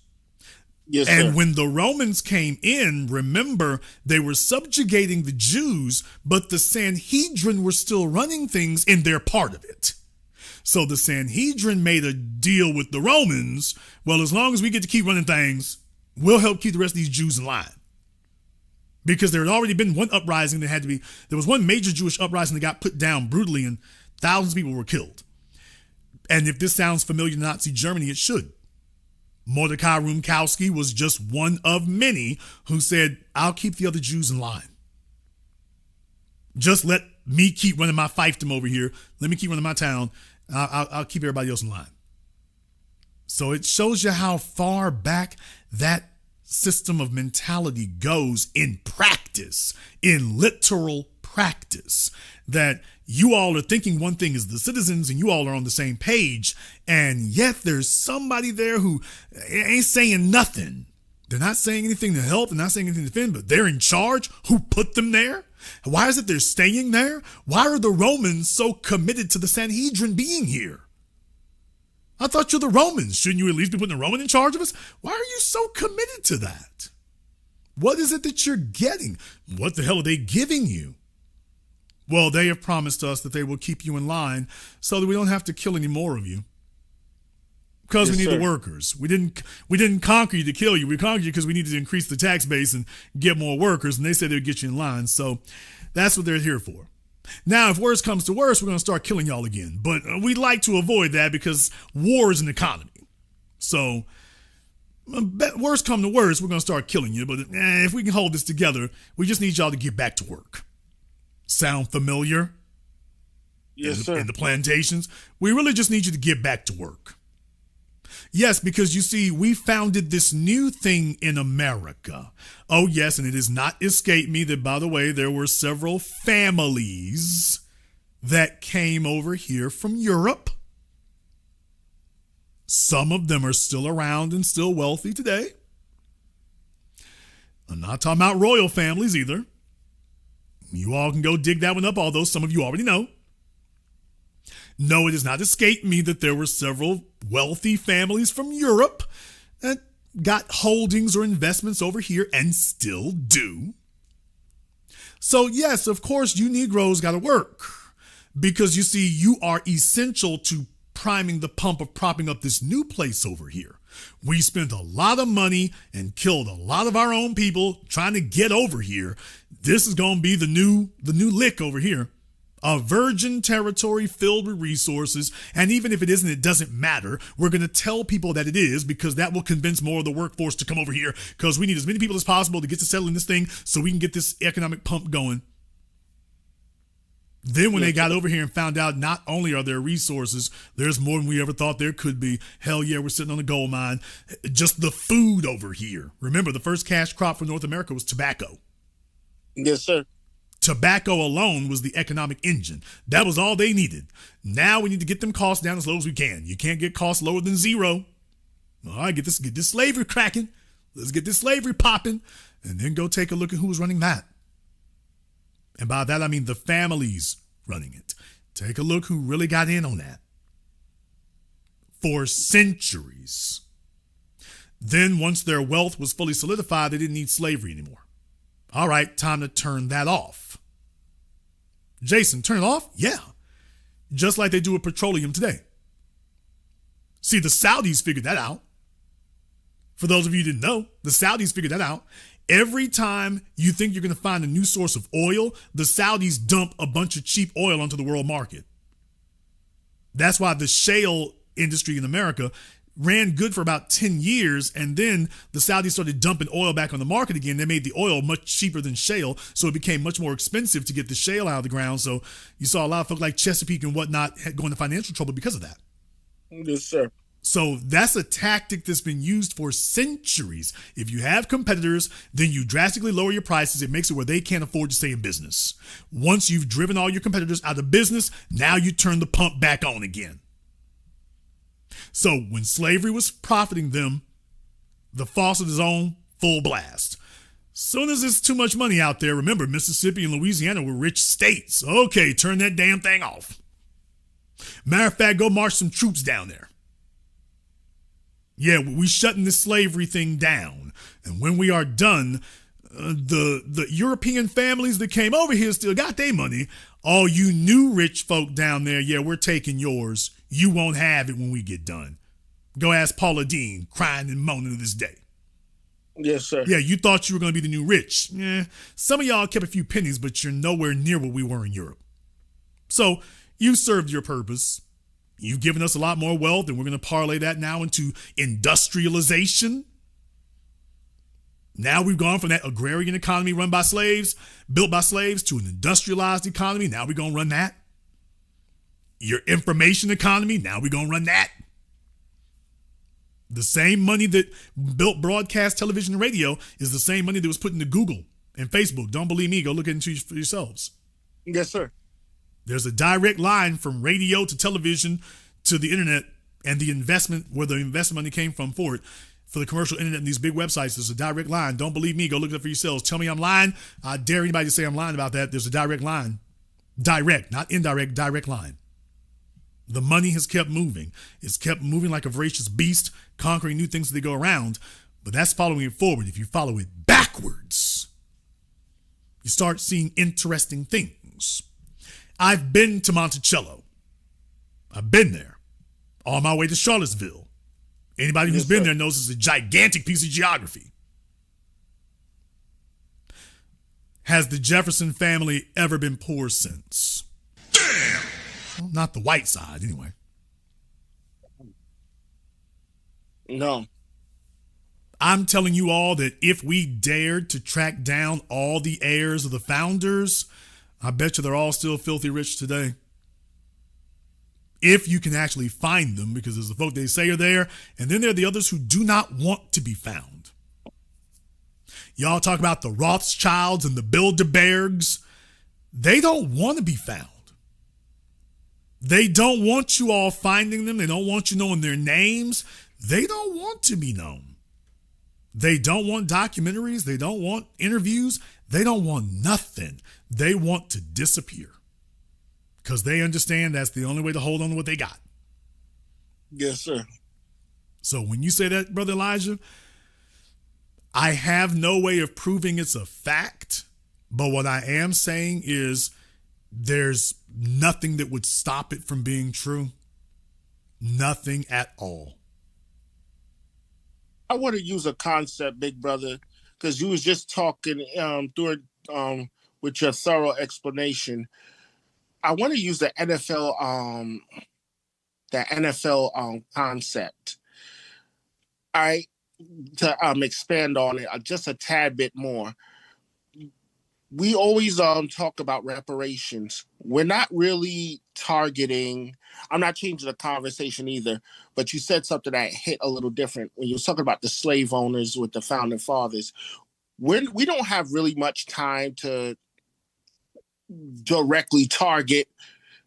Yes, and sir. when the Romans came in, remember, they were subjugating the Jews, but the Sanhedrin were still running things in their part of it. So the Sanhedrin made a deal with the Romans. Well, as long as we get to keep running things, we'll help keep the rest of these Jews in line. Because there had already been one uprising that had to be, there was one major Jewish uprising that got put down brutally and thousands of people were killed. And if this sounds familiar to Nazi Germany, it should. Mordecai Rumkowski was just one of many who said, I'll keep the other Jews in line. Just let me keep running my fiefdom over here. Let me keep running my town. I'll keep everybody else in line. So it shows you how far back that system of mentality goes in practice, in literal practice, that you all are thinking one thing as the citizens and you all are on the same page, and yet there's somebody there who ain't saying nothing. They're not saying anything to help, they're not saying anything to defend, but they're in charge. Who put them there? Why is it they're staying there? Why are the Romans so committed to the Sanhedrin being here? I thought you're the Romans. Shouldn't you at least be putting a Roman in charge of us? Why are you so committed to that? What is it that you're getting? What the hell are they giving you? Well, they have promised us that they will keep you in line so that we don't have to kill any more of you. Because we need the workers. We didn't conquer you to kill you. We conquered you because we needed to increase the tax base and get more workers. And they said they would get you in line. So that's what they're here for. Now, if worse comes to worse, we're going to start killing y'all again. But we'd like to avoid that because war is an economy. So worst come to worst, we're going to start killing you. But if we can hold this together, we just need y'all to get back to work. Sound familiar? Yes, sir. In the plantations? We really just need you to get back to work. Yes, because you see, we founded this new thing in America. Oh, yes, and it has not escaped me that, by the way, there were several families that came over here from Europe. Some of them are still around and still wealthy today. I'm not talking about royal families either. You all can go dig that one up, although some of you already know. No, it has not escaped me that there were several wealthy families from Europe that got holdings or investments over here and still do. So yes, of course, you Negroes got to work because you see, you are essential to priming the pump of propping up this new place over here. We spent a lot of money and killed a lot of our own people trying to get over here. This is going to be the new lick over here. A virgin territory filled with resources, and even if it isn't, it doesn't matter. We're going to tell people that it is because that will convince more of the workforce to come over here because we need as many people as possible to get to settle in this thing so we can get this economic pump going. Then when they got over here and found out not only are there resources, there's more than we ever thought there could be. Hell yeah, we're sitting on a gold mine. Just the food over here. Remember, the first cash crop for North America was tobacco. Yes, sir. Tobacco alone was the economic engine. That was all they needed. Now we need to get them costs down as low as we can. You can't get costs lower than zero. All right, get this slavery cracking. Let's get this slavery popping, and then go take a look at who was running that. And by that, I mean the families running it. Take a look who really got in on that. For centuries. Then once their wealth was fully solidified, they didn't need slavery anymore. All right, time to turn that off. Jason, turn it off? Yeah. Just like they do with petroleum today. See, the Saudis figured that out. For those of you who didn't know, the Saudis figured that out. Every time you think you're going to find a new source of oil, the Saudis dump a bunch of cheap oil onto the world market. That's why the shale industry in America ran good for about 10 years, and then the Saudis started dumping oil back on the market again. They made the oil much cheaper than shale, so it became much more expensive to get the shale out of the ground. So you saw a lot of folks like Chesapeake and whatnot go into financial trouble because of that. Yes, sir. So that's a tactic that's been used for centuries. If you have competitors, then you drastically lower your prices. It makes it where they can't afford to stay in business. Once you've driven all your competitors out of business, now you turn the pump back on again. So when slavery was profiting them, the faucet is on full blast. Soon as there's too much money out there, remember, Mississippi and Louisiana were rich states. Okay, turn that damn thing off. Matter of fact, go march some troops down there. Yeah, we shutting this slavery thing down. And when we are done, the European families that came over here still got their money. All you new rich folk down there, yeah, we're taking yours. You won't have it when we get done. Go ask Paula Dean, crying and moaning to this day. Yes, sir. Yeah, you thought you were going to be the new rich. Yeah, some of y'all kept a few pennies, but you're nowhere near what we were in Europe. So you served your purpose. You've given us a lot more wealth, and we're going to parlay that now into industrialization. Now we've gone from that agrarian economy run by slaves, built by slaves, to an industrialized economy. Now we're going to run that. Your information economy, now we're going to run that. The same money that built broadcast television and radio is the same money that was put into Google and Facebook. Don't believe me, go look into it for yourselves. Yes, sir. There's a direct line from radio to television to the internet, and the investment, where the investment money came from for it, for the commercial internet and these big websites. There's a direct line. Don't believe me, go look it up for yourselves. Tell me I'm lying. I dare anybody to say I'm lying about that. There's a direct line. Direct, not indirect, direct line. The money has kept moving. It's kept moving like a voracious beast, conquering new things as they go around. But that's following it forward. If you follow it backwards, you start seeing interesting things. I've been to Monticello. I've been there. On my way to Charlottesville. Anybody who's been there knows it's a gigantic piece of geography. Has the Jefferson family ever been poor since? Damn! Well, not the white side, anyway. No. I'm telling you all that if we dared to track down all the heirs of the founders, I bet you they're all still filthy rich today. If you can actually find them, because there's the folk they say are there, and then there are the others who do not want to be found. Y'all talk about the Rothschilds and the Bilderbergs. They don't want to be found. They don't want you all finding them. They don't want you knowing their names. They don't want to be known. They don't want documentaries. They don't want interviews. They don't want nothing. They want to disappear because they understand that's the only way to hold on to what they got. Yes, sir. So when you say that, Brother Elijah, I have no way of proving it's a fact, but what I am saying is there's nothing that would stop it from being true. Nothing at all. I want to use a concept, big brother, because you was just talking through it with your thorough explanation. I want to use the NFL concept. All right, to expand on it just a tad bit more. We always talk about reparations. We're not really targeting. I'm not changing the conversation either, but you said something that hit a little different when you were talking about the slave owners with the founding fathers. We don't have really much time to directly target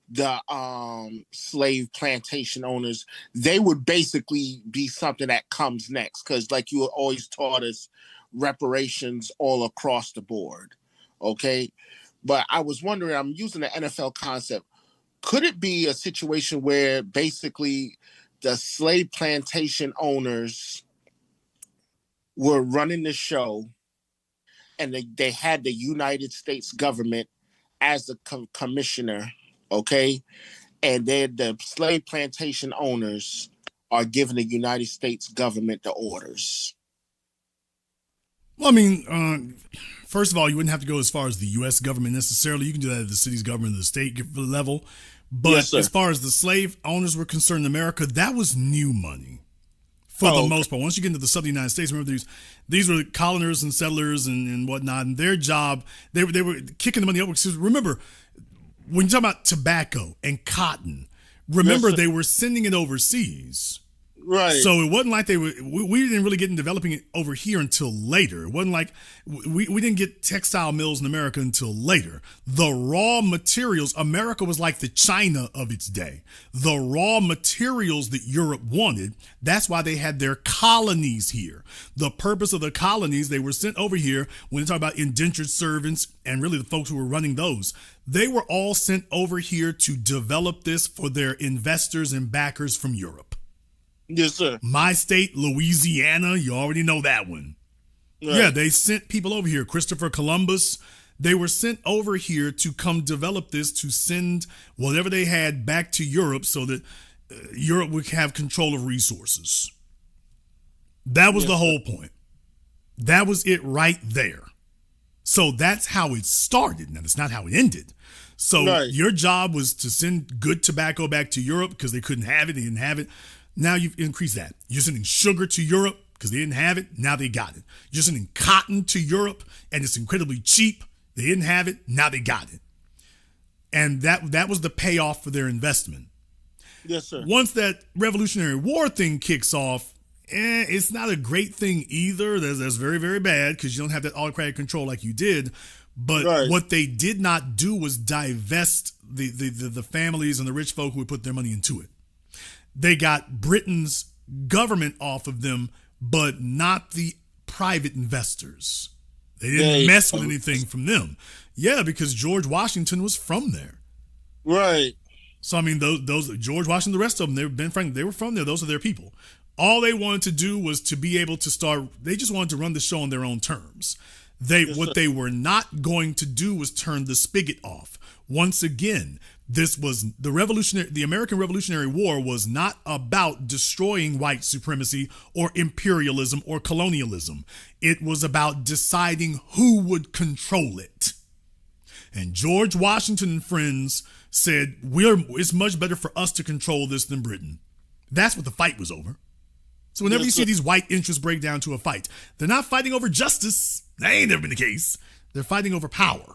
the slave plantation owners. They would basically be something that comes next, because like you always taught us, reparations all across the board. Okay. But I was wondering, I'm using the NFL concept. Could it be a situation where basically the slave plantation owners were running the show, and they had the United States government as the commissioner, okay? And then the slave plantation owners are giving the United States government the orders? Well, I mean, first of all, you wouldn't have to go as far as the U.S. government necessarily. You can do that at the city's government, the state level. But Yes, sir. as far as the slave owners were concerned in America, that was new money for the most part. Once you get into the southern United States, remember these were coloners and settlers and whatnot, and their job, they were kicking the money up. Because remember, when you talk about tobacco and cotton, remember Yes, sir. they were sending it overseas. Right. So it wasn't like we didn't really get in developing it over here until later. It wasn't like we didn't get textile mills in America until later. The raw materials, America was like the China of its day. The raw materials that Europe wanted, that's why they had their colonies here. The purpose of the colonies, they were sent over here when they talk about indentured servants and really the folks who were running those. They were all sent over here to develop this for their investors and backers from Europe. Yes, sir. My state, Louisiana, you already know that one. Right. Yeah, they sent people over here. Christopher Columbus, they were sent over here to come develop this, to send whatever they had back to Europe so that Europe would have control of resources. That was the whole point. That was it right there. So that's how it started. Now, that's not how it ended. So your job was to send good tobacco back to Europe because they couldn't have it. They didn't have it. Now you've increased that. You're sending sugar to Europe because they didn't have it. Now they got it. You're sending cotton to Europe and it's incredibly cheap. They didn't have it. Now they got it. And that was the payoff for their investment. Yes, sir. Once that Revolutionary War thing kicks off, it's not a great thing either. That's very, very bad because you don't have that autocratic control like you did. But what they did not do was divest the families and the rich folk who would put their money into it. They got Britain's government off of them, but not the private investors. They didn't mess with anything from them. Yeah, because George Washington was from there. Right. So, I mean, those George Washington, the rest of them, they were from there. Those are their people. All they wanted to do was to be able to start. They just wanted to run the show on their own terms. What they were not going to do was turn the spigot off. Once again, this was the American Revolutionary War was not about destroying white supremacy or imperialism or colonialism. It was about deciding who would control it. And George Washington and friends said, it's much better for us to control this than Britain. That's what the fight was over. So whenever you see these white interests break down to a fight, they're not fighting over justice. That ain't never been the case. They're fighting over power.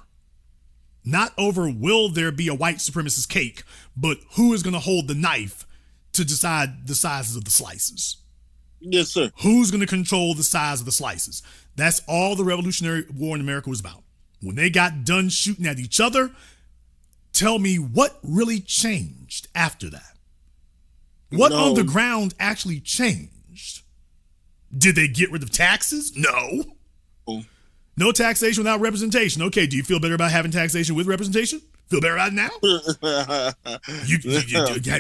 Not over will there be a white supremacist cake, but who is going to hold the knife to decide the sizes of the slices. Yes, sir. Who's going to control the size of the slices? That's all the Revolutionary War in America was about. When they got done shooting at each other, tell me what really changed after that. What on the ground actually changed? Did they get rid of taxes? No. No taxation without representation. Okay, do you feel better about having taxation with representation? Feel better about it now?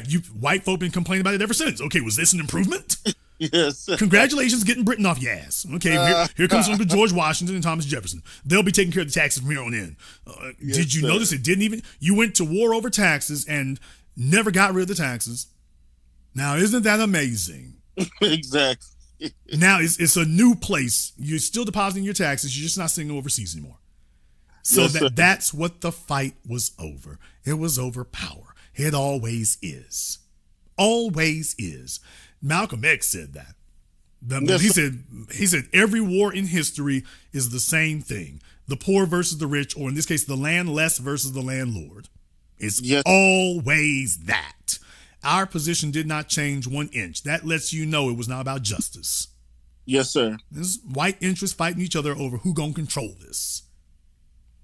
You white folk been complaining about it ever since. Okay, was this an improvement? Yes. Congratulations getting Britain off your ass. Okay, here comes Uncle George Washington and Thomas Jefferson. They'll be taking care of the taxes from here on in. Did you notice it didn't even... You went to war over taxes and never got rid of the taxes. Now, isn't that amazing? Exactly. Now, it's a new place. You're still depositing your taxes. You're just not sending them overseas anymore. So that's what the fight was over. It was over power. It always is. Always is. Malcolm X said that. He said every war in history is the same thing. The poor versus the rich, or in this case, the landless versus the landlord. It's always that. Our position did not change 1 inch. That lets you know it was not about justice. Yes, sir. This white interests fighting each other over who gonna control this.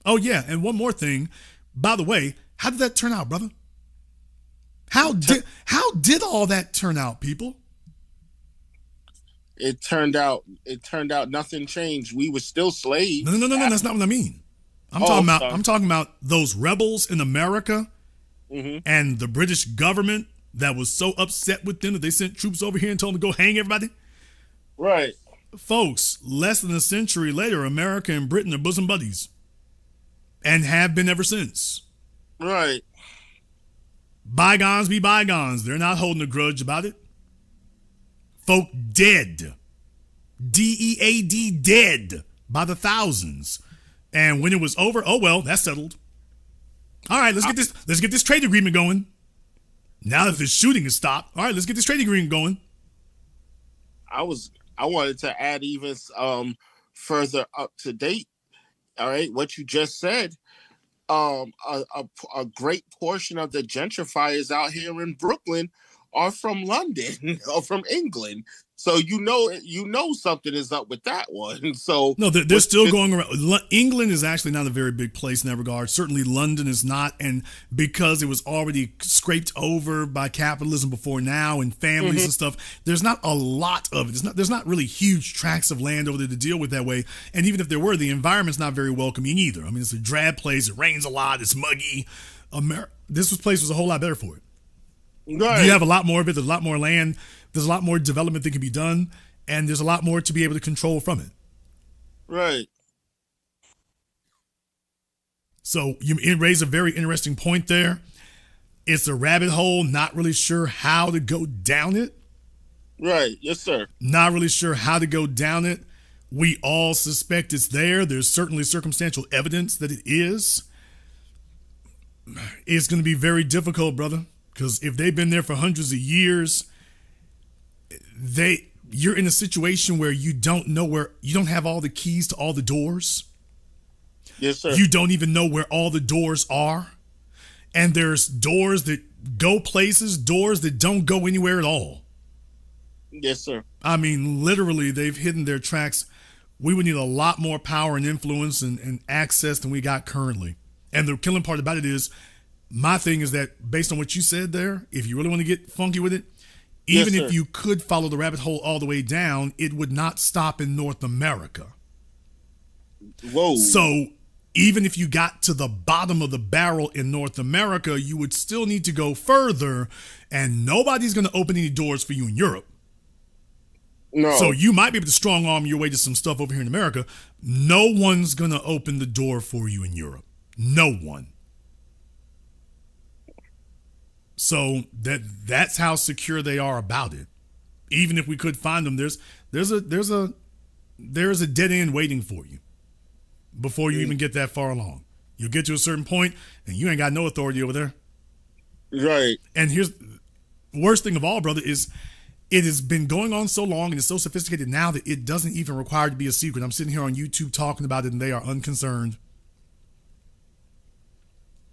Oh, yeah, and one more thing. By the way, how did that turn out, brother? How did all that turn out, people? It turned out nothing changed. We were still slaves. No. That's not what I mean. I'm talking about those rebels in America and the British government that was so upset with them that they sent troops over here and told them to go hang everybody. Right. Folks, less than a century later, America and Britain are bosom buddies and have been ever since. Right. Bygones be bygones. They're not holding a grudge about it. Folk dead. DEAD dead by the thousands. And when it was over, oh well, that's settled. All right, let's get this trade agreement going. Now that the shooting has stopped, all right, let's get this trade agreement going. I wanted to add even further up to date. All right, what you just said. A great portion of the gentrifiers out here in Brooklyn are from London or from England. So you know something is up with that one. So no, they're still going around. England is actually not a very big place in that regard. Certainly London is not, and because it was already scraped over by capitalism before now and families and stuff, there's not a lot of it. There's not really huge tracts of land over there to deal with that way. And even if there were, the environment's not very welcoming either. I mean, it's a drab place. It rains a lot. It's muggy. This place was a whole lot better for it. Right. You have a lot more of it. There's a lot more land. There's a lot more development that can be done, and there's a lot more to be able to control from it. Right. So you raise a very interesting point there. It's a rabbit hole. Not really sure how to go down it. Right. Yes, sir. Not really sure how to go down it. We all suspect it's there. There's certainly circumstantial evidence that it is. It's going to be very difficult, brother, because if they've been there for hundreds of years, you're in a situation where you don't have all the keys to all the doors. Yes, sir. You don't even know where all the doors are. And there's doors that go places, doors that don't go anywhere at all. Yes, sir. I mean, literally, they've hidden their tracks. We would need a lot more power and influence and access than we got currently. And the killing part about it is, my thing is that based on what you said there, if you really want to get funky with it, even if you could follow the rabbit hole all the way down, it would not stop in North America. Whoa. So even if you got to the bottom of the barrel in North America, you would still need to go further, and nobody's going to open any doors for you in Europe. No. So you might be able to strong arm your way to some stuff over here in America. No one's going to open the door for you in Europe. No one. So that's how secure they are about it. Even if we could find them, there's a dead end waiting for you before you even get that far along. You'll get to a certain point and you ain't got no authority over there. Right. And here's the worst thing of all, brother, is it has been going on so long and it's so sophisticated now that it doesn't even require to be a secret. I'm sitting here on YouTube talking about it and they are unconcerned.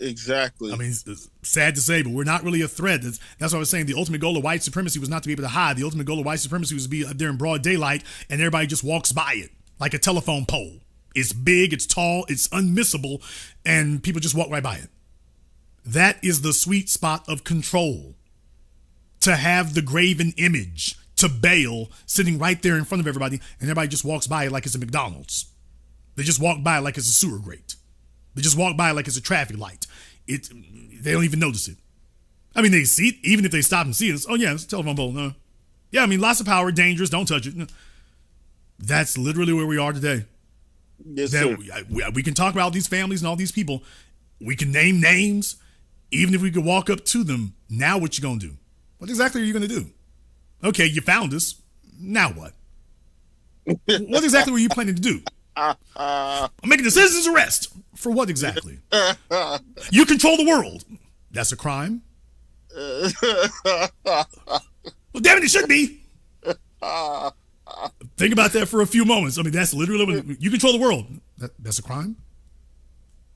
Exactly. I mean, it's sad to say, but we're not really a threat. That's what I was saying. The ultimate goal of white supremacy was not to be able to hide. The ultimate goal of white supremacy was to be there in broad daylight and everybody just walks by it like a telephone pole. It's big, it's tall, it's unmissable, and people just walk right by it. That is the sweet spot of control. To have the graven image to Baal sitting right there in front of everybody, and everybody just walks by it like it's a McDonald's. They just walk by it like it's a sewer grate. They just walk by like it's a traffic light. They don't even notice it. I mean, they see it, even if they stop and see it. Oh, yeah, it's a telephone pole. No. Yeah, I mean, lots of power, dangerous, don't touch it. That's literally where we are today. Yes, sir. We can talk about all these families and all these people. We can name names. Even if we could walk up to them, now what you going to do? What exactly are you going to do? Okay, you found us. Now what? What exactly were you planning to do? I'm making a citizen's arrest. For what exactly? You control the world. That's a crime. Well, damn it, it should be. Think about that for a few moments. I mean, that's literally what you control the world. That's a crime?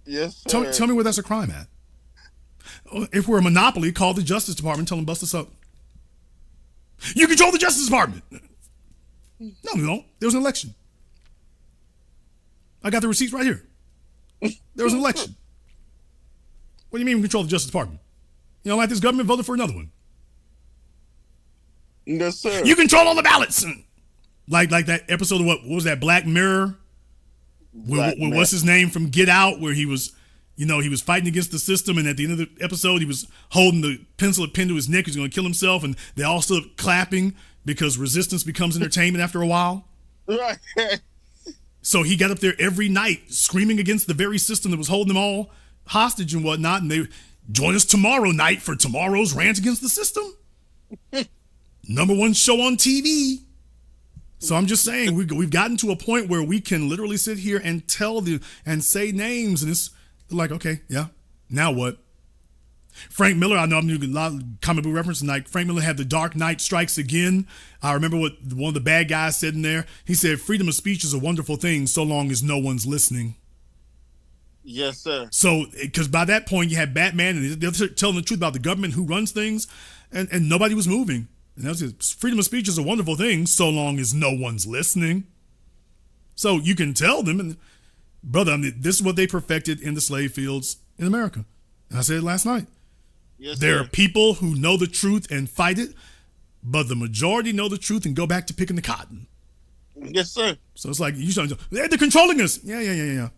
Yes, sir. Tell me where that's a crime at. If we're a monopoly, call the Justice Department, tell them bust us up. You control the Justice Department. No, we don't. There was an election. I got the receipts right here. There was an election. What do you mean we control the Justice Department? You don't like this government? Voted for another one. Yes, sir. You control all the ballots. Like that episode of what was that, Black Mirror? What's his name from Get Out, where he was, he was fighting against the system, and at the end of the episode, he was holding the pencil pinned to his neck. He was going to kill himself, and they all stood up clapping because resistance becomes entertainment after a while. Right. So he got up there every night screaming against the very system that was holding them all hostage and whatnot, and they join us tomorrow night for tomorrow's rant against the system. #1 show on TV. So I'm just saying we've gotten to a point where we can literally sit here and and say names, and it's like, okay, yeah, now what? Frank Miller, I know I'm doing a lot of comic book reference tonight. Frank Miller had The Dark Knight Strikes Again. I remember what one of the bad guys said in there. He said, freedom of speech is a wonderful thing so long as no one's listening. Yes, sir. So, because by that point you had Batman, and they're telling the truth about the government, who runs things, and nobody was moving. And that was it. Freedom of speech is a wonderful thing so long as no one's listening. So you can tell them, and brother, I mean, this is what they perfected in the slave fields in America. And I said it last night. Yes, there sir. are people who know the truth and fight it, but the majority know the truth and go back to picking the cotton. Yes, sir. So it's like, they're controlling us. Yeah.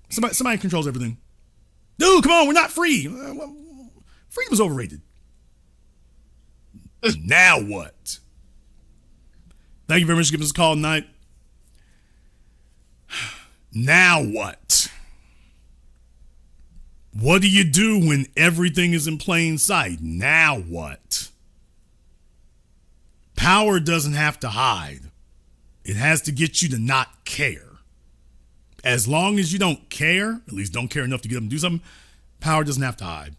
Somebody controls everything. Dude, come on, we're not free. Freedom is overrated. Now what? Thank you very much for giving us a call tonight. Now what? What do you do when everything is in plain sight? Now what? Power doesn't have to hide. It has to get you to not care. As long as you don't care, at least don't care enough to get them to do something, power doesn't have to hide.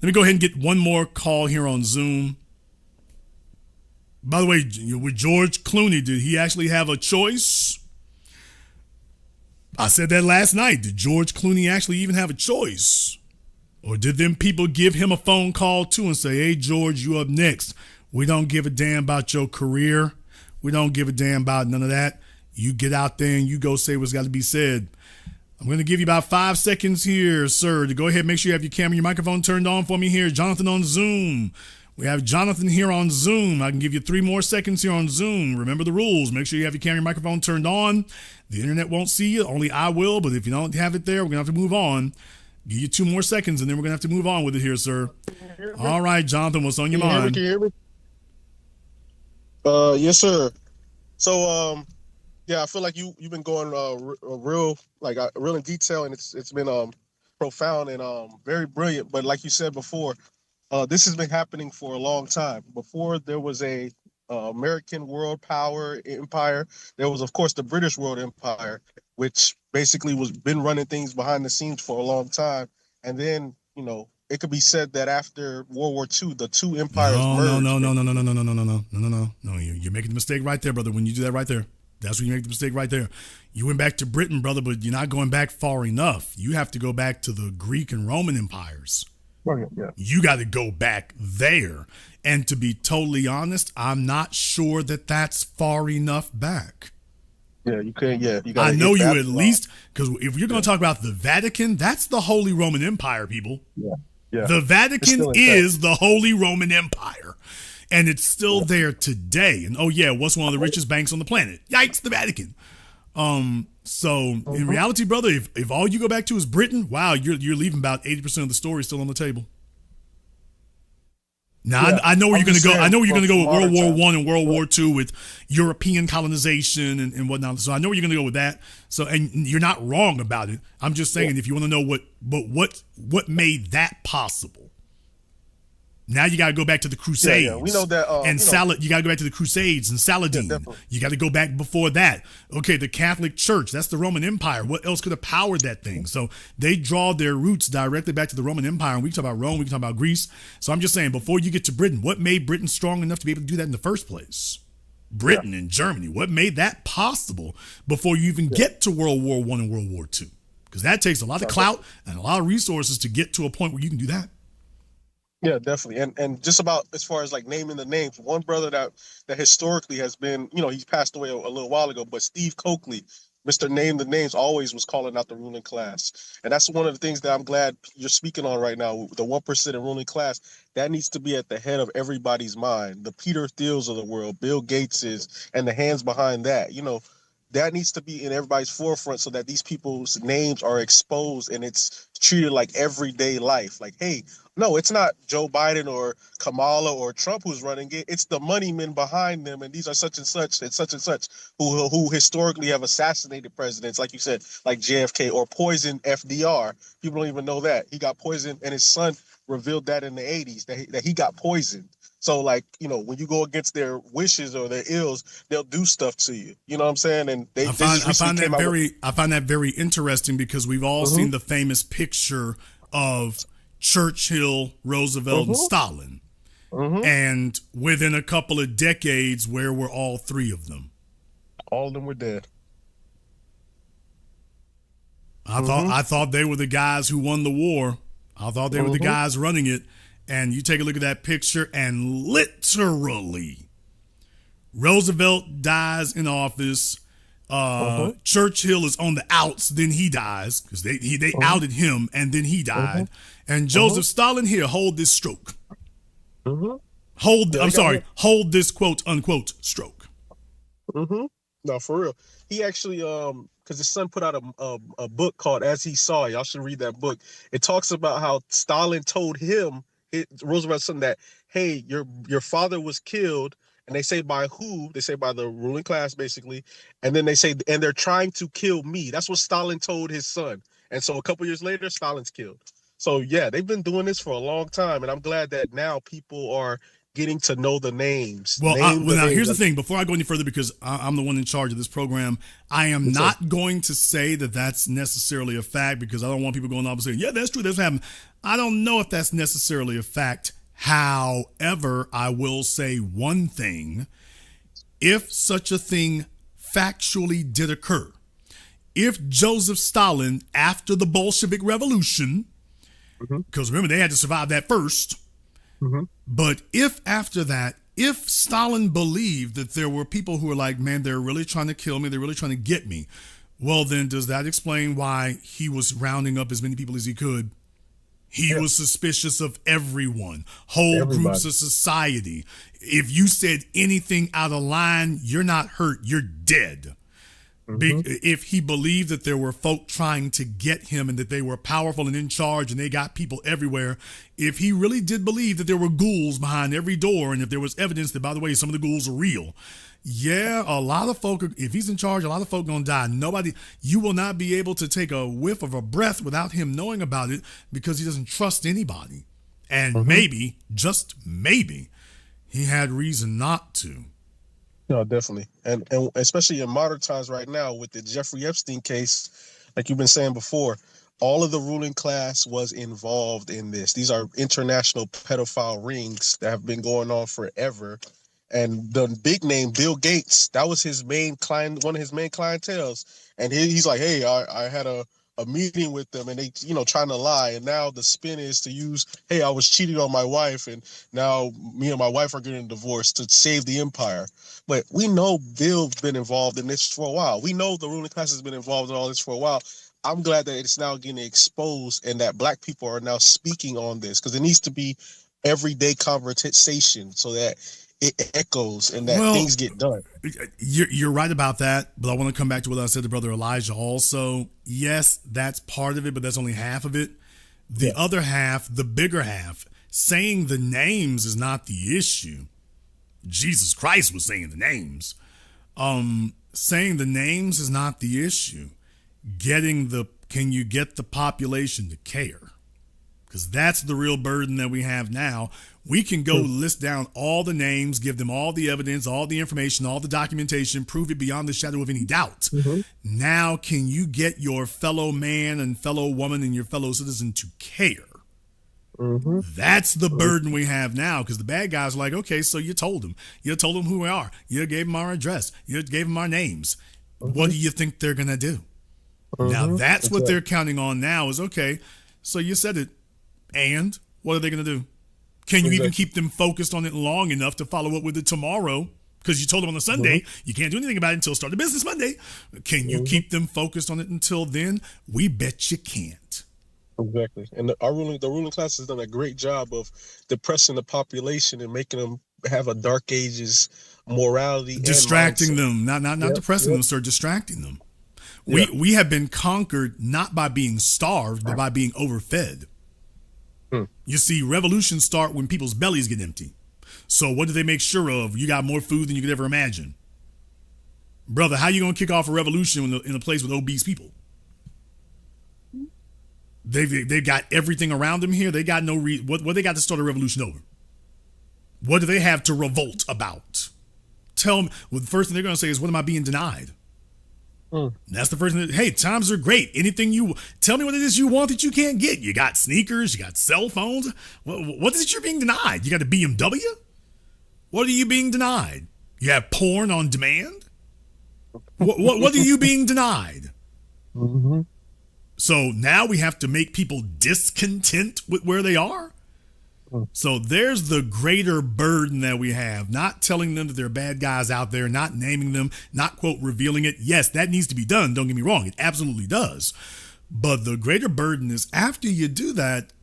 Let me go ahead and get one more call here on Zoom. By the way, with George Clooney, did he actually have a choice? I said that last night. Did George Clooney actually even have a choice? Or did them people give him a phone call too and say, hey, George, you up next. We don't give a damn about your career. We don't give a damn about none of that. You get out there and you go say what's got to be said. I'm going to give you about 5 seconds here, sir, to go ahead and make sure you have your camera and your microphone turned on for me here. Jonathan on Zoom. We have Jonathan here on Zoom. I can give you 3 more seconds here on Zoom. Remember the rules. Make sure you have your camera and microphone turned on. The internet won't see you. Only I will. But if you don't have it there, we're going to have to move on. Give you 2 more seconds, and then we're going to have to move on with it here, sir. All right, Jonathan, what's on your mind? Can you hear me? Yes, sir. So, yeah, I feel like you've been going real in detail, and it's been profound and very brilliant. But like you said before, this has been happening for a long time. Before there was a American world power empire, there was, of course, the British world empire, which basically was been running things behind the scenes for a long time. And then, it could be said that after World War II, the two empires merged. No. You're making the mistake right there, brother. When you do that right there, that's when you make the mistake right there. You went back to Britain, brother, but you're not going back far enough. You have to go back to the Greek and Roman empires. Yeah. You got to go back there. And to be totally honest, I'm not sure that that's far enough back. Yeah, you can't. Yeah, you I know you at least, because if you're going to talk about the Vatican, that's the Holy Roman Empire, people. Yeah. The Vatican is the Holy Roman Empire. And it's still there today. And what's one of the richest banks on the planet? Yikes, the Vatican. So in reality, brother, if all you go back to is Britain, wow, you're leaving about 80% of the story still on the table. Now, I know where you're going to go. I know where you're going to go with World War I and World War II with European colonization and whatnot. So I know where you're going to go with that. So, and you're not wrong about it. I'm just saying, if you want to know what made that possible. Now you got to go back to the Crusades. Yeah. We know that. You got to go back to the Crusades and Saladin. Yeah, you got to go back before that. Okay, the Catholic Church, that's the Roman Empire. What else could have powered that thing? So they draw their roots directly back to the Roman Empire. And we can talk about Rome, we can talk about Greece. So I'm just saying, before you get to Britain, what made Britain strong enough to be able to do that in the first place? Britain and Germany. What made that possible before you even get to World War I and World War II? Because that takes a lot of clout and a lot of resources to get to a point where you can do that. Yeah, definitely. And just about as far as like naming the names, one brother that historically has been, he's passed away a little while ago, but Steve Coakley, Mr. Name the Names always was calling out the ruling class. And that's one of the things that I'm glad you're speaking on right now. The 1% in ruling class, that needs to be at the head of everybody's mind. The Peter Thiels of the world, Bill Gateses, and the hands behind that. That needs to be in everybody's forefront so that these people's names are exposed and it's treated like everyday life. Like, hey, no, it's not Joe Biden or Kamala or Trump who's running it. It's the money men behind them, and these are such and such who historically have assassinated presidents, like you said, like JFK, or poisoned FDR. People don't even know that he got poisoned, and his son revealed that in the 80s that he got poisoned. So, like, when you go against their wishes or their ills, they'll do stuff to you. You know what I'm saying? And I find that very interesting because we've all seen the famous picture of Churchill, Roosevelt, and Stalin. And within a couple of decades, where were all three of them? All of them were dead. I thought they were the guys who won the war. I thought they were the guys running it. And you take a look at that picture, and literally, Roosevelt dies in office. Churchill is on the outs, then he dies because they outed him, and then he died. And Joseph Stalin, here, hold this stroke. Hold this quote unquote stroke. No, for real. He actually, because his son put out a book called As He Saw. Y'all should read that book. It talks about how Stalin told him, Roosevelt's son, that, hey, your father was killed. And they say by who? They say by the ruling class, basically. And then they say, and they're trying to kill me. That's what Stalin told his son. And so a couple years later, Stalin's killed. So, yeah, they've been doing this for a long time. And I'm glad that now people are getting to know the names. Well, here's the thing. Before I go any further, because I'm the one in charge of this program, I am not going to say that that's necessarily a fact, because I don't want people going off and saying, yeah, that's true, that's what happened. I don't know if that's necessarily a fact. However, I will say one thing. If such a thing factually did occur, if Joseph Stalin, after the Bolshevik Revolution, because remember, they had to survive that first, but if after that, if Stalin believed that there were people who were like, man, they're really trying to kill me, they're really trying to get me, well, then does that explain why he was rounding up as many people as he could? He was suspicious of everyone, whole groups of society. If you said anything out of line, you're not hurt, you're dead. If he believed that there were folk trying to get him and that they were powerful and in charge and they got people everywhere, if he really did believe that there were ghouls behind every door, and if there was evidence that, by the way, some of the ghouls are real, yeah, a lot of folk, if he's in charge, a lot of folk gonna die. You will not be able to take a whiff of a breath without him knowing about it, because he doesn't trust anybody. And maybe, just maybe, he had reason not to. No, definitely. And especially in modern times right now with the Jeffrey Epstein case, like you've been saying before, all of the ruling class was involved in this. These are international pedophile rings that have been going on forever. And the big name, Bill Gates, that was his main client, one of his main clienteles. And he's like, hey, I had a meeting with them, and they, trying to lie. And now the spin is to use, hey, I was cheating on my wife, and now me and my wife are getting divorced to save the empire. But we know Bill's been involved in this for a while. We know the ruling class has been involved in all this for a while. I'm glad that it's now getting exposed and that Black people are now speaking on this, because it needs to be everyday conversation so that it echoes and that things get done. You're right about that, but I want to come back to what I said to Brother Elijah also. Yes, that's part of it, but that's only half of it. The other half, the bigger half, saying the names is not the issue. Jesus Christ was saying the names. Saying the names is not the issue. Can you get the population to care? Because that's the real burden that we have now. We can go list down all the names, give them all the evidence, all the information, all the documentation, prove it beyond the shadow of any doubt. Now, can you get your fellow man and fellow woman and your fellow citizen to care? That's the burden we have now, because the bad guys are like, okay, so you told them. You told them who we are. You gave them our address. You gave them our names. What do you think they're going to do? Now, that's what they're counting on now is, okay, so you said it, and what are they going to do? Can you even keep them focused on it long enough to follow up with it tomorrow because you told them on the Sunday you can't do anything about it until start the business Monday. Can you keep them focused on it until then? We bet you can't. Exactly. And the ruling class has done a great job of depressing the population and making them have a dark ages morality, distracting and them, not depressing them, sir, distracting them. We have been conquered not by being starved, but by being overfed. You see, revolutions start when people's bellies get empty. So what do they make sure of? You got more food than you could ever imagine. Brother, how you going to kick off a revolution in a place with obese people? They've got everything around them here. They got no reason. What they got to start a revolution over? What do they have to revolt about? Tell me. Well, the first thing they're going to say is, what am I being denied? That's the first thing. Hey, times are great. Anything you tell me what it is you want that you can't get. You got sneakers. You got cell phones. What is it you're being denied? You got a BMW? What are you being denied? You have porn on demand? What are you being denied? So now we have to make people discontent with where they are. So there's the greater burden that we have, not telling them that there are bad guys out there, not naming them, not, quote, revealing it. Yes, that needs to be done. Don't get me wrong. It absolutely does. But the greater burden is, after you do that,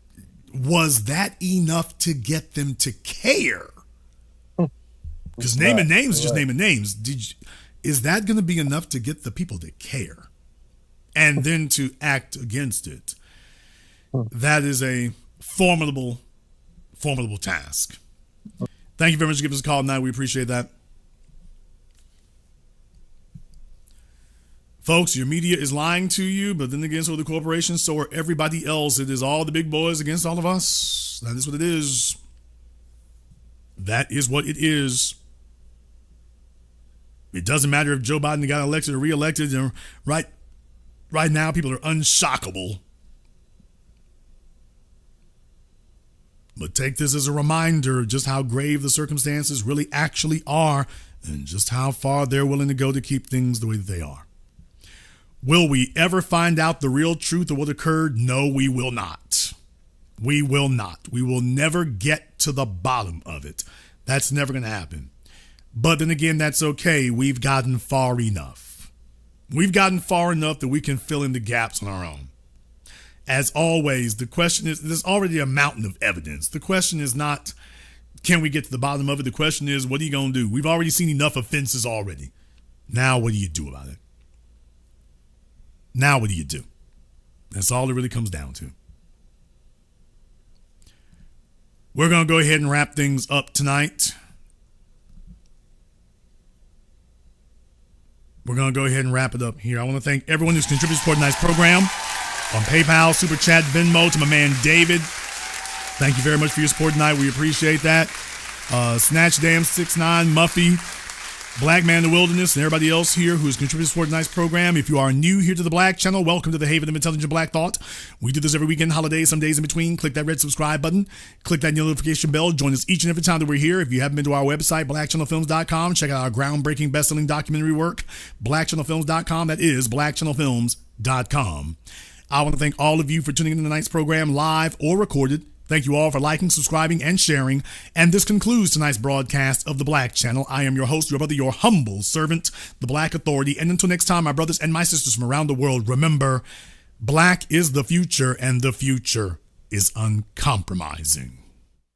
was that enough to get them to care? Because naming names is just naming names. Is that going to be enough to get the people to care and then to act against it? That is a formidable task. Thank you very much for giving us a call tonight. We appreciate that. Folks, your media is lying to you, but then again, so are the corporations, so are everybody else. It is all the big boys against all of us. That is what it is. That is what it is. It doesn't matter if Joe Biden got elected or reelected. Right now, people are unshockable. But take this as a reminder of just how grave the circumstances really actually are and just how far they're willing to go to keep things the way that they are. Will we ever find out the real truth of what occurred? No, we will not. We will not. We will never get to the bottom of it. That's never going to happen. But then again, that's okay. We've gotten far enough. We've gotten far enough that we can fill in the gaps on our own. As always, the question is, there's already a mountain of evidence. The question is not, can we get to the bottom of it? The question is, what are you going to do? We've already seen enough offenses already. Now, what do you do about it? Now, what do you do? That's all it really comes down to. We're going to go ahead and wrap things up tonight. We're going to go ahead and wrap it up here. I want to thank everyone who's contributed to tonight's program. On PayPal, Super Chat, Venmo, to my man David. Thank you very much for your support tonight. We appreciate that. Snatch Dam 69, Muffy, Black Man in the Wilderness, and everybody else here who has contributed to tonight's program. If you are new here to the Black Channel, welcome to the Haven of Intelligent Black Thought. We do this every weekend, holidays, some days in between. Click that red subscribe button. Click that notification bell. Join us each and every time that we're here. If you haven't been to our website, blackchannelfilms.com, check out our groundbreaking best-selling documentary work, blackchannelfilms.com. That is blackchannelfilms.com. I want to thank all of you for tuning in to tonight's program, live or recorded. Thank you all for liking, subscribing, and sharing. And this concludes tonight's broadcast of the Black Channel. I am your host, your brother, your humble servant, the Black Authority. And until next time, my brothers and my sisters from around the world, remember, Black is the future, and the future is uncompromising.